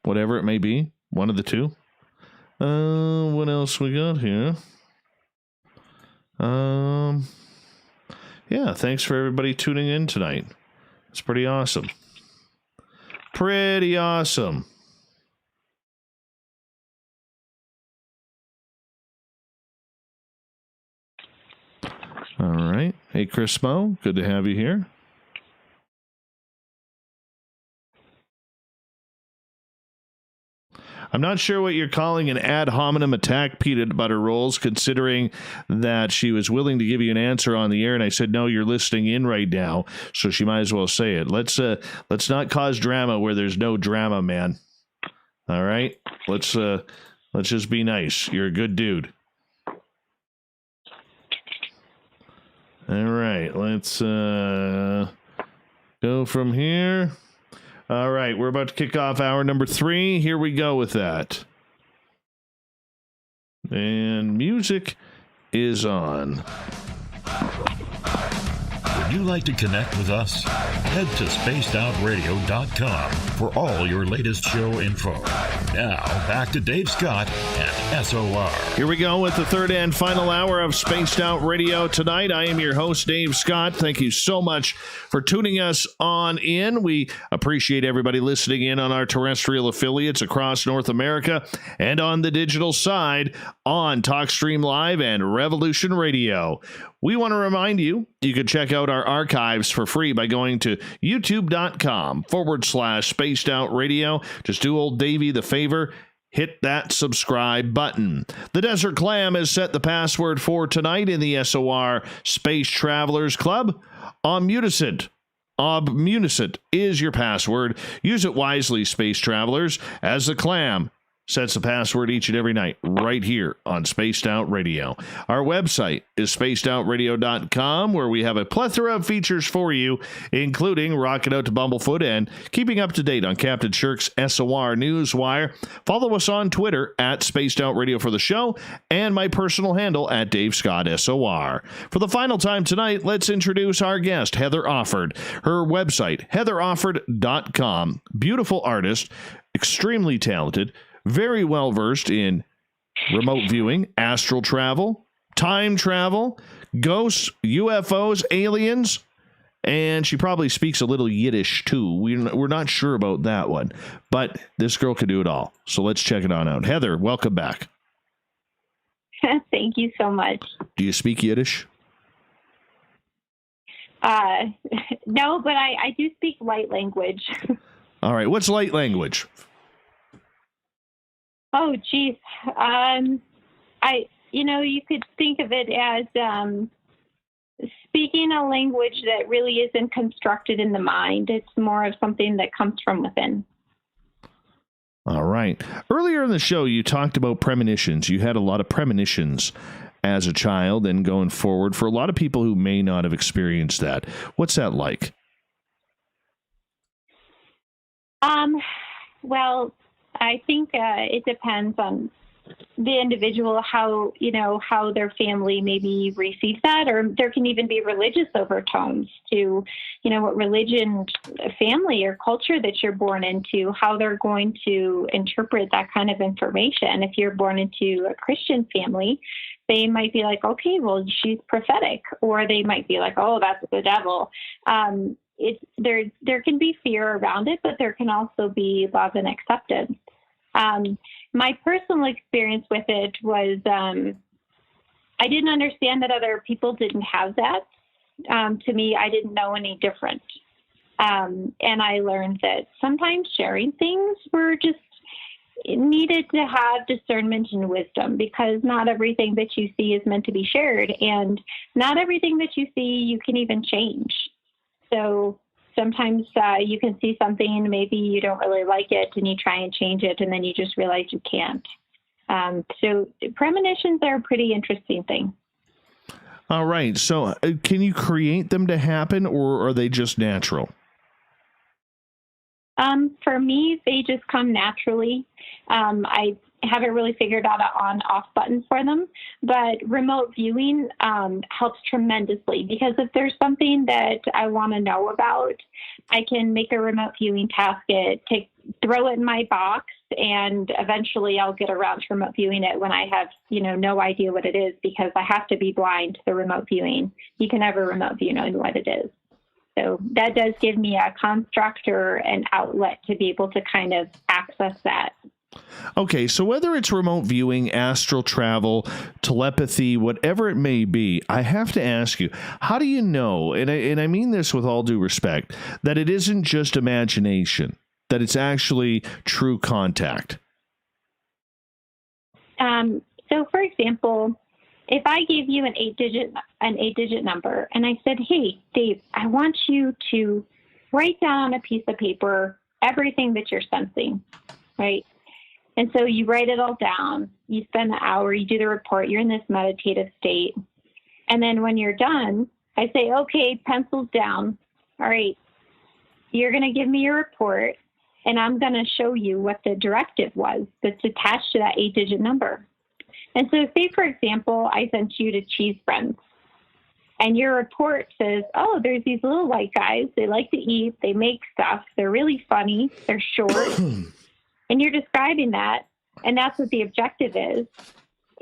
whatever it may be. One of the two. What else we got here? Yeah, thanks for everybody tuning in tonight. It's pretty awesome. Pretty awesome. All right. Hey, Chris Mo, good to have you here. I'm not sure what you're calling an ad hominem attack, peanut butter rolls, considering that she was willing to give you an answer on the air, and I said, no, you're listening in right now, so she might as well say it. Let's not cause drama where there's no drama, man. All right? Let's just be nice. You're a good dude. All right, let's go from here. All right, we're about to kick off hour number 3. Here we go with that. And music is on. Would you like to connect with us? Head to spacedoutradio.com for all your latest show info. Now, back to Dave Scott and SOR. Here we go with the third and final hour of Spaced Out Radio tonight. I am your host, Dave Scott. Thank you so much for tuning us on in. We appreciate everybody listening in on our terrestrial affiliates across North America and on the digital side on TalkStream Live and Revolution Radio. We want to remind you, you can check out our archives for free by going to youtube.com/Spaced Out Radio. Just do old Davey the favor, hit that subscribe button. The Desert Clam has set the password for tonight in the SOR Space Travelers Club. Ommunicent. Ommunicent is your password. Use it wisely, Space Travelers, as the Clam sets the password each and every night right here on Spaced Out Radio. Our website is spacedoutradio.com, where we have a plethora of features for you, including rocking out to Bumblefoot and keeping up to date on Captain Shirk's SOR Newswire. Follow us on Twitter at Spaced Out Radio for the show, and my personal handle at Dave Scott SOR. For the final time tonight, let's introduce our guest, Heather Offord. Her website, heatherofford.com. Beautiful artist, extremely talented, very well versed in remote viewing, astral travel, time travel, ghosts, UFOs, aliens, and she probably speaks a little Yiddish too. We're not sure about that one, but this girl can do it all. So let's check it on out. Heather, welcome back. Thank you so much. Do you speak Yiddish? No, but I do speak light language. All right. What's light language? Oh, geez. You could think of it as speaking a language that really isn't constructed in the mind. It's more of something that comes from within. All right. Earlier in the show, you talked about premonitions. You had a lot of premonitions as a child and going forward for a lot of people who may not have experienced that. What's that like? Well, I think it depends on the individual, how their family maybe receives that, or there can even be religious overtones to, what religion, family, or culture that you're born into, how they're going to interpret that kind of information. If you're born into a Christian family, they might be like, okay, well, she's prophetic, or they might be like, oh, that's the devil. There can be fear around it, but there can also be love and acceptance. My personal experience with it was I didn't understand that other people didn't have that. To me, I didn't know any different. And I learned that sometimes sharing things were just needed to have discernment and wisdom, because not everything that you see is meant to be shared, and not everything that you see you can even change. So sometimes you can see something, maybe you don't really like it, and you try and change it, and then you just realize you can't. So premonitions are a pretty interesting thing. All right. So can you create them to happen, or are they just natural? For me, they just come naturally. I haven't really figured out an on-off button for them, but remote viewing helps tremendously, because if there's something that I want to know about, I can make a remote viewing task, throw it in my box, and eventually I'll get around to remote viewing it when I have, no idea what it is, because I have to be blind to the remote viewing. You can never remote view knowing what it is. So that does give me a construct or an outlet to be able to kind of access that. Okay, so whether it's remote viewing, astral travel, telepathy, whatever it may be, I have to ask you, how do you know, and I mean this with all due respect, that it isn't just imagination, that it's actually true contact? So, for example, if I gave you an eight digit number, and I said, hey, Dave, I want you to write down on a piece of paper everything that you're sensing, right? And so you write it all down, you spend the hour, you do the report, you're in this meditative state. And then when you're done, I say, okay, pencils down. All right, you're going to give me your report, and I'm going to show you what the directive was that's attached to that 8-digit number. And so say, for example, I sent you to Cheese Friends, and your report says, oh, there's these little white guys. They like to eat. They make stuff. They're really funny. They're short. And you're describing that, and that's what the objective is.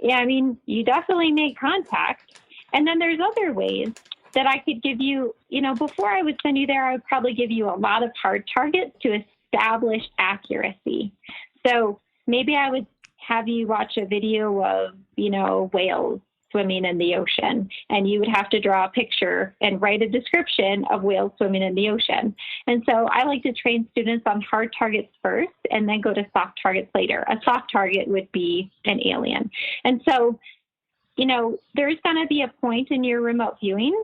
Yeah, I mean, you definitely make contact. And then there's other ways that I could give you, before I would send you there, I would probably give you a lot of hard targets to establish accuracy. So maybe I would have you watch a video of, whales swimming in the ocean, and you would have to draw a picture and write a description of whales swimming in the ocean. And so I like to train students on hard targets first and then go to soft targets later. A soft target would be an alien. And so, there's going to be a point in your remote viewing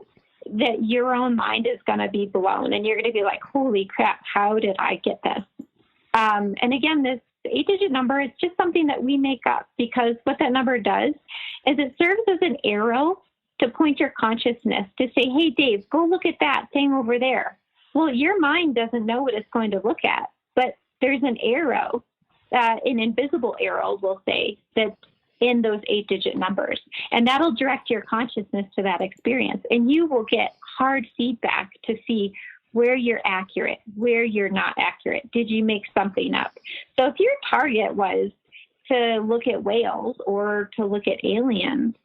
that your own mind is going to be blown, and you're going to be like, holy crap, how did I get this? And again, The 8-digit number is just something that we make up, because what that number does is it serves as an arrow to point your consciousness to say, hey, Dave, go look at that thing over there. Well, your mind doesn't know what it's going to look at, but there's an arrow, an invisible arrow, we'll say, that's in those 8-digit numbers. And that'll direct your consciousness to that experience. And you will get hard feedback to see where you're accurate, where you're not accurate. Did you make something up? So if your target was to look at whales or to look at aliens,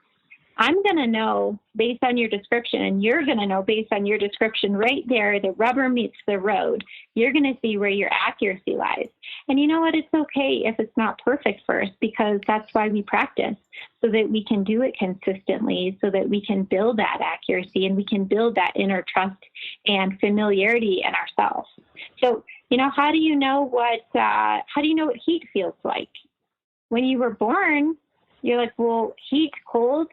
I'm going to know based on your description, and you're going to know based on your description right there, the rubber meets the road. You're going to see where your accuracy lies. And you know what? It's okay if it's not perfect first, because that's why we practice, so that we can do it consistently, so that we can build that accuracy and we can build that inner trust and familiarity in ourselves. So, how do you know what heat feels like? When you were born, you're like, well, heat, cold,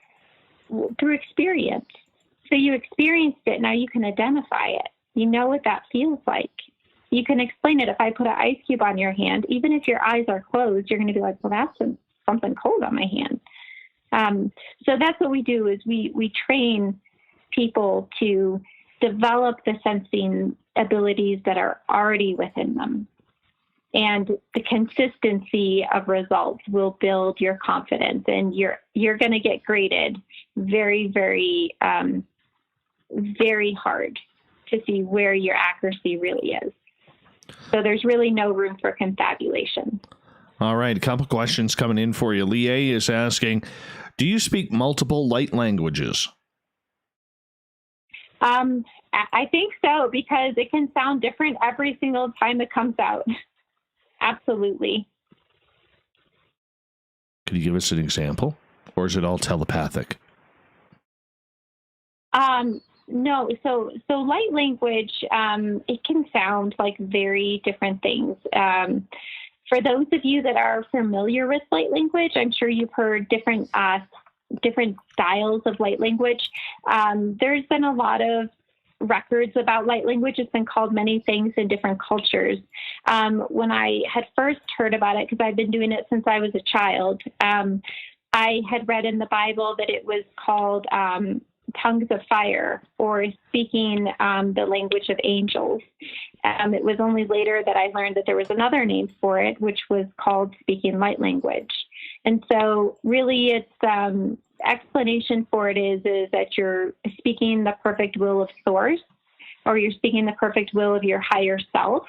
through experience. So you experienced it. Now you can identify it. You know what that feels like. You can explain it. If I put an ice cube on your hand, even if your eyes are closed, you're going to be like, well, that's something cold on my hand. So that's what we do, is we train people to develop the sensing abilities that are already within them. And the consistency of results will build your confidence, and you're going to get graded very, very, very hard to see where your accuracy really is. So there's really no room for confabulation. All right, a couple questions coming in for you. Leah is asking, do you speak multiple light languages? I think so, because it can sound different every single time it comes out. Absolutely. Can you give us an example, or is it all telepathic? No. So light language, it can sound like very different things. For those of you that are familiar with light language, I'm sure you've heard different styles of light language. There's been a lot of records about light language. It's been called many things in different cultures. When I had first heard about it, because I've been doing it since I was a child, I had read in the Bible that it was called tongues of fire, or speaking the language of angels. It was only later that I learned that there was another name for it, which was called speaking light language. And so really it's explanation for it is that you're speaking the perfect will of source, or you're speaking the perfect will of your higher self,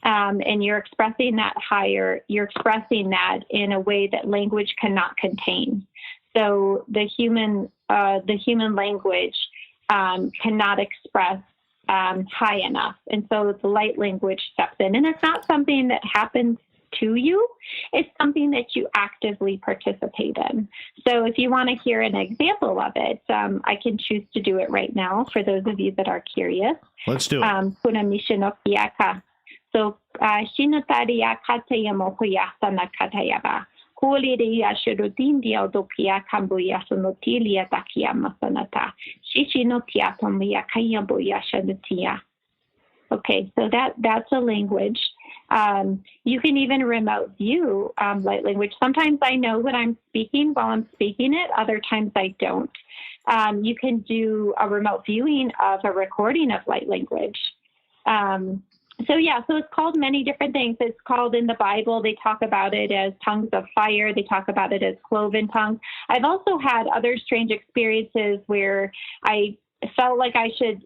and you're expressing that in a way that language cannot contain. So the human language cannot express high enough, and so the light language steps in, and it's not something that happens to you. It's something that you actively participate in. So if you want to hear an example of it, I can choose to do it right now for those of you that are curious. Let's do it. So shinotariya kataya mohoya sana katayaba. Kuliria shurutindia dokia kambuya sonotilia takia masanata. Shishinotia tomia kayabuya shanutia. Okay, so that's a language. You can even remote view light language. Sometimes I know what I'm speaking while I'm speaking it. Other times I don't. You can do a remote viewing of a recording of light language. So it's called many different things. It's called in the Bible, they talk about it as tongues of fire. They talk about it as cloven tongues. I've also had other strange experiences where I felt like I should,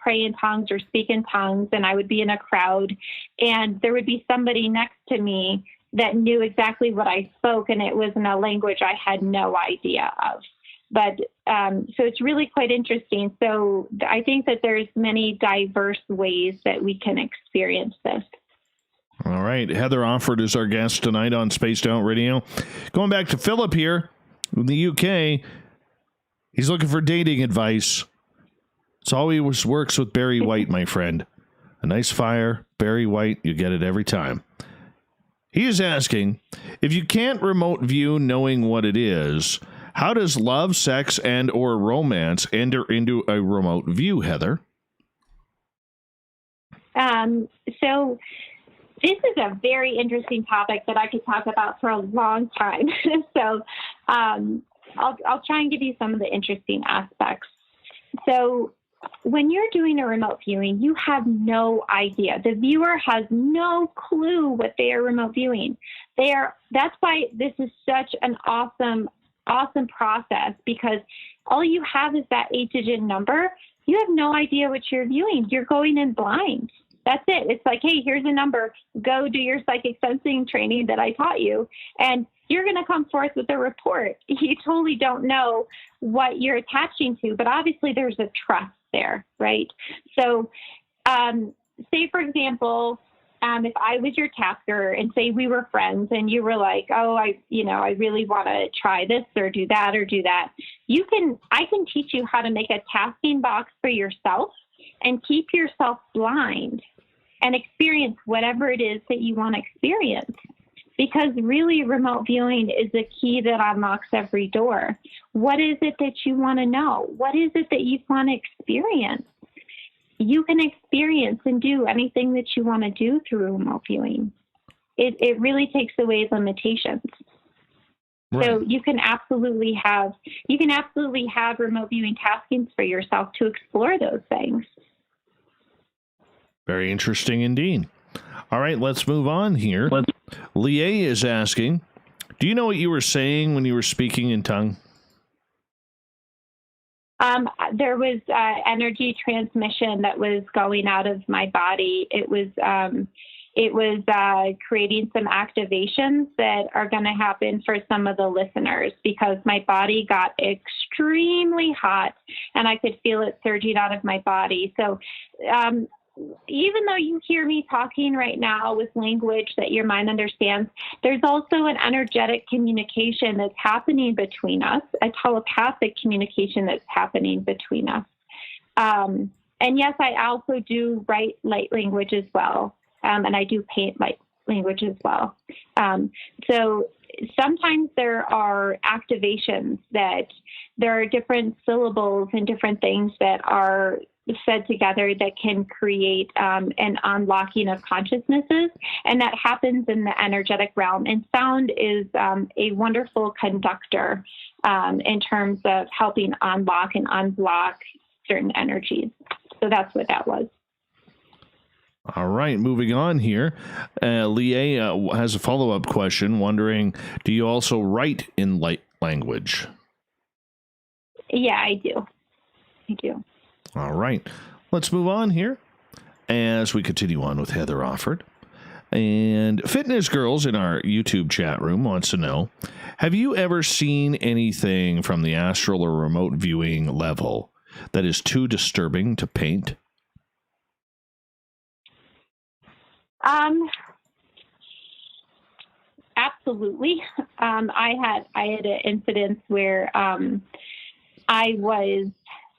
pray in tongues or speak in tongues, and I would be in a crowd, and there would be somebody next to me that knew exactly what I spoke, and it was in a language I had no idea of. But so it's really quite interesting. So I think that there's many diverse ways that we can experience this. All right. Heather Offord is our guest tonight on Spaced Out Radio. Going back to Philip here in the UK. He's looking for dating advice. It's always works with Barry White, my friend. A nice fire, Barry White, you get it every time. He is asking, if you can't remote view knowing what it is, how does love, sex, and or romance enter into a remote view, Heather? So This is a very interesting topic that I could talk about for a long time. So I'll try and give you some of the interesting aspects. So when you're doing a remote viewing, you have no idea. The viewer has no clue what they are remote viewing. That's why this is such an awesome process, because all you have is that 8-digit number. You have no idea what you're viewing. You're going in blind. That's it. It's like, hey, here's a number. Go do your psychic sensing training that I taught you, and you're going to come forth with a report. You totally don't know what you're attaching to, but obviously there's a trust there, right? So say, for example, if I was your tasker and say we were friends and you were like, oh, I really want to try this or do that. I can teach you how to make a tasking box for yourself and keep yourself blind and experience whatever it is that you want to experience. Because really, remote viewing is a key that unlocks every door. What is it that you want to know? What is it that you want to experience? You can experience and do anything that you want to do through remote viewing. It really takes away limitations. Right. So you can absolutely have remote viewing taskings for yourself to explore those things. Very interesting indeed. All right, let's move on here. Leah is asking, do you know what you were saying when you were speaking in tongue? There was energy transmission that was going out of my body. It was creating some activations that are going to happen for some of the listeners, because my body got extremely hot and I could feel it surging out of my body. So even though you hear me talking right now with language that your mind understands, there's also an energetic communication that's happening between us, a telepathic communication that's happening between us. And yes, I also do write light language as well. And I do paint light language as well. So sometimes there are activations that there are different syllables and different things that are said together that can create an unlocking of consciousnesses, and that happens in the energetic realm. And sound is a wonderful conductor in terms of helping unlock and unblock certain energies. So that's what that was. All right, moving on here. Leah has a follow-up question, wondering, do you also write in light language? Yeah, I do. All right, let's move on here as we continue on with Heather Offord. And Fitness Girls in our YouTube chat room wants to know, have you ever seen anything from the astral or remote viewing level that is too disturbing to paint? Absolutely. I had an incident where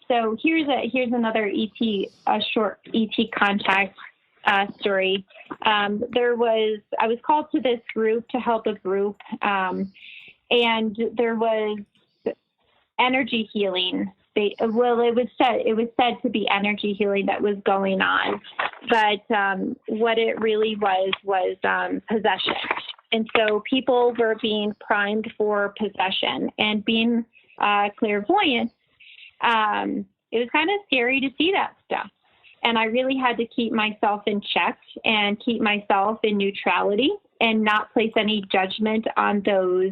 so here's another a short ET contact story. I was called to this group to help a group, and there was energy healing. It was said to be energy healing that was going on, but what it really was possession. And so people were being primed for possession, and being clairvoyant. It was kind of scary to see that stuff. And I really had to keep myself in check and keep myself in neutrality and not place any judgment on those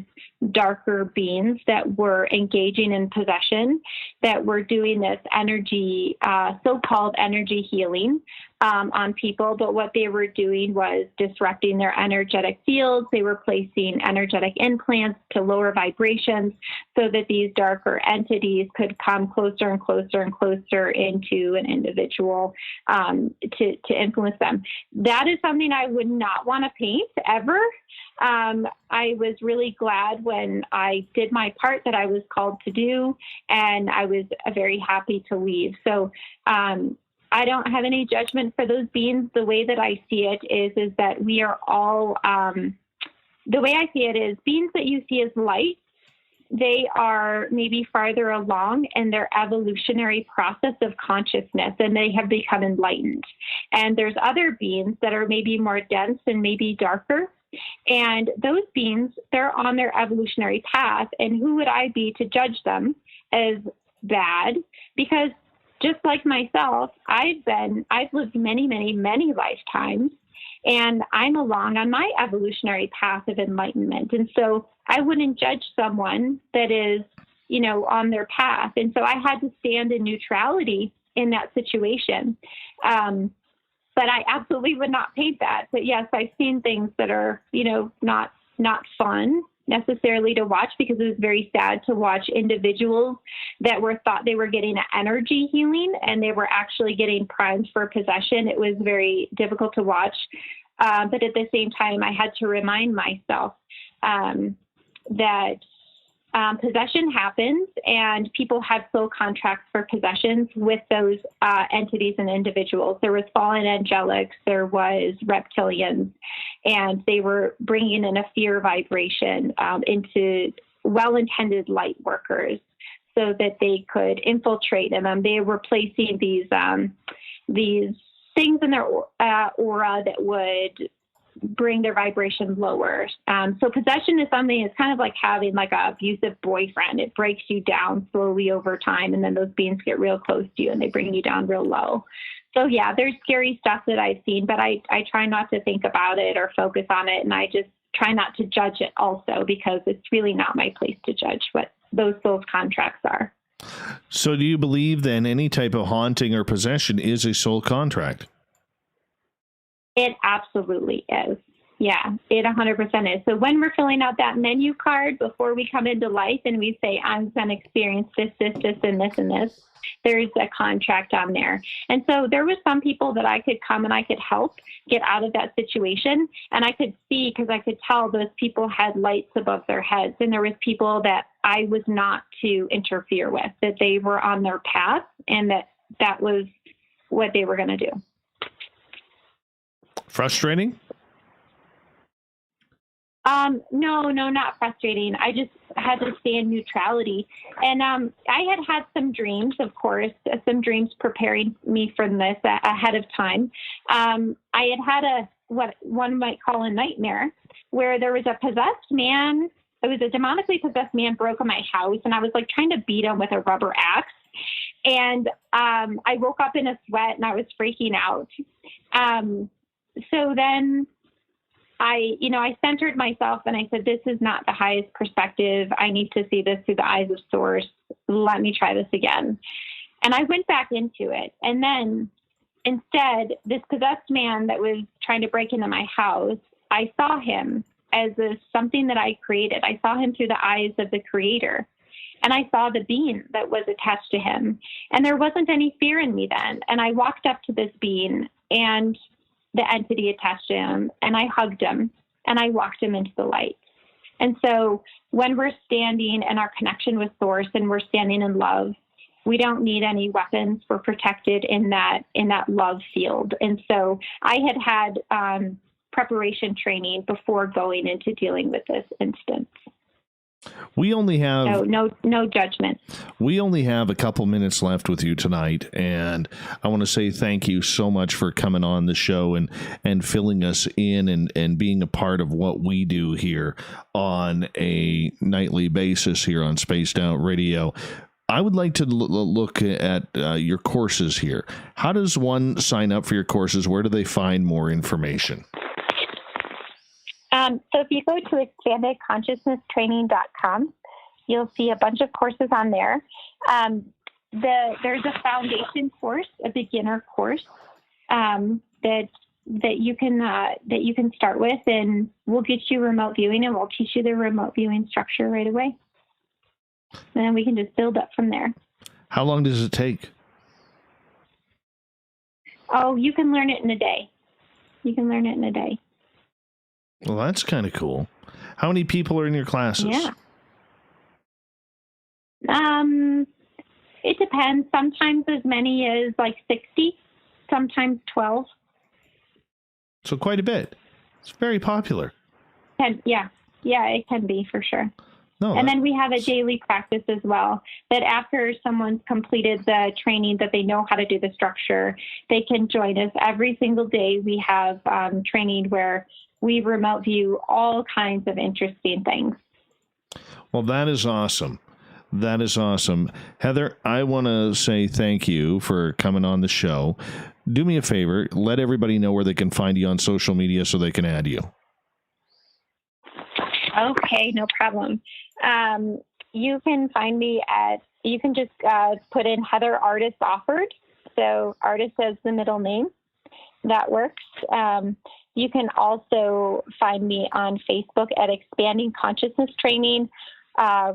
darker beings that were engaging in possession, that were doing this energy, so-called energy healing on people. But what they were doing was disrupting their energetic fields. They were placing energetic implants to lower vibrations so that these darker entities could come closer and closer and closer into an individual to influence them. That is something I would not want to paint ever. I was really glad when I did my part that I was called to do, and I was very happy to leave. So I don't have any judgment for those beings. The way that I see it is that we are all, the way I see it is beings that you see as light, they are maybe farther along in their evolutionary process of consciousness and they have become enlightened. And there's other beings that are maybe more dense and maybe darker. And those beings, they're on their evolutionary path. And who would I be to judge them as bad? Because just like myself, I've lived many, many, many lifetimes, and I'm along on my evolutionary path of enlightenment. And so I wouldn't judge someone that is, on their path. And so I had to stand in neutrality in that situation. But I absolutely would not paint that. But yes, I've seen things that are, not fun necessarily to watch, because it was very sad to watch individuals that thought they were getting an energy healing and they were actually getting primed for possession. It was very difficult to watch. But at the same time, I had to remind myself that possession happens, and people have soul contracts for possessions with those entities and individuals. There was fallen angelics, there was reptilians, and they were bringing in a fear vibration into well-intended light workers so that they could infiltrate them. They were placing these things in their aura that would bring their vibration lower. So possession is something, it's kind of like having like an abusive boyfriend. It breaks you down slowly over time, and then those beings get real close to you and they bring you down real low. So yeah, there's scary stuff that I've seen, but I try not to think about it or focus on it. And I just try not to judge it also, because it's really not my place to judge what those contracts are. So do you believe then any type of haunting or possession is a soul contract? It absolutely is. Yeah, it 100% is. So when we're filling out that menu card before we come into life and we say, I'm going to experience this, and this, and this, there's a contract on there. And so there was some people that I could come and I could help get out of that situation. And I could see, because I could tell those people had lights above their heads. And there was people that I was not to interfere with, that they were on their path and that was what they were going to do. Frustrating? No, not frustrating. I just had to stay in neutrality. And I had some dreams, of course, some dreams preparing me for this ahead of time. I had what one might call a nightmare, where there was a possessed man. It was a demonically possessed man broke in my house, and I was like trying to beat him with a rubber axe. And I woke up in a sweat and I was freaking out. So then I centered myself and I said, this is not the highest perspective. I need to see this through the eyes of source. Let me try this again. And I went back into it. And then instead, this possessed man that was trying to break into my house, I saw him as something that I created. I saw him through the eyes of the creator. And I saw the being that was attached to him. And there wasn't any fear in me then. And I walked up to this being and the entity attached to him, and I hugged him and I walked him into the light. And so when we're standing in our connection with source and we're standing in love, we don't need any weapons. We're protected in that love field. And so I had preparation training before going into dealing with this instance. We only have no judgment. We only have a couple minutes left with you tonight, and I want to say thank you so much for coming on the show and filling us in and being a part of what we do here on a nightly basis here on Spaced Out Radio. I would like to look at your courses here. How does one sign up for your courses? Where do they find more information? So if you go to expandedconsciousnesstraining.com, you'll see a bunch of courses on there. There's a foundation course, a beginner course that you can start with, and we'll get you remote viewing, and we'll teach you the remote viewing structure right away. And then we can just build up from there. How long does it take? Oh, you can learn it in a day. Well, that's kind of cool. How many people are in your classes? Yeah. It depends. Sometimes as many as like 60, sometimes 12. So quite a bit. It's very popular. Yeah, it can be for sure. No, and then we have a daily practice as well, that after someone's completed the training, that they know how to do the structure, they can join us every single day. We have training where we remote view all kinds of interesting things. Well, that is awesome. That is awesome. Heather, I want to say thank you for coming on the show. Do me a favor, let everybody know where they can find you on social media so they can add you. Okay, no problem. You can find me you can just put in Heather Artist Offord. So artist as the middle name. That works. You can also find me on Facebook at Expanding Consciousness Training,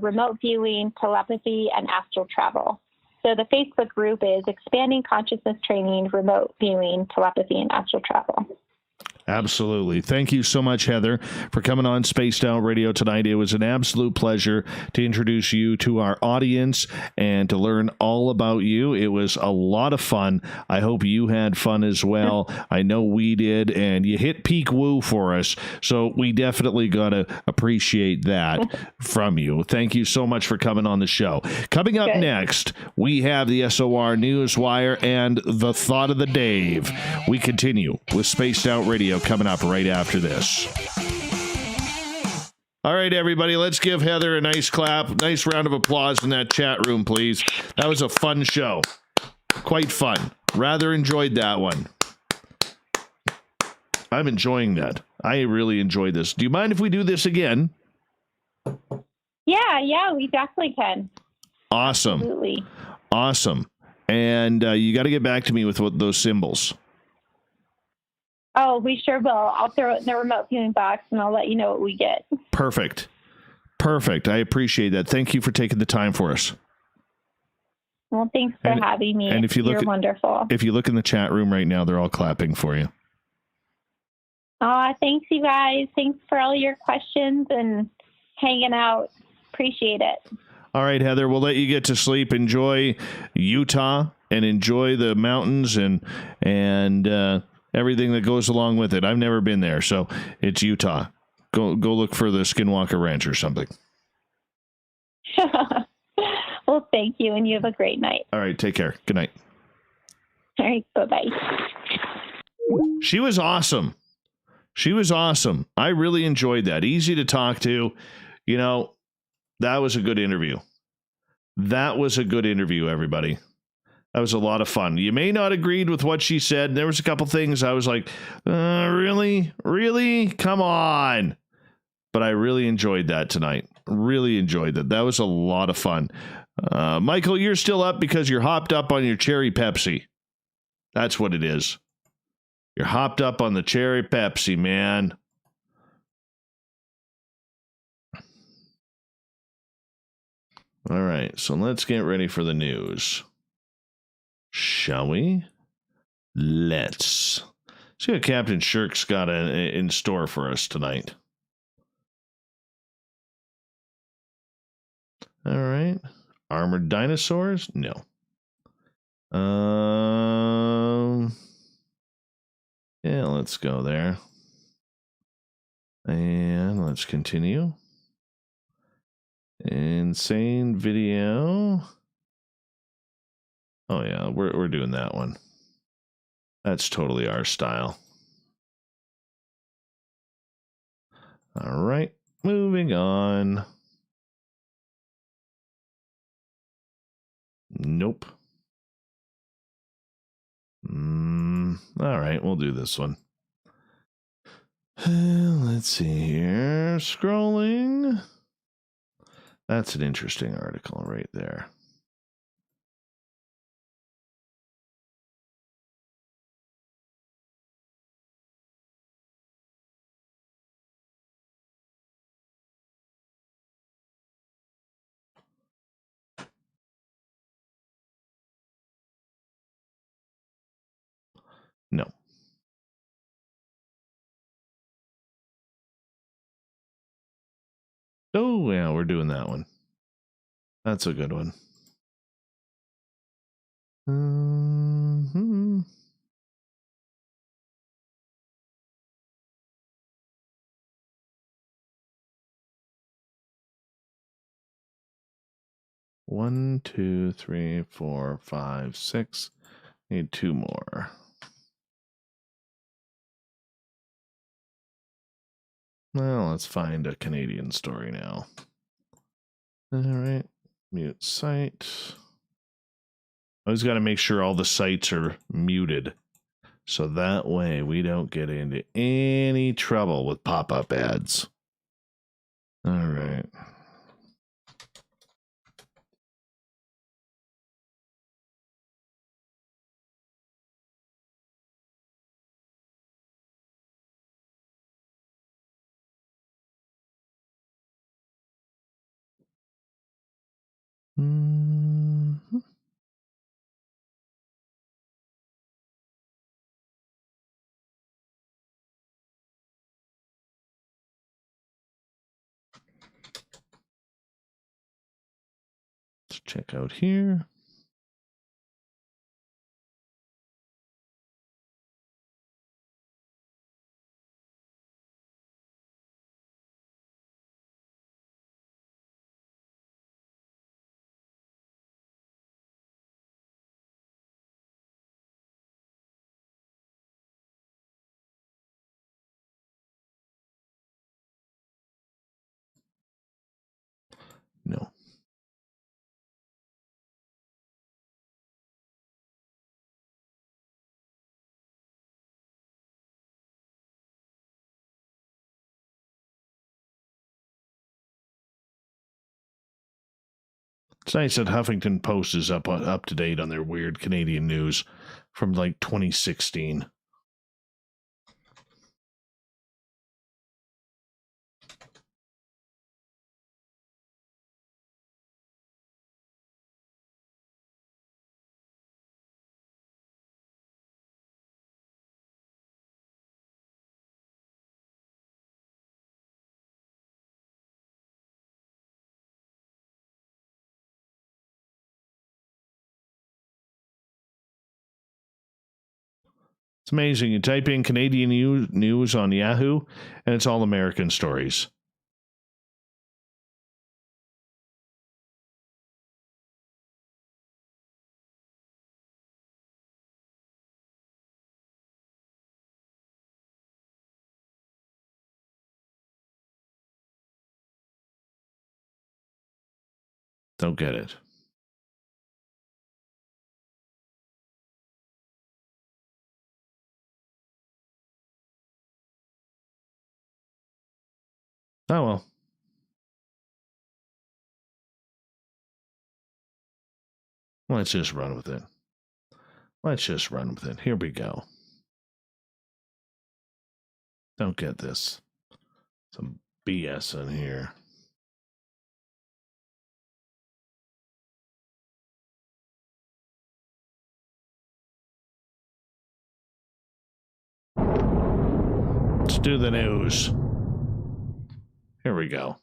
Remote Viewing, Telepathy, and Astral Travel. So the Facebook group is Expanding Consciousness Training, Remote Viewing, Telepathy, and Astral Travel. Absolutely. Thank you so much, Heather, for coming on Spaced Out Radio tonight. It was an absolute pleasure to introduce you to our audience and to learn all about you. It was a lot of fun. I hope you had fun as well. I know we did, and you hit peak woo for us, so we definitely got to appreciate that from you. Thank you so much for coming on the show. Coming up next, we have the SOR Newswire and the Thought of the Dave. We continue with Spaced Out Radio coming up right after this. All right, everybody, let's give Heather a nice clap, nice round of applause in that chat room, please. That was a fun show. Quite fun. Rather enjoyed that one. I'm enjoying that. I really enjoyed this. Do you mind if we do this again? Yeah, we definitely can. Awesome. Absolutely. Awesome. And you got to get back to me with those symbols. Oh, we sure will. I'll throw it in the remote viewing box, and I'll let you know what we get. Perfect. I appreciate that. Thank you for taking the time for us. Well, thanks for having me. And if you You're wonderful. If you look in the chat room right now, they're all clapping for you. Thanks, you guys. Thanks for all your questions and hanging out. Appreciate it. All right, Heather, we'll let you get to sleep. Enjoy Utah and enjoy the mountains and everything that goes along with it. I've never been there, so it's Utah. Go look for the Skinwalker Ranch or something. Well, thank you, and you have a great night. All right, take care. Good night. All right, bye-bye. She was awesome. I really enjoyed that. Easy to talk to. You know, that was a good interview. Everybody. That was a lot of fun. You may not agreed with what she said. There was a couple things I was like, really? Come on. But I really enjoyed that tonight. Really enjoyed that. That was a lot of fun. Michael, you're still up because you're hopped up on your cherry Pepsi. That's what it is. You're hopped up on the cherry Pepsi, man. All right, so let's get ready for the news. Shall we? Let's see what Captain Shirk's got in store for us tonight. All right. Armored dinosaurs? No. Yeah, let's go there. And let's continue. Insane video. Oh yeah, we're doing that one. That's totally our style. All right, moving on. Nope. All right, we'll do this one. Let's see here. Scrolling. That's an interesting article right there. No. Oh, yeah, we're doing that one. That's a good one. Mm-hmm. 1, 2, 3, 4, 5, 6. Need 2 more. Well, let's find a Canadian story now. All right. Mute site. I always got to make sure all the sites are muted. So that way we don't get into any trouble with pop-up ads. All right. Mm-hmm. Let's check out here. No. It's nice that Huffington Post is up to date on their weird Canadian news from like 2016. It's amazing. You type in Canadian news on Yahoo, and it's all American stories. Don't get it. Oh, well. Let's just run with it. Let's just run with it. Here we go. Don't get this. Some BS in here. Let's do the news. Here we go.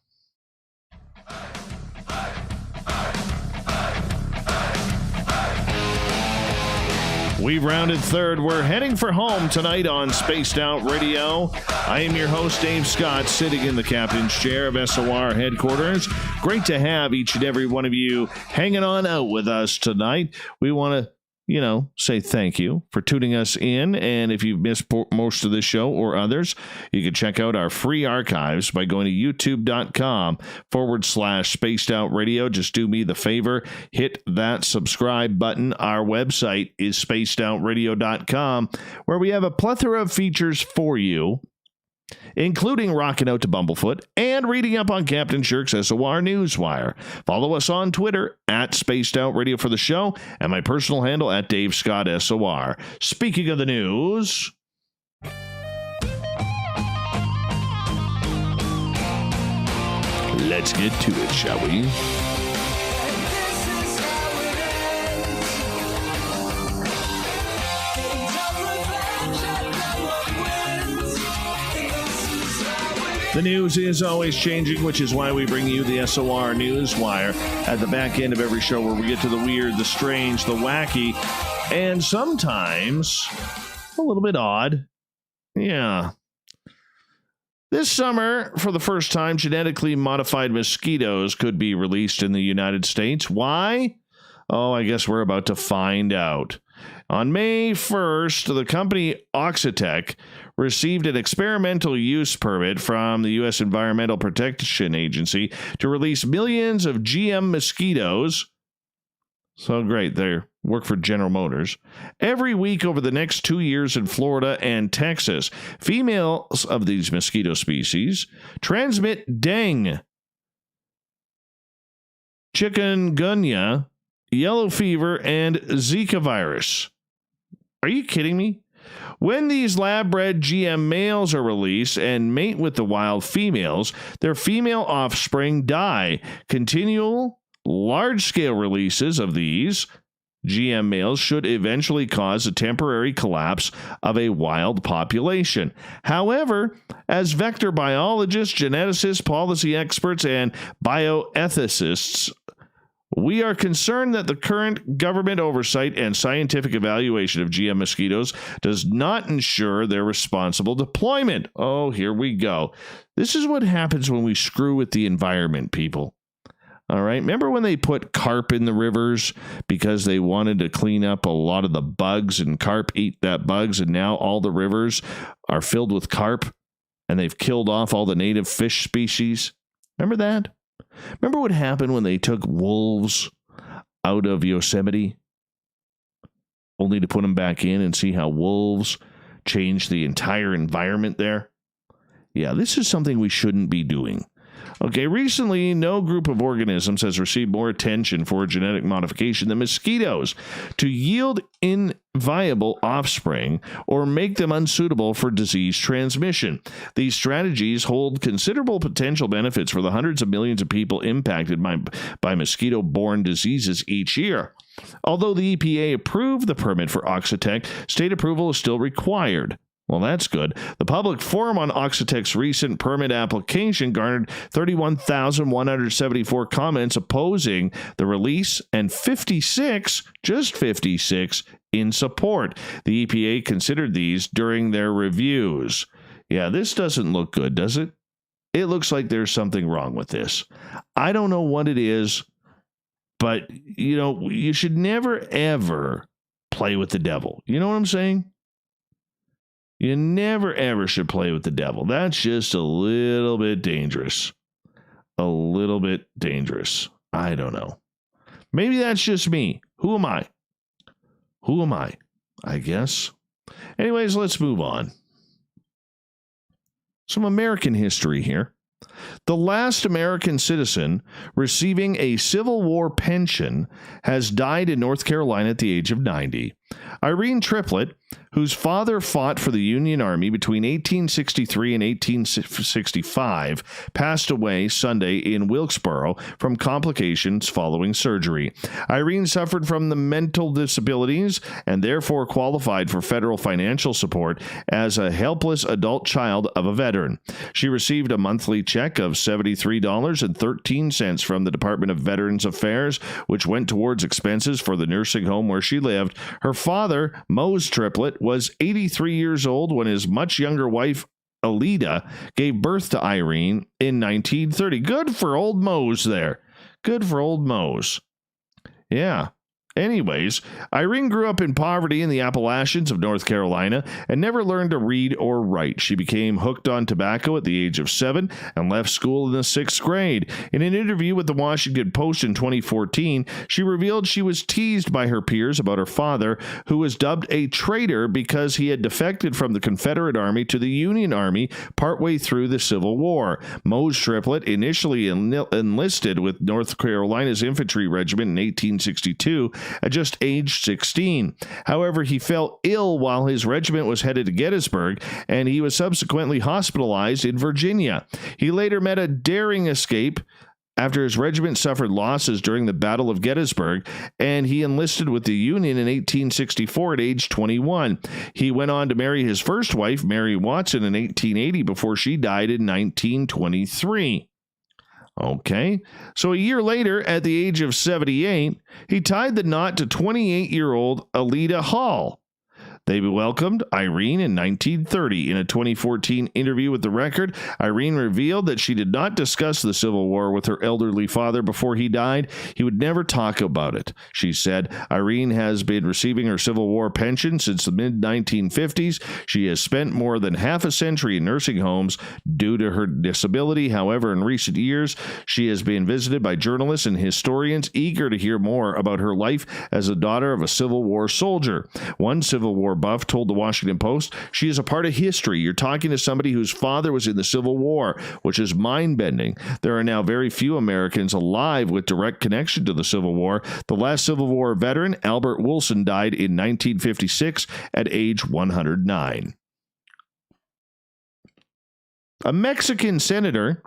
We've rounded third. We're heading for home tonight on Spaced Out Radio. I am your host, Dave Scott, sitting in the captain's chair of SOR headquarters. Great to have each and every one of you hanging on out with us tonight. We want to, say thank you for tuning us in. And if you've missed most of this show or others, you can check out our free archives by going to youtube.com/Spaced Out Radio. Just do me the favor, hit that subscribe button. Our website is spacedoutradio.com, where we have a plethora of features for you, including rocking out to Bumblefoot and reading up on Captain Shirk's SOR Newswire. Follow us on Twitter at Spaced Out Radio for the show, and my personal handle at Dave Scott SOR. Speaking of the news, let's get to it, shall we? The news is always changing, which is why we bring you the SOR Newswire at the back end of every show, where we get to the weird, the strange, the wacky, and sometimes a little bit odd. Yeah. This summer, for the first time, genetically modified mosquitoes could be released in the United States. Why? Oh, I guess we're about to find out. On May 1st, the company Oxitec received an experimental use permit from the U.S. Environmental Protection Agency to release millions of GM mosquitoes. So great, they work for General Motors. Every week over the next 2 years in Florida and Texas, females of these mosquito species transmit dengue, chikungunya, yellow fever, and Zika virus. Are you kidding me? When these lab-bred GM males are released and mate with the wild females, their female offspring die. Continual large-scale releases of these GM males should eventually cause a temporary collapse of a wild population. However, as vector biologists, geneticists, policy experts, and bioethicists, we are concerned that the current government oversight and scientific evaluation of GM mosquitoes does not ensure their responsible deployment. Oh, here we go. This is what happens when we screw with the environment, people. All right. Remember when they put carp in the rivers because they wanted to clean up a lot of the bugs, and carp eat that bugs, and now all the rivers are filled with carp and they've killed off all the native fish species? Remember that? Remember what happened when they took wolves out of Yosemite only to put them back in, and see how wolves changed the entire environment there? Yeah, this is something we shouldn't be doing. Okay, recently, no group of organisms has received more attention for genetic modification than mosquitoes to yield inviable offspring or make them unsuitable for disease transmission. These strategies hold considerable potential benefits for the hundreds of millions of people impacted by mosquito-borne diseases each year. Although the EPA approved the permit for Oxitec, state approval is still required. Well, that's good. The public forum on Oxitec's recent permit application garnered 31,174 comments opposing the release and 56, just 56, in support. The EPA considered these during their reviews. Yeah, this doesn't look good, does it? It looks like there's something wrong with this. I don't know what it is, but, you should never, ever play with the devil. You know what I'm saying? You never, ever should play with the devil. That's just a little bit dangerous. A little bit dangerous. I don't know. Maybe that's just me. Who am I? Who am I? I guess. Anyways, let's move on. Some American history here. The last American citizen receiving a Civil War pension has died in North Carolina at the age of 90. Irene Triplett, whose father fought for the Union Army between 1863 and 1865, passed away Sunday in Wilkesboro from complications following surgery. Irene suffered from the mental disabilities and therefore qualified for federal financial support as a helpless adult child of a veteran. She received a monthly check of $73.13 from the Department of Veterans Affairs, which went towards expenses for the nursing home where she lived. Her father, Mose Triplett, was 83 years old when his much younger wife, Alida, gave birth to Irene in 1930. Good for old Mose there. Good for old Mose. Yeah. Anyways, Irene grew up in poverty in the Appalachians of North Carolina and never learned to read or write. She became hooked on tobacco at the age of 7 and left school in the 6th grade. In an interview with the Washington Post in 2014, she revealed she was teased by her peers about her father, who was dubbed a traitor because he had defected from the Confederate Army to the Union Army partway through the Civil War. Mose Triplett initially enlisted with North Carolina's Infantry Regiment in 1862 at just age 16. However, he fell ill while his regiment was headed to Gettysburg, and he was subsequently hospitalized in Virginia. He later met a daring escape after his regiment suffered losses during the Battle of Gettysburg, and he enlisted with the Union in 1864 at age 21. He went on to marry his first wife, Mary Watson, in 1880 before she died in 1923. Okay, so a year later, at the age of 78, he tied the knot to 28-year-old Alida Hall. They welcomed Irene in 1930. In a 2014 interview with The Record, Irene revealed that she did not discuss the Civil War with her elderly father before he died. He would never talk about it. She said Irene has been receiving her Civil War pension since the mid-1950s. She has spent more than half a century in nursing homes due to her disability. However, in recent years, she has been visited by journalists and historians eager to hear more about her life as a daughter of a Civil War soldier. One Civil War buff told the Washington Post, "She is a part of history. You're talking to somebody whose father was in the Civil War, which is mind-bending. There are now very few Americans alive with direct connection to the Civil War. The last Civil War veteran, Albert Wilson, died in 1956 at age 109. A Mexican senator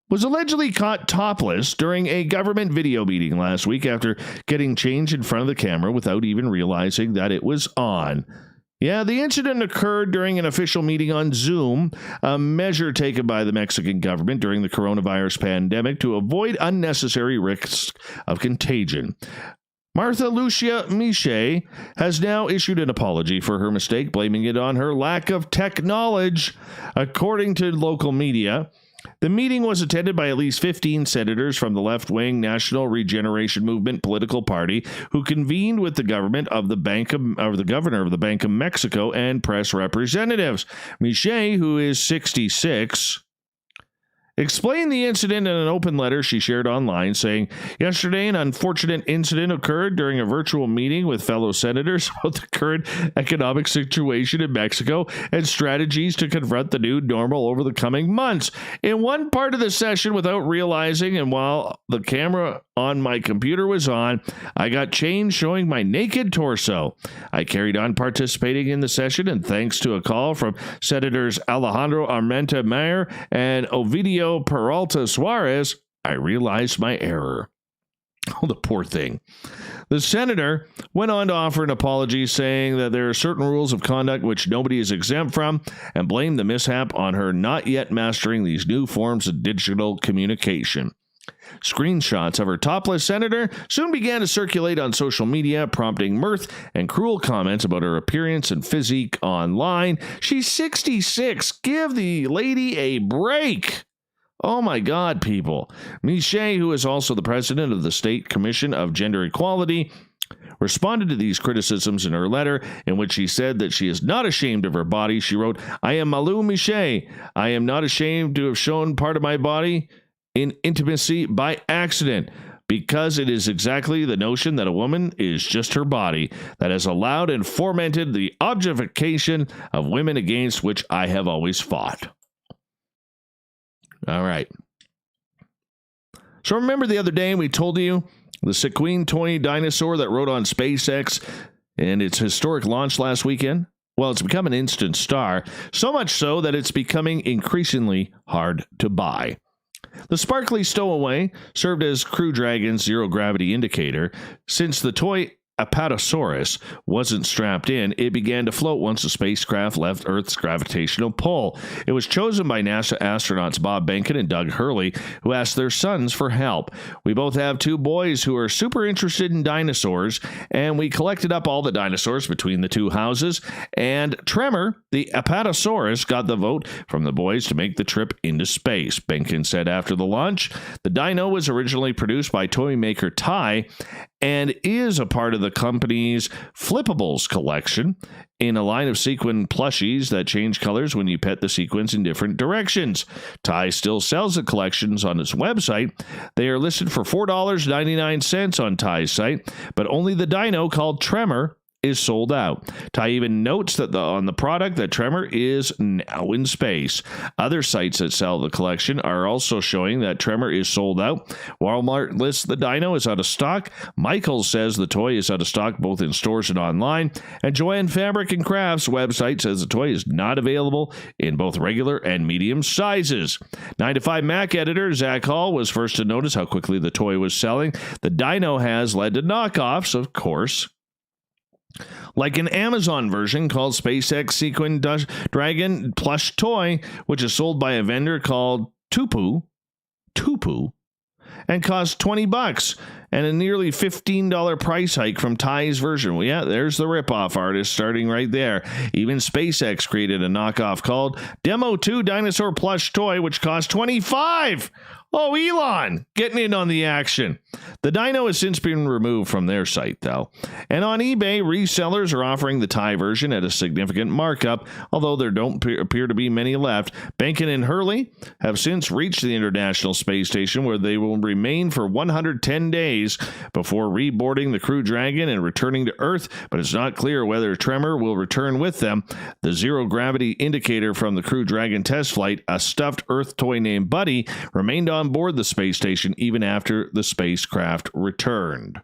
was allegedly caught topless during a government video meeting last week after getting changed in front of the camera without even realizing that it was on. Yeah, the incident occurred during an official meeting on Zoom, a measure taken by the Mexican government during the coronavirus pandemic to avoid unnecessary risks of contagion. Martha Lucia Miche has now issued an apology for her mistake, blaming it on her lack of tech knowledge. According to local media, the meeting was attended by at least 15 senators from the left-wing National Regeneration Movement political party who convened with the governor of the Bank of Mexico and press representatives. Miche, who is 66, explained the incident in an open letter she shared online, saying, "Yesterday, an unfortunate incident occurred during a virtual meeting with fellow senators about the current economic situation in Mexico and strategies to confront the new normal over the coming months. In one part of the session, without realizing, and while the camera on my computer was on, I got changed showing my naked torso. I carried on participating in the session, and thanks to a call from Senators Alejandro Armenta Mayer and Ovidio Peralta Suarez, I realized my error." Oh, the poor thing. The senator went on to offer an apology, saying that there are certain rules of conduct which nobody is exempt from, and blamed the mishap on her not yet mastering these new forms of digital communication. Screenshots of her topless senator soon began to circulate on social media, prompting mirth and cruel comments about her appearance and physique online. She's 66. Give the lady a break. Oh my God, people. Miche, who is also the president of the State Commission of Gender Equality, responded to these criticisms in her letter, in which she said that she is not ashamed of her body. She wrote, "I am Malu Miche. I am not ashamed to have shown part of my body in intimacy by accident, because it is exactly the notion that a woman is just her body that has allowed and fomented the objectification of women against which I have always fought." All right. So remember the other day we told you the sequin toy dinosaur that rode on SpaceX and its historic launch last weekend? Well, it's become an instant star, so much so that it's becoming increasingly hard to buy. The sparkly stowaway served as Crew Dragon's zero-gravity indicator. Since the toy Apatosaurus wasn't strapped in, it began to float once the spacecraft left Earth's gravitational pull. It was chosen by NASA astronauts Bob Behnken and Doug Hurley, who asked their sons for help. We both have two boys who are super interested in dinosaurs, and we collected up all the dinosaurs between the two houses, and Tremor, the Apatosaurus, got the vote from the boys to make the trip into space. Behnken said after the launch, "The dino was originally produced by toy maker Ty and is a part of the company's Flippables collection, in a line of sequin plushies that change colors when you pet the sequins in different directions. Ty still sells the collections on its website. They are listed for $4.99 on Ty's site, but only the dino called Tremor is sold out. Ty even notes that on the product that Tremor is now in space. Other sites that sell the collection are also showing that Tremor is sold out. Walmart lists the dino is out of stock. Michaels says the toy is out of stock both in stores and online. And Joanne Fabric and Crafts website says the toy is not available in both regular and medium sizes. 9 to 5 Mac editor Zach Hall was first to notice how quickly the toy was selling. The dino has led to knockoffs, of course, like an Amazon version called SpaceX Sequin Dragon Plush Toy, which is sold by a vendor called Tupu, and costs $20. and a nearly $15 price hike from Ty's version. Well, yeah, there's the ripoff artist starting right there. Even SpaceX created a knockoff called Demo 2 Dinosaur Plush Toy, which cost $25. Oh, Elon, getting in on the action. The dino has since been removed from their site, though. And on eBay, resellers are offering the Thai version at a significant markup, although there don't appear to be many left. Benken and Hurley have since reached the International Space Station, where they will remain for 110 days before reboarding the Crew Dragon and returning to Earth, but it's not clear whether Tremor will return with them. The zero-gravity indicator from the Crew Dragon test flight, a stuffed Earth toy named Buddy, remained on board the space station even after the spacecraft returned.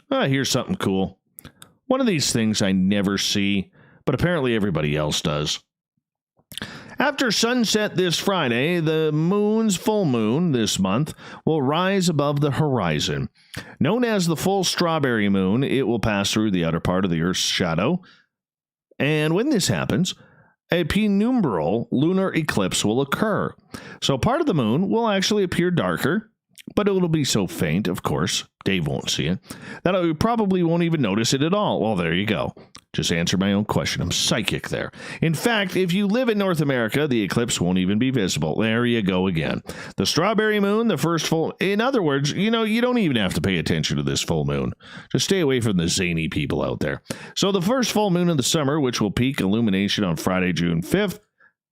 Here's something cool. One of these things I never see, but apparently everybody else does. After sunset this Friday, the moon's full moon this month will rise above the horizon. Known as the full strawberry moon, it will pass through the outer part of the Earth's shadow. And when this happens, a penumbral lunar eclipse will occur. So part of the moon will actually appear darker, but it will be so faint, of course, Dave won't see it, that I probably won't even notice it at all. Well, there you go. Just answered my own question. I'm psychic there. In fact, if you live in North America, the eclipse won't even be visible. There you go again. The strawberry moon, the first full... In other words, you don't even have to pay attention to this full moon. Just stay away from the zany people out there. So the first full moon of the summer, which will peak illumination on Friday, June 5th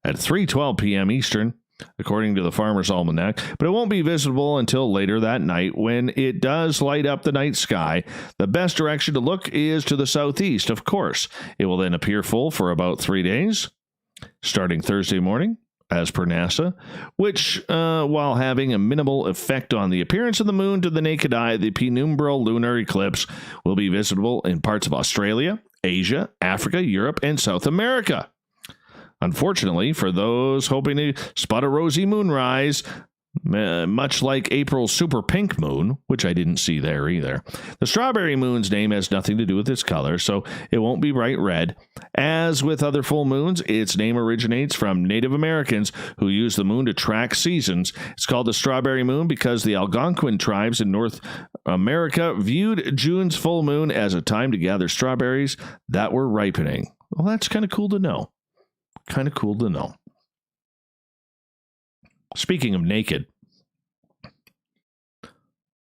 at 3:12 p.m. Eastern, according to the Farmer's Almanac, but it won't be visible until later that night when it does light up the night sky. The best direction to look is to the southeast, of course. It will then appear full for about 3 days, starting Thursday morning, as per NASA, which, while having a minimal effect on the appearance of the moon to the naked eye, the penumbral lunar eclipse will be visible in parts of Australia, Asia, Africa, Europe, and South America. Unfortunately, for those hoping to spot a rosy moonrise, much like April's super pink moon, which I didn't see there either, the strawberry moon's name has nothing to do with its color, so it won't be bright red. As with other full moons, its name originates from Native Americans who use the moon to track seasons. It's called the strawberry moon because the Algonquin tribes in North America viewed June's full moon as a time to gather strawberries that were ripening. Well, that's kind of cool to know. Kind of cool to know. Speaking of naked,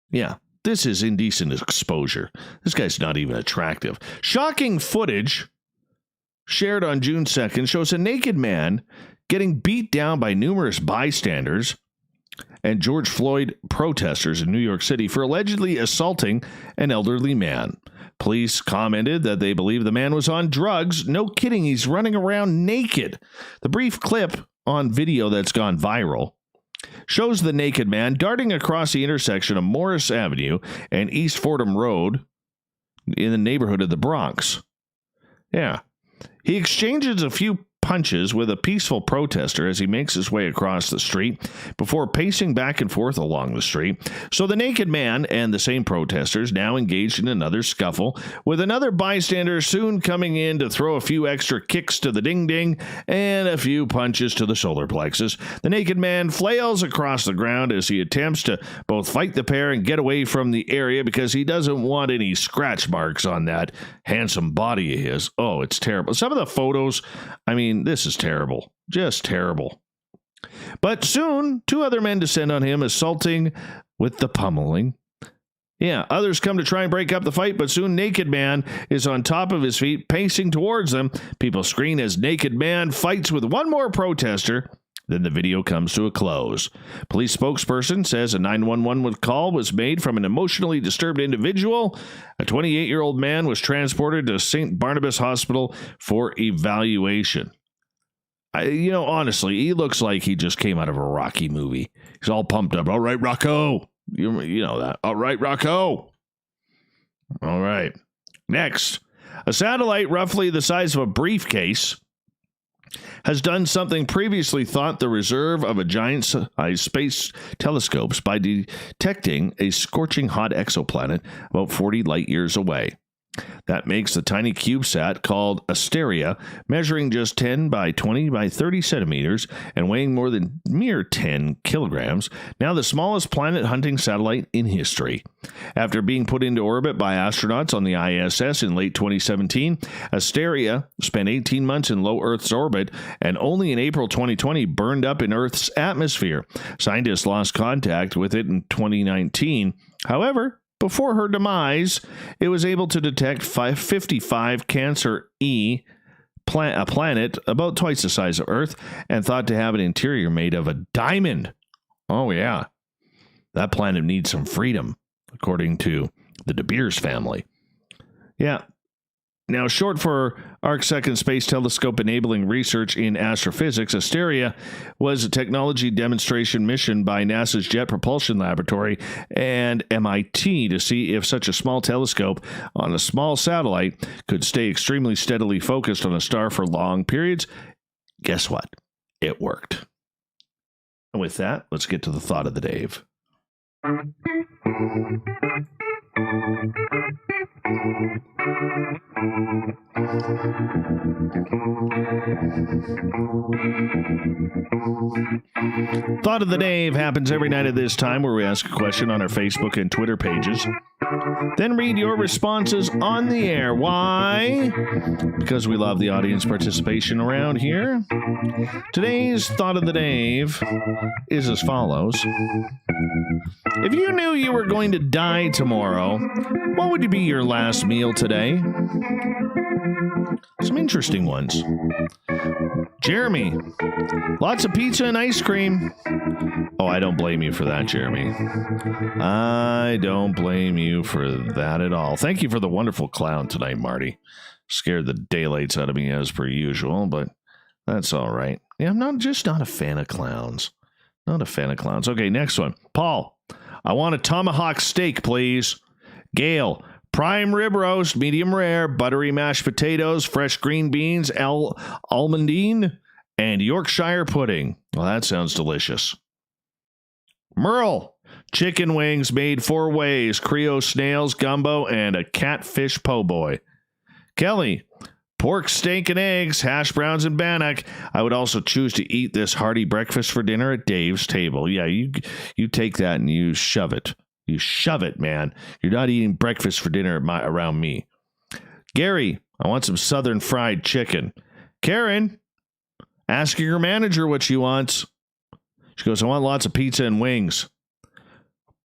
yeah, this is indecent exposure. This guy's not even attractive. Shocking footage shared on June 2nd shows a naked man getting beat down by numerous bystanders and George Floyd protesters in New York City for allegedly assaulting an elderly man. Police commented that they believe the man was on drugs. No kidding, he's running around naked. The brief clip on video that's gone viral shows the naked man darting across the intersection of Morris Avenue and East Fordham Road in the neighborhood of the Bronx. Yeah. He exchanges a few punches with a peaceful protester as he makes his way across the street before pacing back and forth along the street. So the naked man and the same protesters now engaged in another scuffle, with another bystander soon coming in to throw a few extra kicks to the ding-ding and a few punches to the solar plexus. The naked man flails across the ground as he attempts to both fight the pair and get away from the area because he doesn't want any scratch marks on that handsome body of his. Oh, it's terrible. Some of the photos, I mean, this is terrible. Just terrible. But soon, 2 other men descend on him, assaulting with the pummeling. Yeah, others come to try and break up the fight, but soon naked man is on top of his feet, pacing towards them. People scream as naked man fights with one more protester. Then the video comes to a close. Police spokesperson says a 911 call was made from an emotionally disturbed individual. A 28-year-old man was transported to St. Barnabas Hospital for evaluation. Honestly, he looks like he just came out of a Rocky movie. He's all pumped up. All right, Rocco. You know that. All right, Rocco. All right. Next, a satellite roughly the size of a briefcase has done something previously thought the reserve of a giant-sized space telescopes by detecting a scorching hot exoplanet about 40 light years away. That makes the tiny CubeSat called Asteria, measuring just 10 by 20 by 30 centimeters and weighing more than mere 10 kilograms, now the smallest planet-hunting satellite in history. After being put into orbit by astronauts on the ISS in late 2017, Asteria spent 18 months in low Earth's orbit and only in April 2020 burned up in Earth's atmosphere. Scientists lost contact with it in 2019. However, before her demise, it was able to detect 55 Cancer E, a planet about twice the size of Earth, and thought to have an interior made of a diamond. Oh, yeah. That planet needs some freedom, according to the De Beers family. Yeah. Now, short for Arc Second Space Telescope Enabling Research in Astrophysics, Asteria was a technology demonstration mission by NASA's Jet Propulsion Laboratory and MIT to see if such a small telescope on a small satellite could stay extremely steadily focused on a star for long periods. Guess what? It worked. And with that, let's get to the thought of the day. Thought of the Day happens every night at this time, where we ask a question on our Facebook and Twitter pages, then read your responses on the air. Why? Because we love the audience participation around here. Today's Thought of the Day is as follows. If you knew you were going to die tomorrow, what would be your last meal today? Some interesting ones. Jeremy, lots of pizza and ice cream. Oh, I don't blame you for that, Jeremy. I don't blame you for that at all. Thank you for the wonderful clown tonight, Marty. Scared the daylights out of me as per usual, but that's all right. Yeah, I'm not a fan of clowns. Not a fan of clowns. Okay, next one. Paul, I want a tomahawk steak, please. Gail, prime rib roast, medium rare, buttery mashed potatoes, fresh green beans, almondine, and Yorkshire pudding. Well, that sounds delicious. Merle, chicken wings made 4 ways, Creole snails, gumbo, and a catfish po' boy. Kelly, pork steak and eggs, hash browns and bannock. I would also choose to eat this hearty breakfast for dinner at Dave's table. Yeah, you take that and you shove it. You shove it, man. You're not eating breakfast for dinner around me. Gary, I want some southern fried chicken. Karen, asking her manager what she wants. She goes, I want lots of pizza and wings.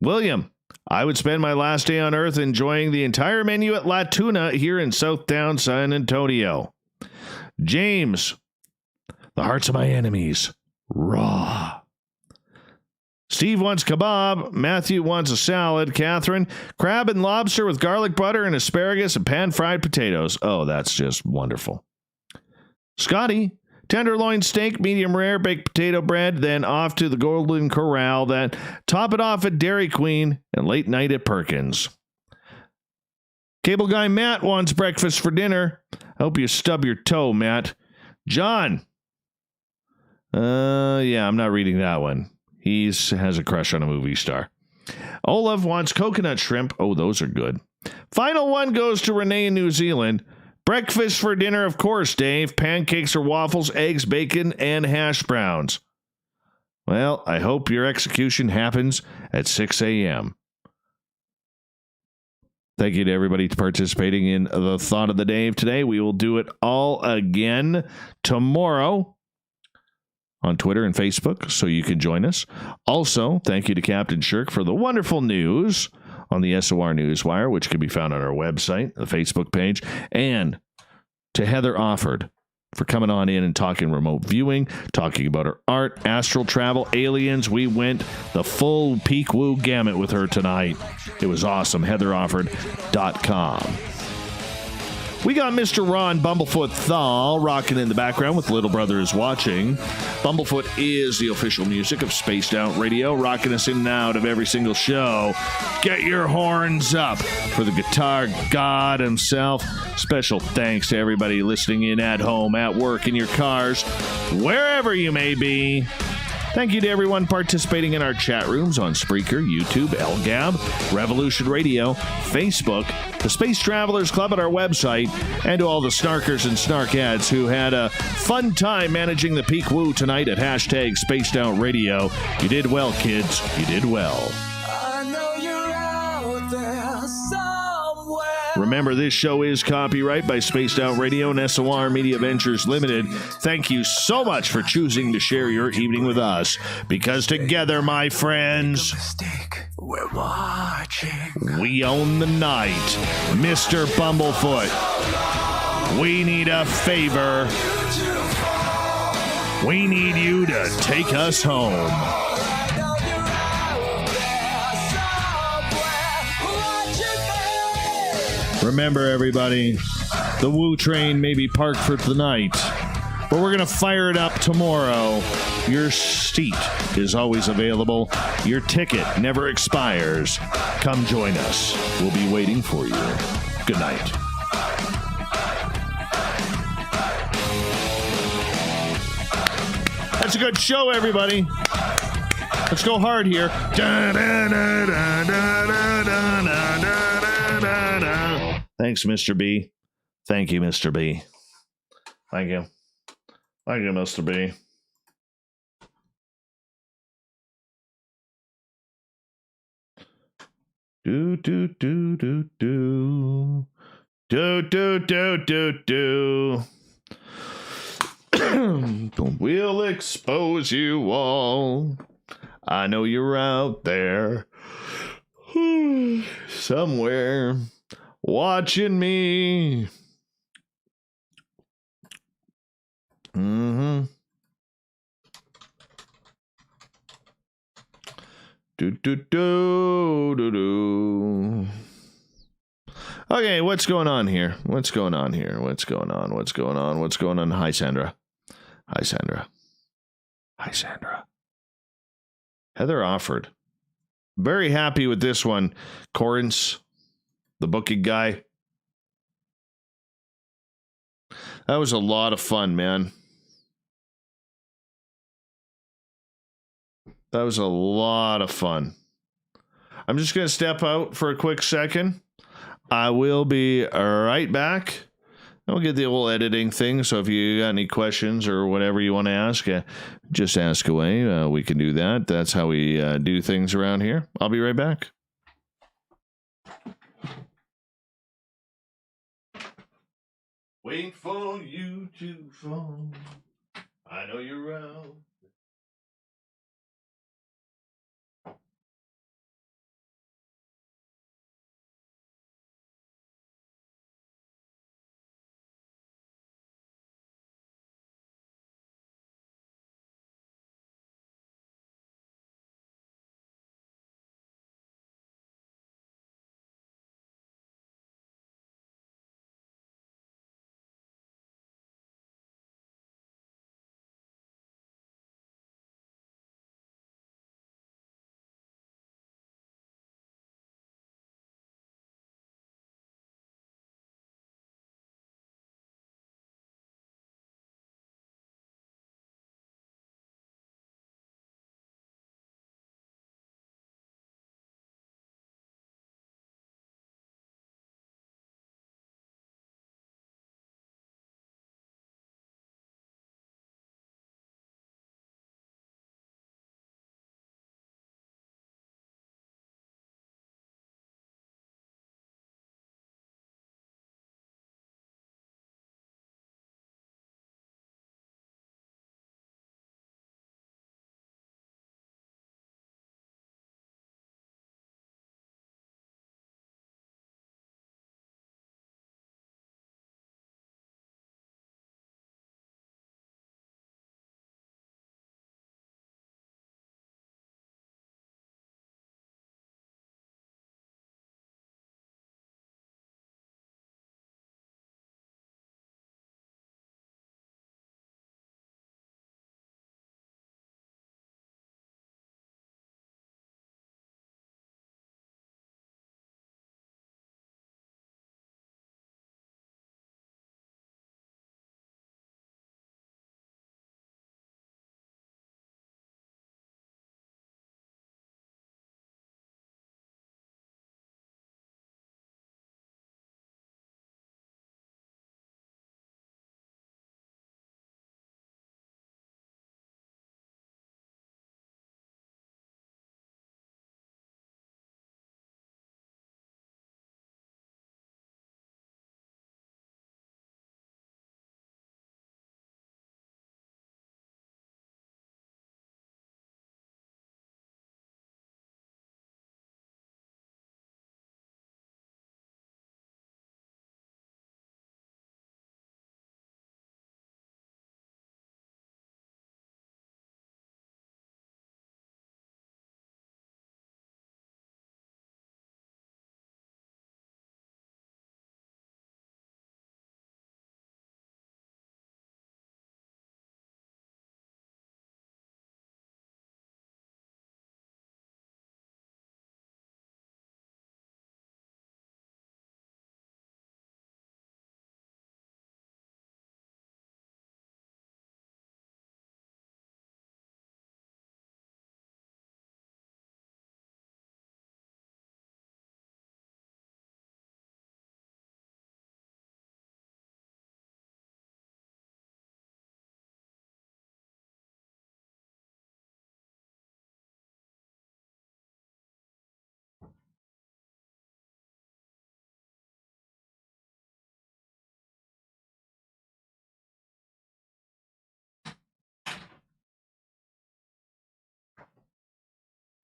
William, I would spend my last day on Earth enjoying the entire menu at La Tuna here in Southtown San Antonio. James, the hearts of my enemies, raw. Steve wants kebab. Matthew wants a salad. Catherine, crab and lobster with garlic butter and asparagus and pan-fried potatoes. Oh, that's just wonderful. Scotty, tenderloin steak, medium rare, baked potato bread, then off to the Golden Corral, then top it off at Dairy Queen, and late night at Perkins. Cable guy Matt wants breakfast for dinner. I hope you stub your toe, Matt. John. Yeah, I'm not reading that one. He has a crush on a movie star. Olaf wants coconut shrimp. Oh, those are good. Final one goes to Renee in New Zealand. Breakfast for dinner, of course, Dave. Pancakes or waffles, eggs, bacon, and hash browns. Well, I hope your execution happens at 6 a.m. Thank you to everybody participating in the Thought of the Day today. We will do it all again tomorrow on Twitter and Facebook, so you can join us. Also, thank you to Captain Shirk for the wonderful news on the SOR Newswire, which can be found on our website, the Facebook page, and to Heather Offord for coming on in and talking remote viewing, talking about her art, astral travel, aliens. We went the full peak woo gamut with her tonight. It was awesome. HeatherOfford.com. We got Mr. Ron Bumblefoot Thal rocking in the background with Little Brother is Watching. Bumblefoot is the official music of Spaced Out Radio, rocking us in and out of every single show. Get your horns up for the guitar god himself. Special thanks to everybody listening in at home, at work, in your cars, wherever you may be. Thank you to everyone participating in our chat rooms on Spreaker, YouTube, LGAB, Revolution Radio, Facebook, the Space Travelers Club at our website, and to all the snarkers and snarkads who had a fun time managing the peak woo tonight at hashtag Spaced Out Radio. You did well, kids. You did well. Remember, this show is copyright by Spaced Out Radio and SOR Media Ventures Limited. Thank you so much for choosing to share your evening with us, because together, my friends, we're watching. We own the night. Mr. Bumblefoot, we need a favor. We need you to take us home. Remember, everybody, the Woo train may be parked for tonight, but we're going to fire it up tomorrow. Your seat is always available. Your ticket never expires. Come join us. We'll be waiting for you. Good night. That's a good show, everybody. Let's go hard here. Thanks, Mr. B. Thank you, Mr. B. Thank you. Thank you, Mr. B. Do, do, do, do, do. Do, do, do, do, do. We'll expose you all. I know you're out there. Somewhere. Watching me. Mm-hmm. Do, do, do, do, do. Okay, what's going on here? What's going on here? What's going on? What's going on? What's going on? Hi, Sandra. Hi, Sandra. Hi, Sandra. Heather Offord. Very happy with this one. Corrins, the booking guy. That was a lot of fun, man. That was a lot of fun. I'm just going to step out for a quick second. I will be right back. We'll get the old editing thing, so if you got any questions or whatever you want to ask, just ask away. We can do that. That's how we do things around here. I'll be right back. Waiting for you to fall. I know you're out.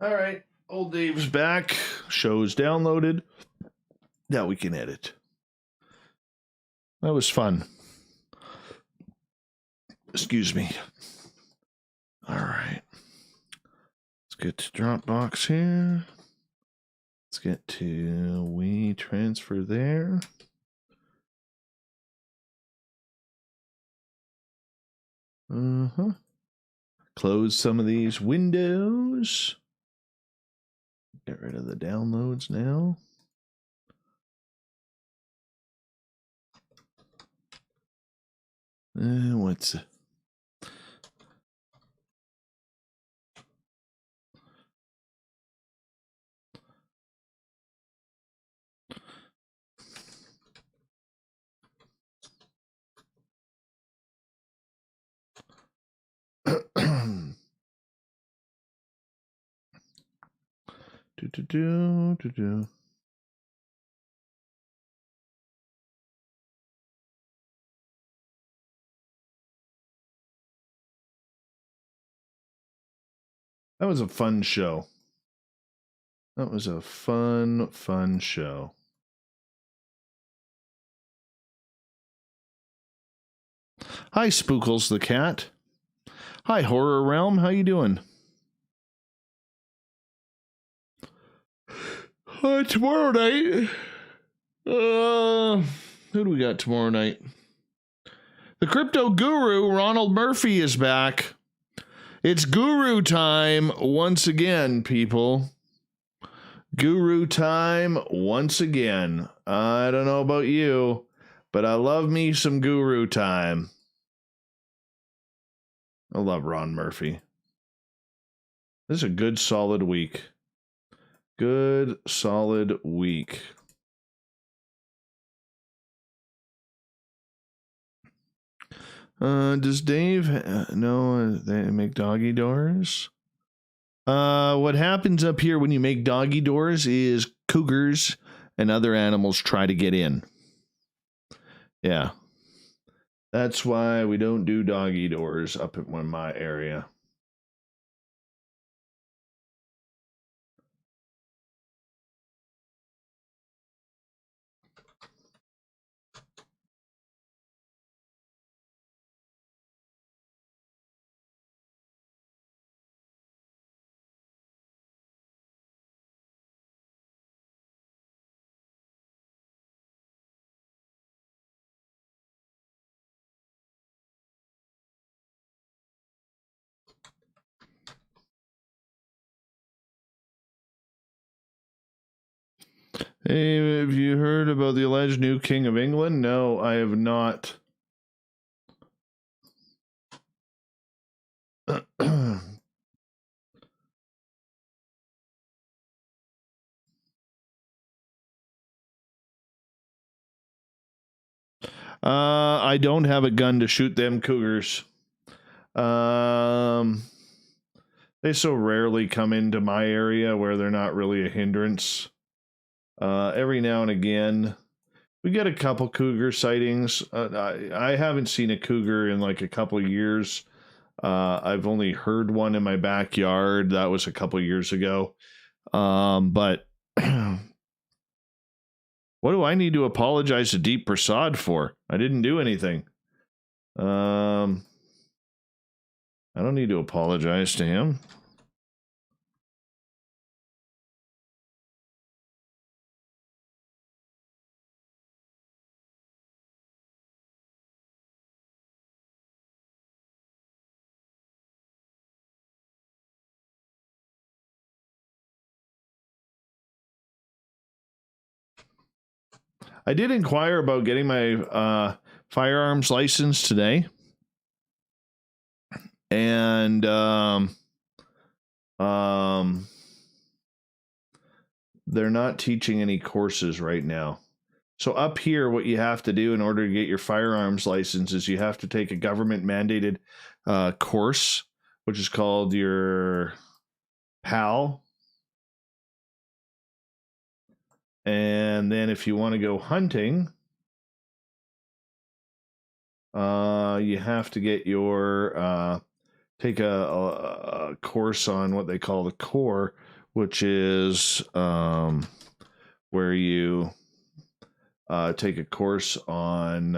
All right. Old Dave's back. Show's downloaded. Now we can edit. That was fun. Excuse me. All right. Let's get to Dropbox here. Let's get to we transfer there. Close some of these windows. Get rid of the downloads now. What's do. That was a fun show. That was a fun show. Hi, Spookles the cat. Hi, Horror Realm. How you doing? Tomorrow night. Who do we got tomorrow night? The crypto guru, Ronald Murphy, is back. It's guru time once again, people. Guru time once again. I don't know about you, but I love me some guru time. I love Ron Murphy. This is a good, solid week. Good, solid week. Does Dave know they make doggy doors? What happens up here when you make doggy doors is cougars and other animals try to get in. Yeah. That's why we don't do doggy doors up in my area. Hey, have you heard about the alleged new King of England? No, I have not. I don't have a gun to shoot them cougars. They so rarely come into my area where they're not really a hindrance. Every now and again, we get a couple cougar sightings. I haven't seen a cougar in like a couple of years. I've only heard one in my backyard. That was a couple of years ago. But what do I need to apologize to Deep Prasad for? I didn't do anything. I don't need to apologize to him. I did inquire about getting my firearms license today. And they're not teaching any courses right now. So up here, what you have to do in order to get your firearms license is you have to take a government mandated course, which is called your PAL. And then if you want to go hunting, you have to get your take a course on what they call the core, which is where you take a course on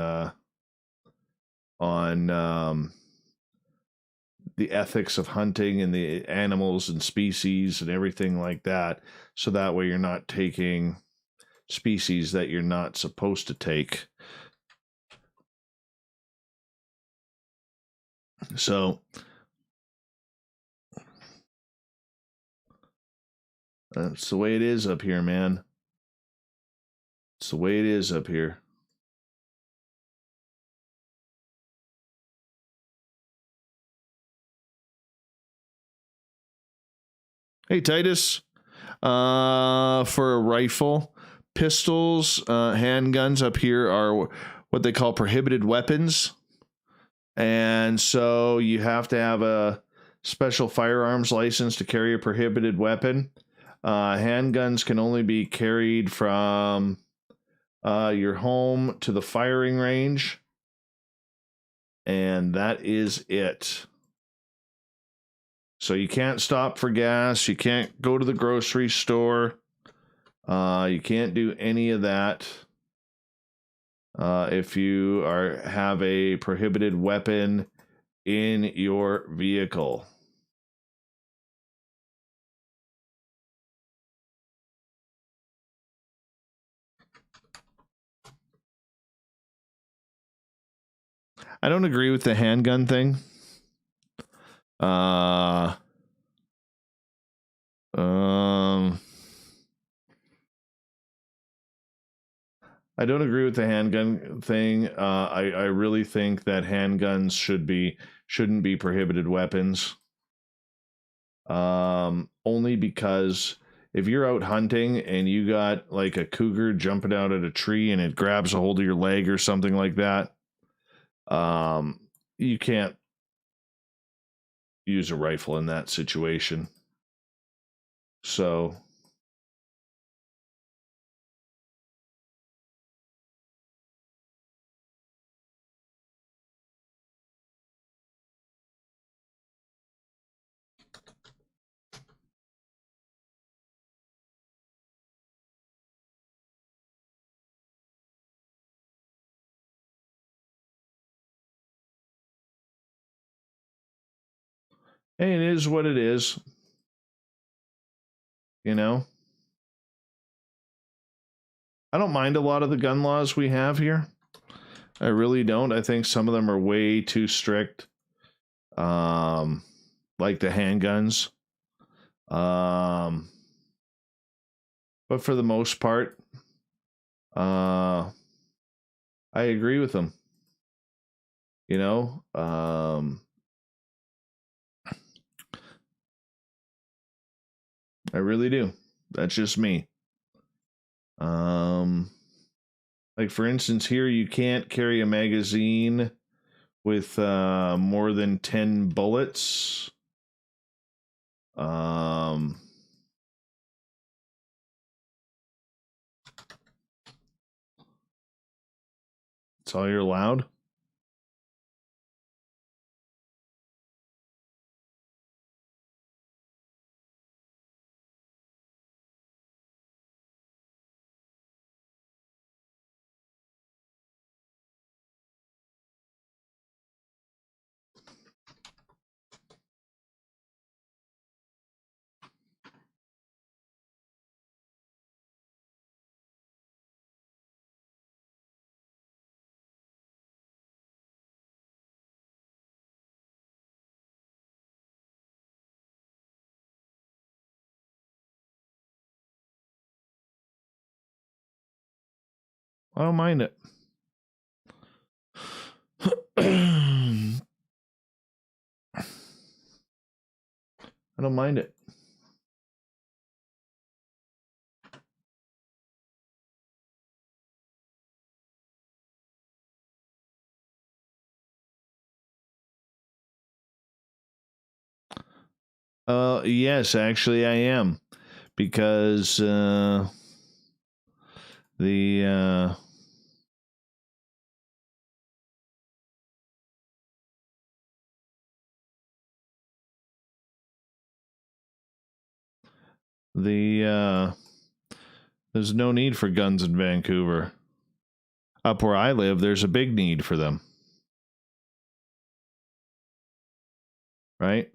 the ethics of hunting and the animals and species and everything like that. So that way you're not taking species that you're not supposed to take. So that's the way it is up here, man. It's the way it is up here. Hey, Titus. For a rifle, pistols, handguns up here are what they call prohibited weapons. And so you have to have a special firearms license to carry a prohibited weapon. Handguns can only be carried from your home to the firing range. And that is it. So you can't stop for gas. You can't go to the grocery store. You can't do any of that if you have a prohibited weapon in your vehicle. I don't agree with the handgun thing. I don't agree with the handgun thing. I really think that handguns shouldn't be prohibited weapons. Only because if you're out hunting and you got like a cougar jumping out at a tree and it grabs a hold of your leg or something like that, you can't use a rifle in that situation. So hey, it is what it is. You know? I don't mind a lot of the gun laws we have here. I really don't. I think some of them are way too strict. Like the handguns. But for the most part, I agree with them. You know, I really do. That's just me. Like for instance, here you can't carry a magazine with more than 10 bullets. That's all you're allowed. I don't mind it. I don't mind it. Yes, actually I am. Because the There's no need for guns in Vancouver. Up where I live, there's a big need for them. Right?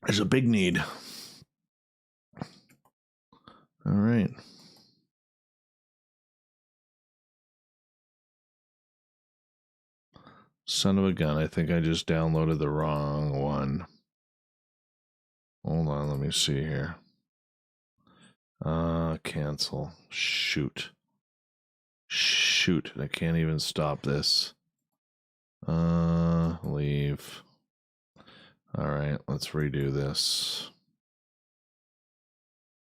There's a big need. All right. Son of a gun. I think I just downloaded the wrong one. Hold on. Let me see here. Cancel. Shoot. I can't even stop this. Leave. All right. Let's redo this.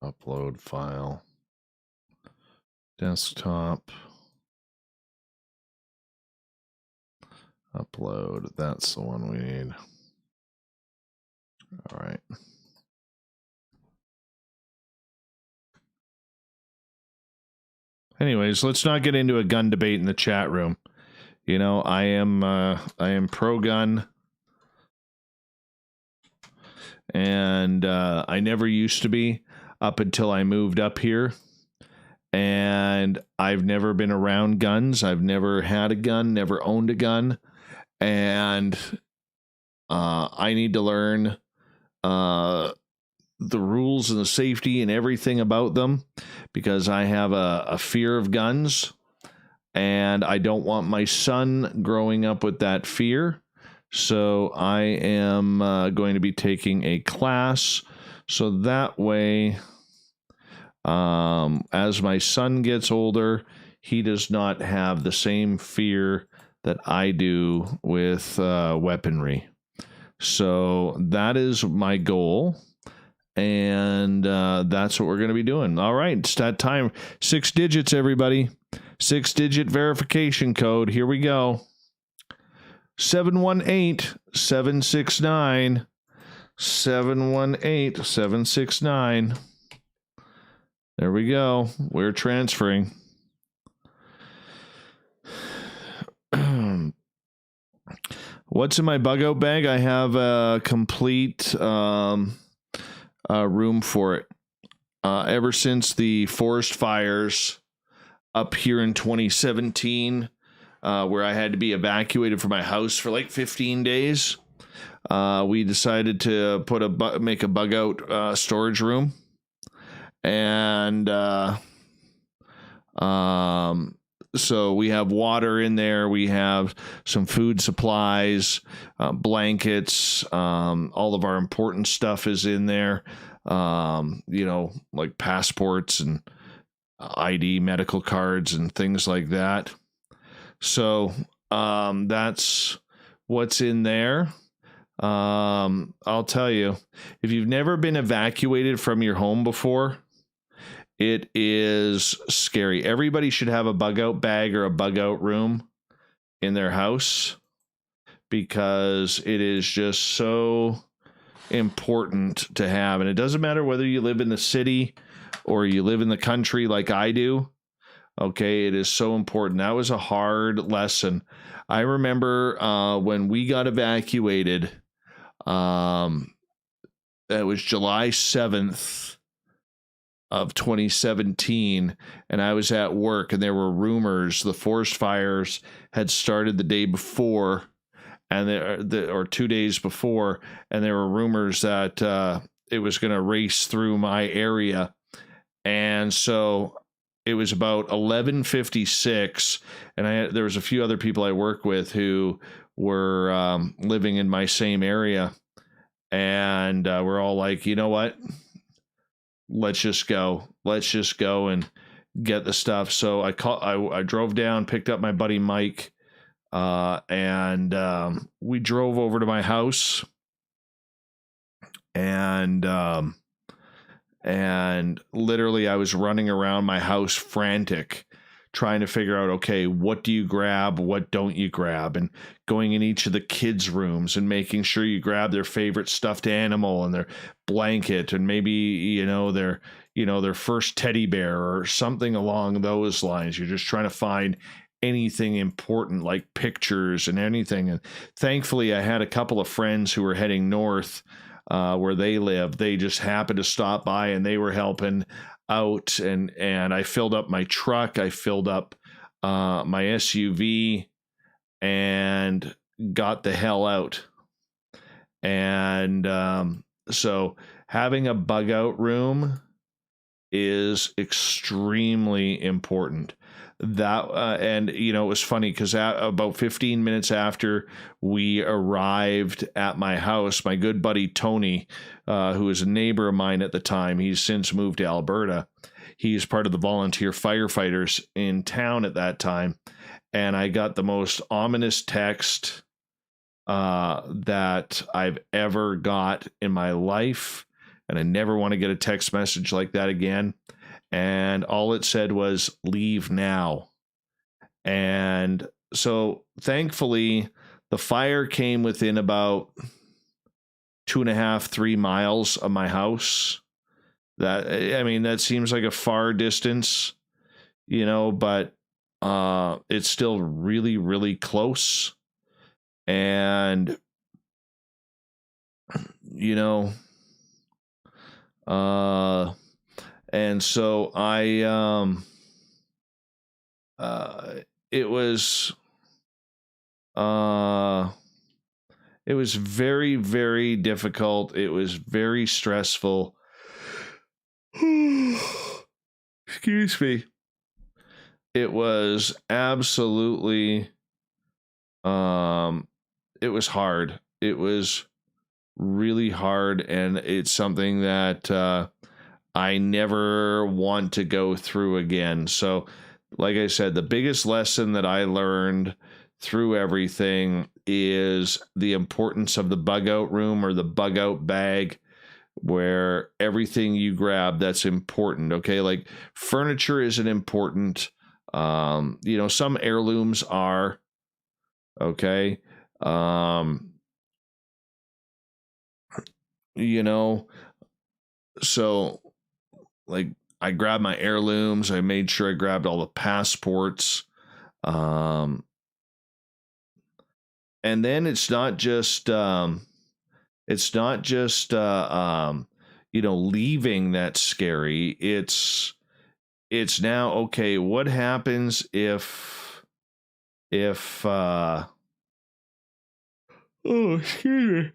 Upload file. Desktop. Upload. That's the one we need. All right. Anyways, let's not get into a gun debate in the chat room. You know, I am pro gun, and I never used to be up until I moved up here. And I've never been around guns. I've never had a gun, never owned a gun. And I need to learn the rules and the safety and everything about them, because I have a fear of guns, and I don't want my son growing up with that fear. So I am going to be taking a class, so that way, as my son gets older, he does not have the same fear that I do with weaponry. So that is my goal, and that's what we're going to be doing. All right, it's that time. 6 digits, everybody. 6-digit verification code. Here we go. 718-769. 718-769. There we go. We're transferring. What's in my bug out bag? I have a complete room for it. Ever since the forest fires up here in 2017, where I had to be evacuated from my house for like 15 days, we decided to make a bug out storage room. And so we have water in there. We have some food supplies, blankets. All of our important stuff is in there. You know, like passports and ID, medical cards, and things like that. So that's what's in there. I'll tell you, if you've never been evacuated from your home before, it is scary. Everybody should have a bug out bag or a bug out room in their house, because it is just so important to have. And it doesn't matter whether you live in the city or you live in the country like I do. Okay, it is so important. That was a hard lesson. I remember when we got evacuated, that was July 7th. Of 2017, and I was at work, and there were rumors the forest fires had started the day before, and or 2 days before, and there were rumors that it was going to race through my area. And so it was about 11:56, and there was a few other people I work with who were living in my same area, and we're all like, you know what? Let's just go and get the stuff. So I drove down, picked up my buddy Mike, and we drove over to my house, and literally I was running around my house frantic, trying to figure out, okay, what do you grab? What don't you grab? And going in each of the kids' rooms and making sure you grab their favorite stuffed animal and their blanket, and maybe, their first teddy bear or something along those lines. You're just trying to find anything important like pictures and anything. And thankfully, I had a couple of friends who were heading north where they live. They just happened to stop by and they were helping out. And I filled up my truck. I filled up my SUV and got the hell out. And so having a bug out room is extremely important. That and you know, it was funny because about 15 minutes after we arrived at my house, my good buddy Tony, who was a neighbor of mine at the time, he's since moved to Alberta. He's part of the volunteer firefighters in town at that time, and I got the most ominous text that I've ever got in my life, and I never want to get a text message like that again. And all it said was, "Leave now." And so thankfully the fire came within about 2.5, 3 miles of my house. That seems like a far distance, you know, but it's still really, really close. And, you know, and so it was very, very difficult. It was very stressful. Excuse me. It was absolutely, it was hard. It was really hard, and it's something that I never want to go through again. So, like I said, the biggest lesson that I learned through everything is the importance of the bug out room or the bug out bag, where everything you grab that's important. Okay, like furniture isn't important. You know, some heirlooms are. Okay. You know, so like I grabbed my heirlooms. I made sure I grabbed all the passports. And then it's not just you know, leaving that's scary. It's now, okay, what happens if oh, excuse me.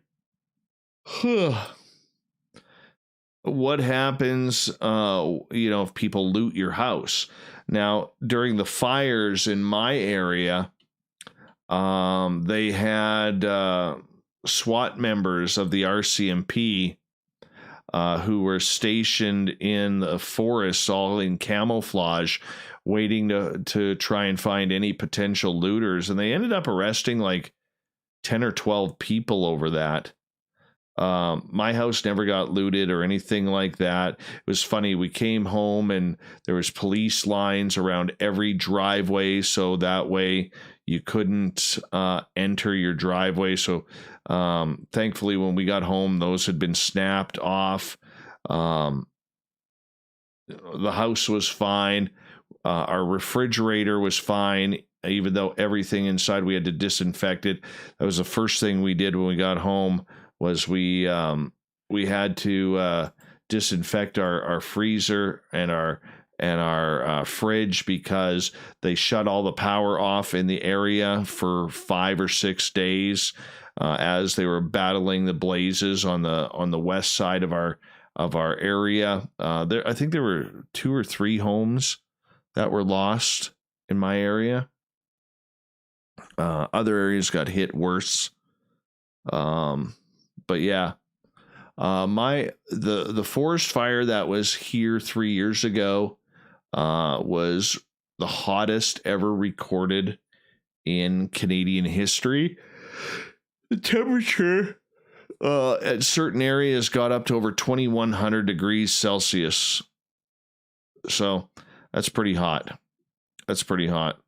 What happens, you know, if people loot your house? Now, during the fires in my area, they had SWAT members of the RCMP who were stationed in the forests, all in camouflage, waiting to try and find any potential looters. And they ended up arresting like 10 or 12 people over that. My house never got looted or anything like that. It was funny. We came home and there was police lines around every driveway, so that way you couldn't enter your driveway. So thankfully, when we got home, those had been snapped off. The house was fine. Our refrigerator was fine, even though everything inside we had to disinfect it. That was the first thing we did when we got home. Was we had to disinfect our freezer and our fridge, because they shut all the power off in the area for 5 or 6 days as they were battling the blazes on the west side of our area. I think there were 2 or 3 homes that were lost in my area. Other areas got hit worse. But yeah, the forest fire that was here 3 years ago was the hottest ever recorded in Canadian history. The temperature at certain areas got up to over 2,100 degrees Celsius. So that's pretty hot. That's pretty hot.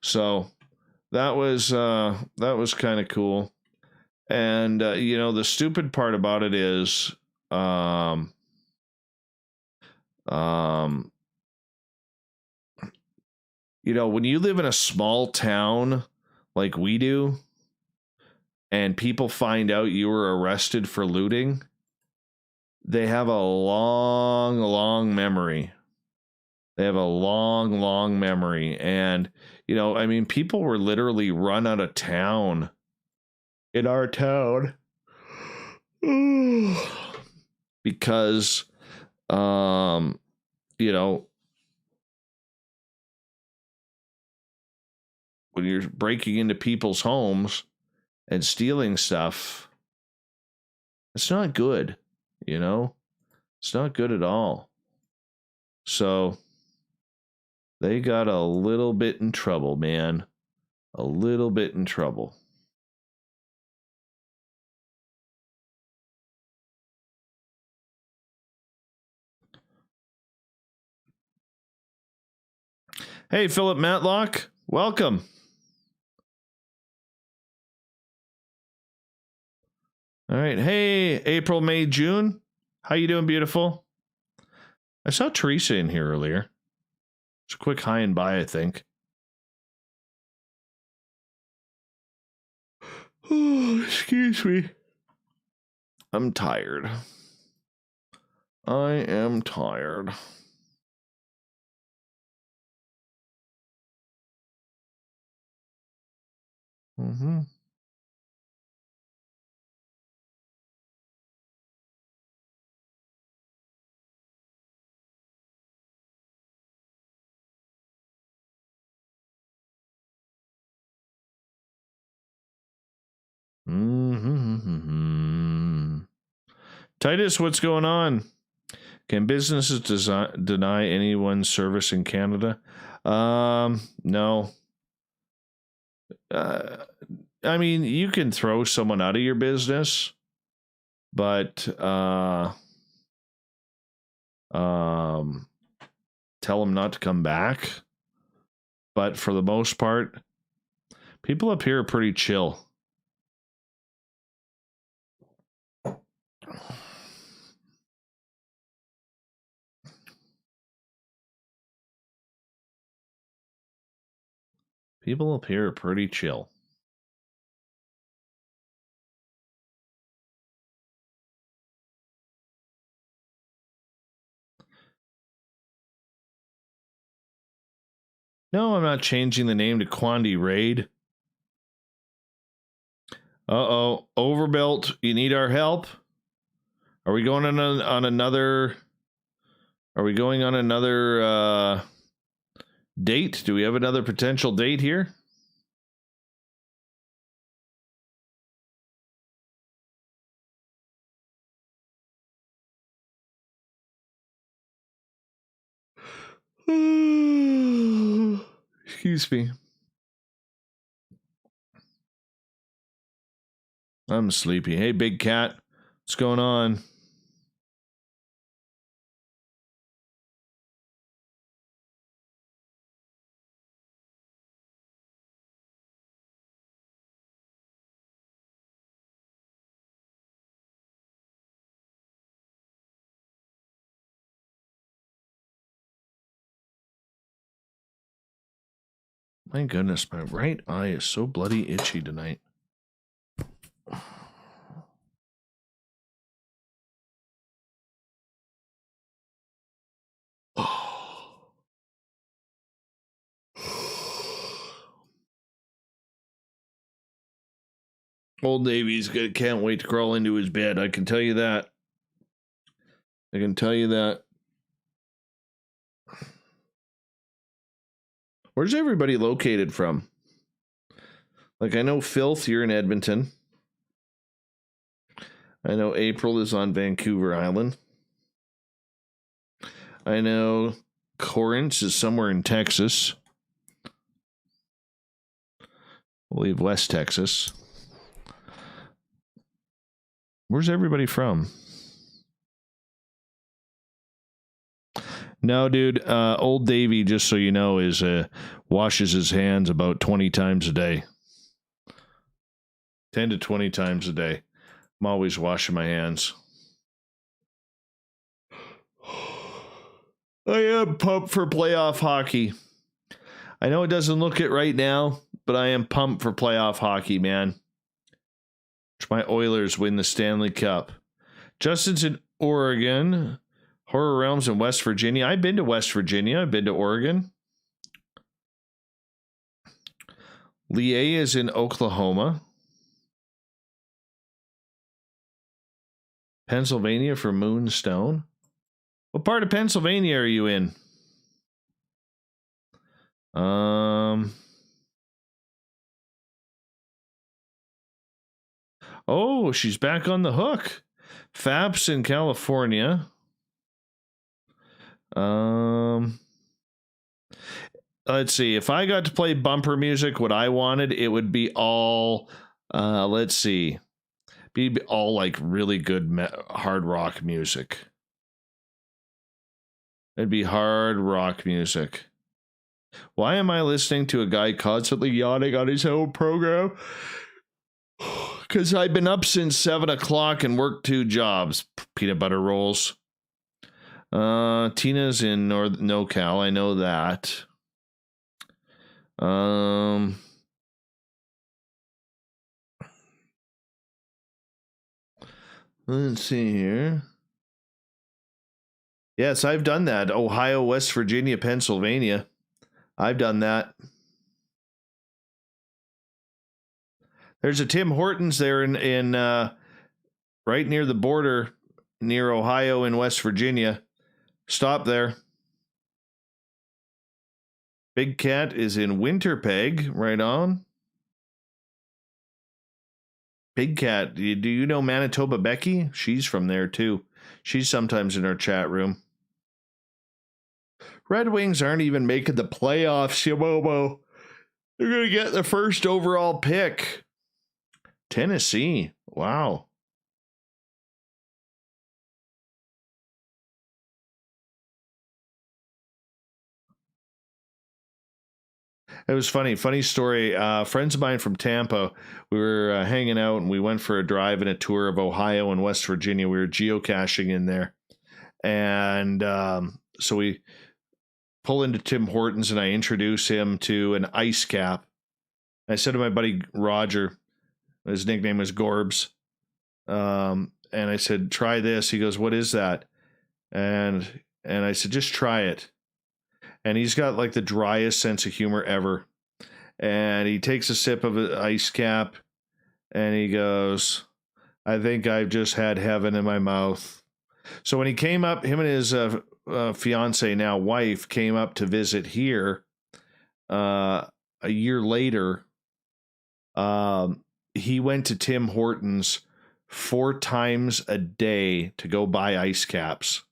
So that was kind of cool. And you know, the stupid part about it is You know, when you live in a small town like we do, and people find out you were arrested for looting, they have a long, long memory. They have a long, long memory. And, you know, I mean, people were literally run out of town in our town because, you know, when you're breaking into people's homes and stealing stuff, it's not good, you know? It's not good at all. So they got a little bit in trouble, man. A little bit in trouble. Hey, Philip Matlock, welcome. All right. Hey, April, May, June. How you doing, beautiful? I saw Teresa in here earlier. It's a quick high and by, I think. Oh, excuse me. I'm tired. I am tired. Mm-hmm. Mm-hmm. Titus, what's going on? Can businesses deny anyone service in Canada? No. I mean, you can throw someone out of your business, but tell them not to come back. But for the most part, people up here are pretty chill. People up here are pretty chill. No, I'm not changing the name to Quandy Raid. Uh-oh, Overbuilt, you need our help? Are we going on another... Are we going on another date? Do we have another potential date here? Excuse me. I'm sleepy. Hey, Big Cat. What's going on? My goodness, my right eye is so bloody itchy tonight. Old Navy's good. Can't wait to crawl into his bed. I can tell you that. I can tell you that. Where's everybody located from? Like, I know Filth, you're in Edmonton. I know April is on Vancouver Island. I know Corinth is somewhere in Texas. I believe West Texas. Where's everybody from? No, dude. Old Davey, just so you know, is washes his hands about 20 times a day. 10 to 20 times a day. I'm always washing my hands. I am pumped for playoff hockey. I know it doesn't look it right now, but I am pumped for playoff hockey, man. My Oilers win the Stanley Cup. Justin's in Oregon. Horror Realms in West Virginia. I've been to West Virginia. I've been to Oregon. Lie is in Oklahoma. Pennsylvania for Moonstone. What part of Pennsylvania are you in? Oh, she's back on the hook. Fab's in California. Let's see. If I got to play bumper music, what I wanted, it would be all, let's see, be all like really good hard rock music. It'd be hard rock music. Why am I listening to a guy constantly yawning on his own program? Because I've been up since 7 o'clock and worked 2 jobs. Peanut butter rolls. Tina's in NoCal. I know that. Let's see here. Yes, I've done that. Ohio, West Virginia, Pennsylvania. I've done that. There's a Tim Hortons there in right near the border, near Ohio and West Virginia. Stop there. Big Cat is in Winterpeg, right on. Big Cat, do you know Manitoba Becky? She's from there too. She's sometimes in our chat room. Red Wings aren't even making the playoffs, Yamomo. They're going to get the first overall pick. Tennessee. Wow. It was funny story. Friends of mine from Tampa, we were hanging out and we went for a drive and a tour of Ohio and West Virginia. We were geocaching in there. And so we pull into Tim Hortons and I introduce him to an ice cap. I said to my buddy Roger, his nickname was Gorbs, and I said, try this. He goes, what is that? And I said, just try it. And he's got like the driest sense of humor ever. And he takes a sip of an ice cap and he goes, I think I've just had heaven in my mouth. So when he came up, him and his fiance, now wife, came up to visit here a year later. He went to Tim Hortons 4 times a day to go buy ice caps.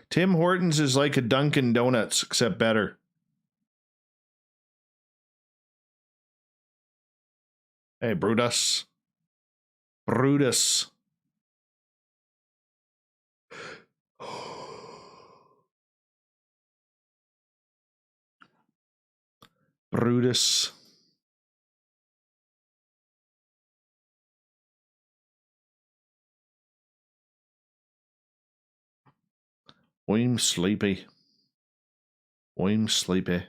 Tim Hortons is like a Dunkin' Donuts, except better. Hey, Brutus. Brutus. Brutus. I'm sleepy. I'm sleepy.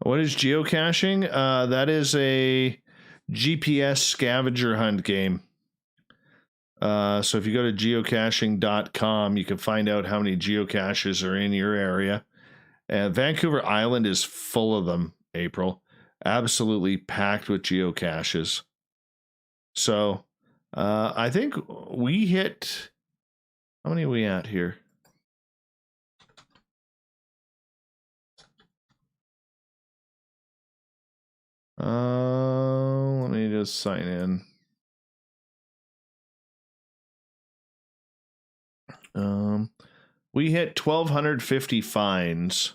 What is geocaching? That is a GPS scavenger hunt game. So if you go to geocaching.com, you can find out how many geocaches are in your area. Vancouver Island is full of them, April. Absolutely packed with geocaches. So I think we hit... How many are we at here? Let me just sign in. We hit 1,250 fines.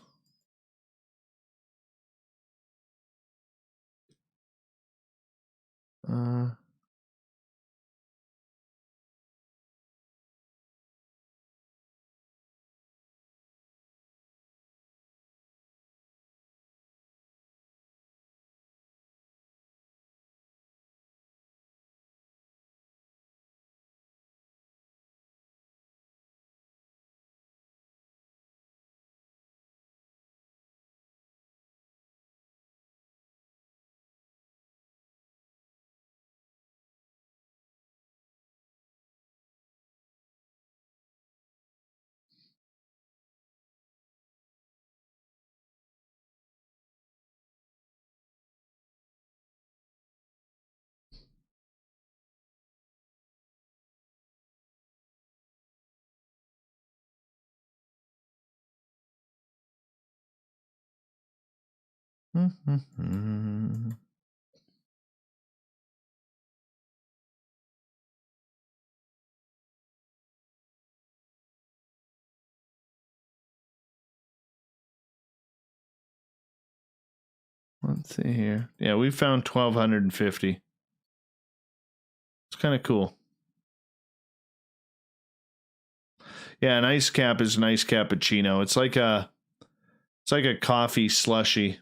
Let's see here. Yeah, we found 1,250. It's kind of cool. Yeah, an ice cap is an ice cappuccino. It's like a coffee slushy.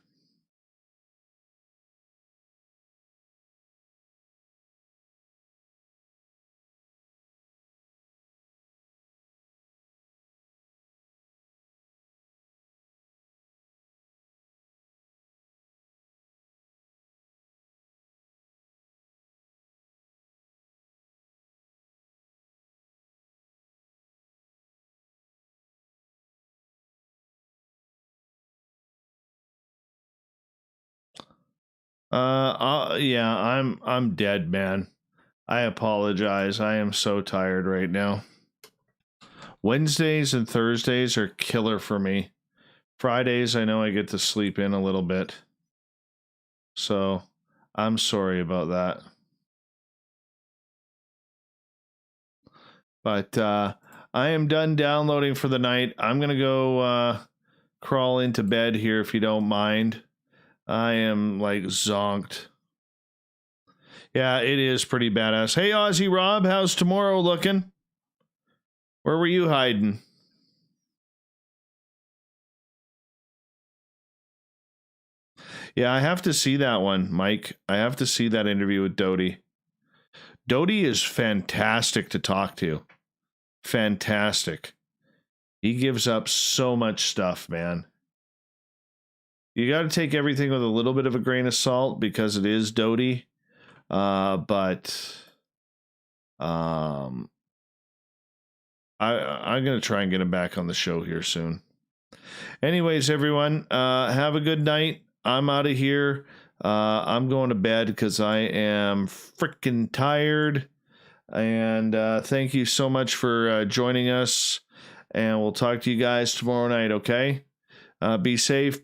Yeah, I'm dead, man. I apologize. I am so tired right now. Wednesdays and Thursdays are killer for me. Fridays, I know I get to sleep in a little bit. So, I'm sorry about that. But I am done downloading for the night. I'm going to go crawl into bed here if you don't mind. I am like zonked. Yeah, it is pretty badass. Hey, Aussie Rob, how's tomorrow looking? Where were you hiding? Yeah, I have to see that one, Mike. I have to see that interview with Doty. Doty is fantastic to talk to. Fantastic. He gives up so much stuff, man. You got to take everything with a little bit of a grain of salt because it is Doty. But I'm going to try and get him back on the show here soon. Anyways, everyone, have a good night. I'm out of here. I'm going to bed because I am freaking tired. And thank you so much for joining us. And we'll talk to you guys tomorrow night, okay? Be safe. Be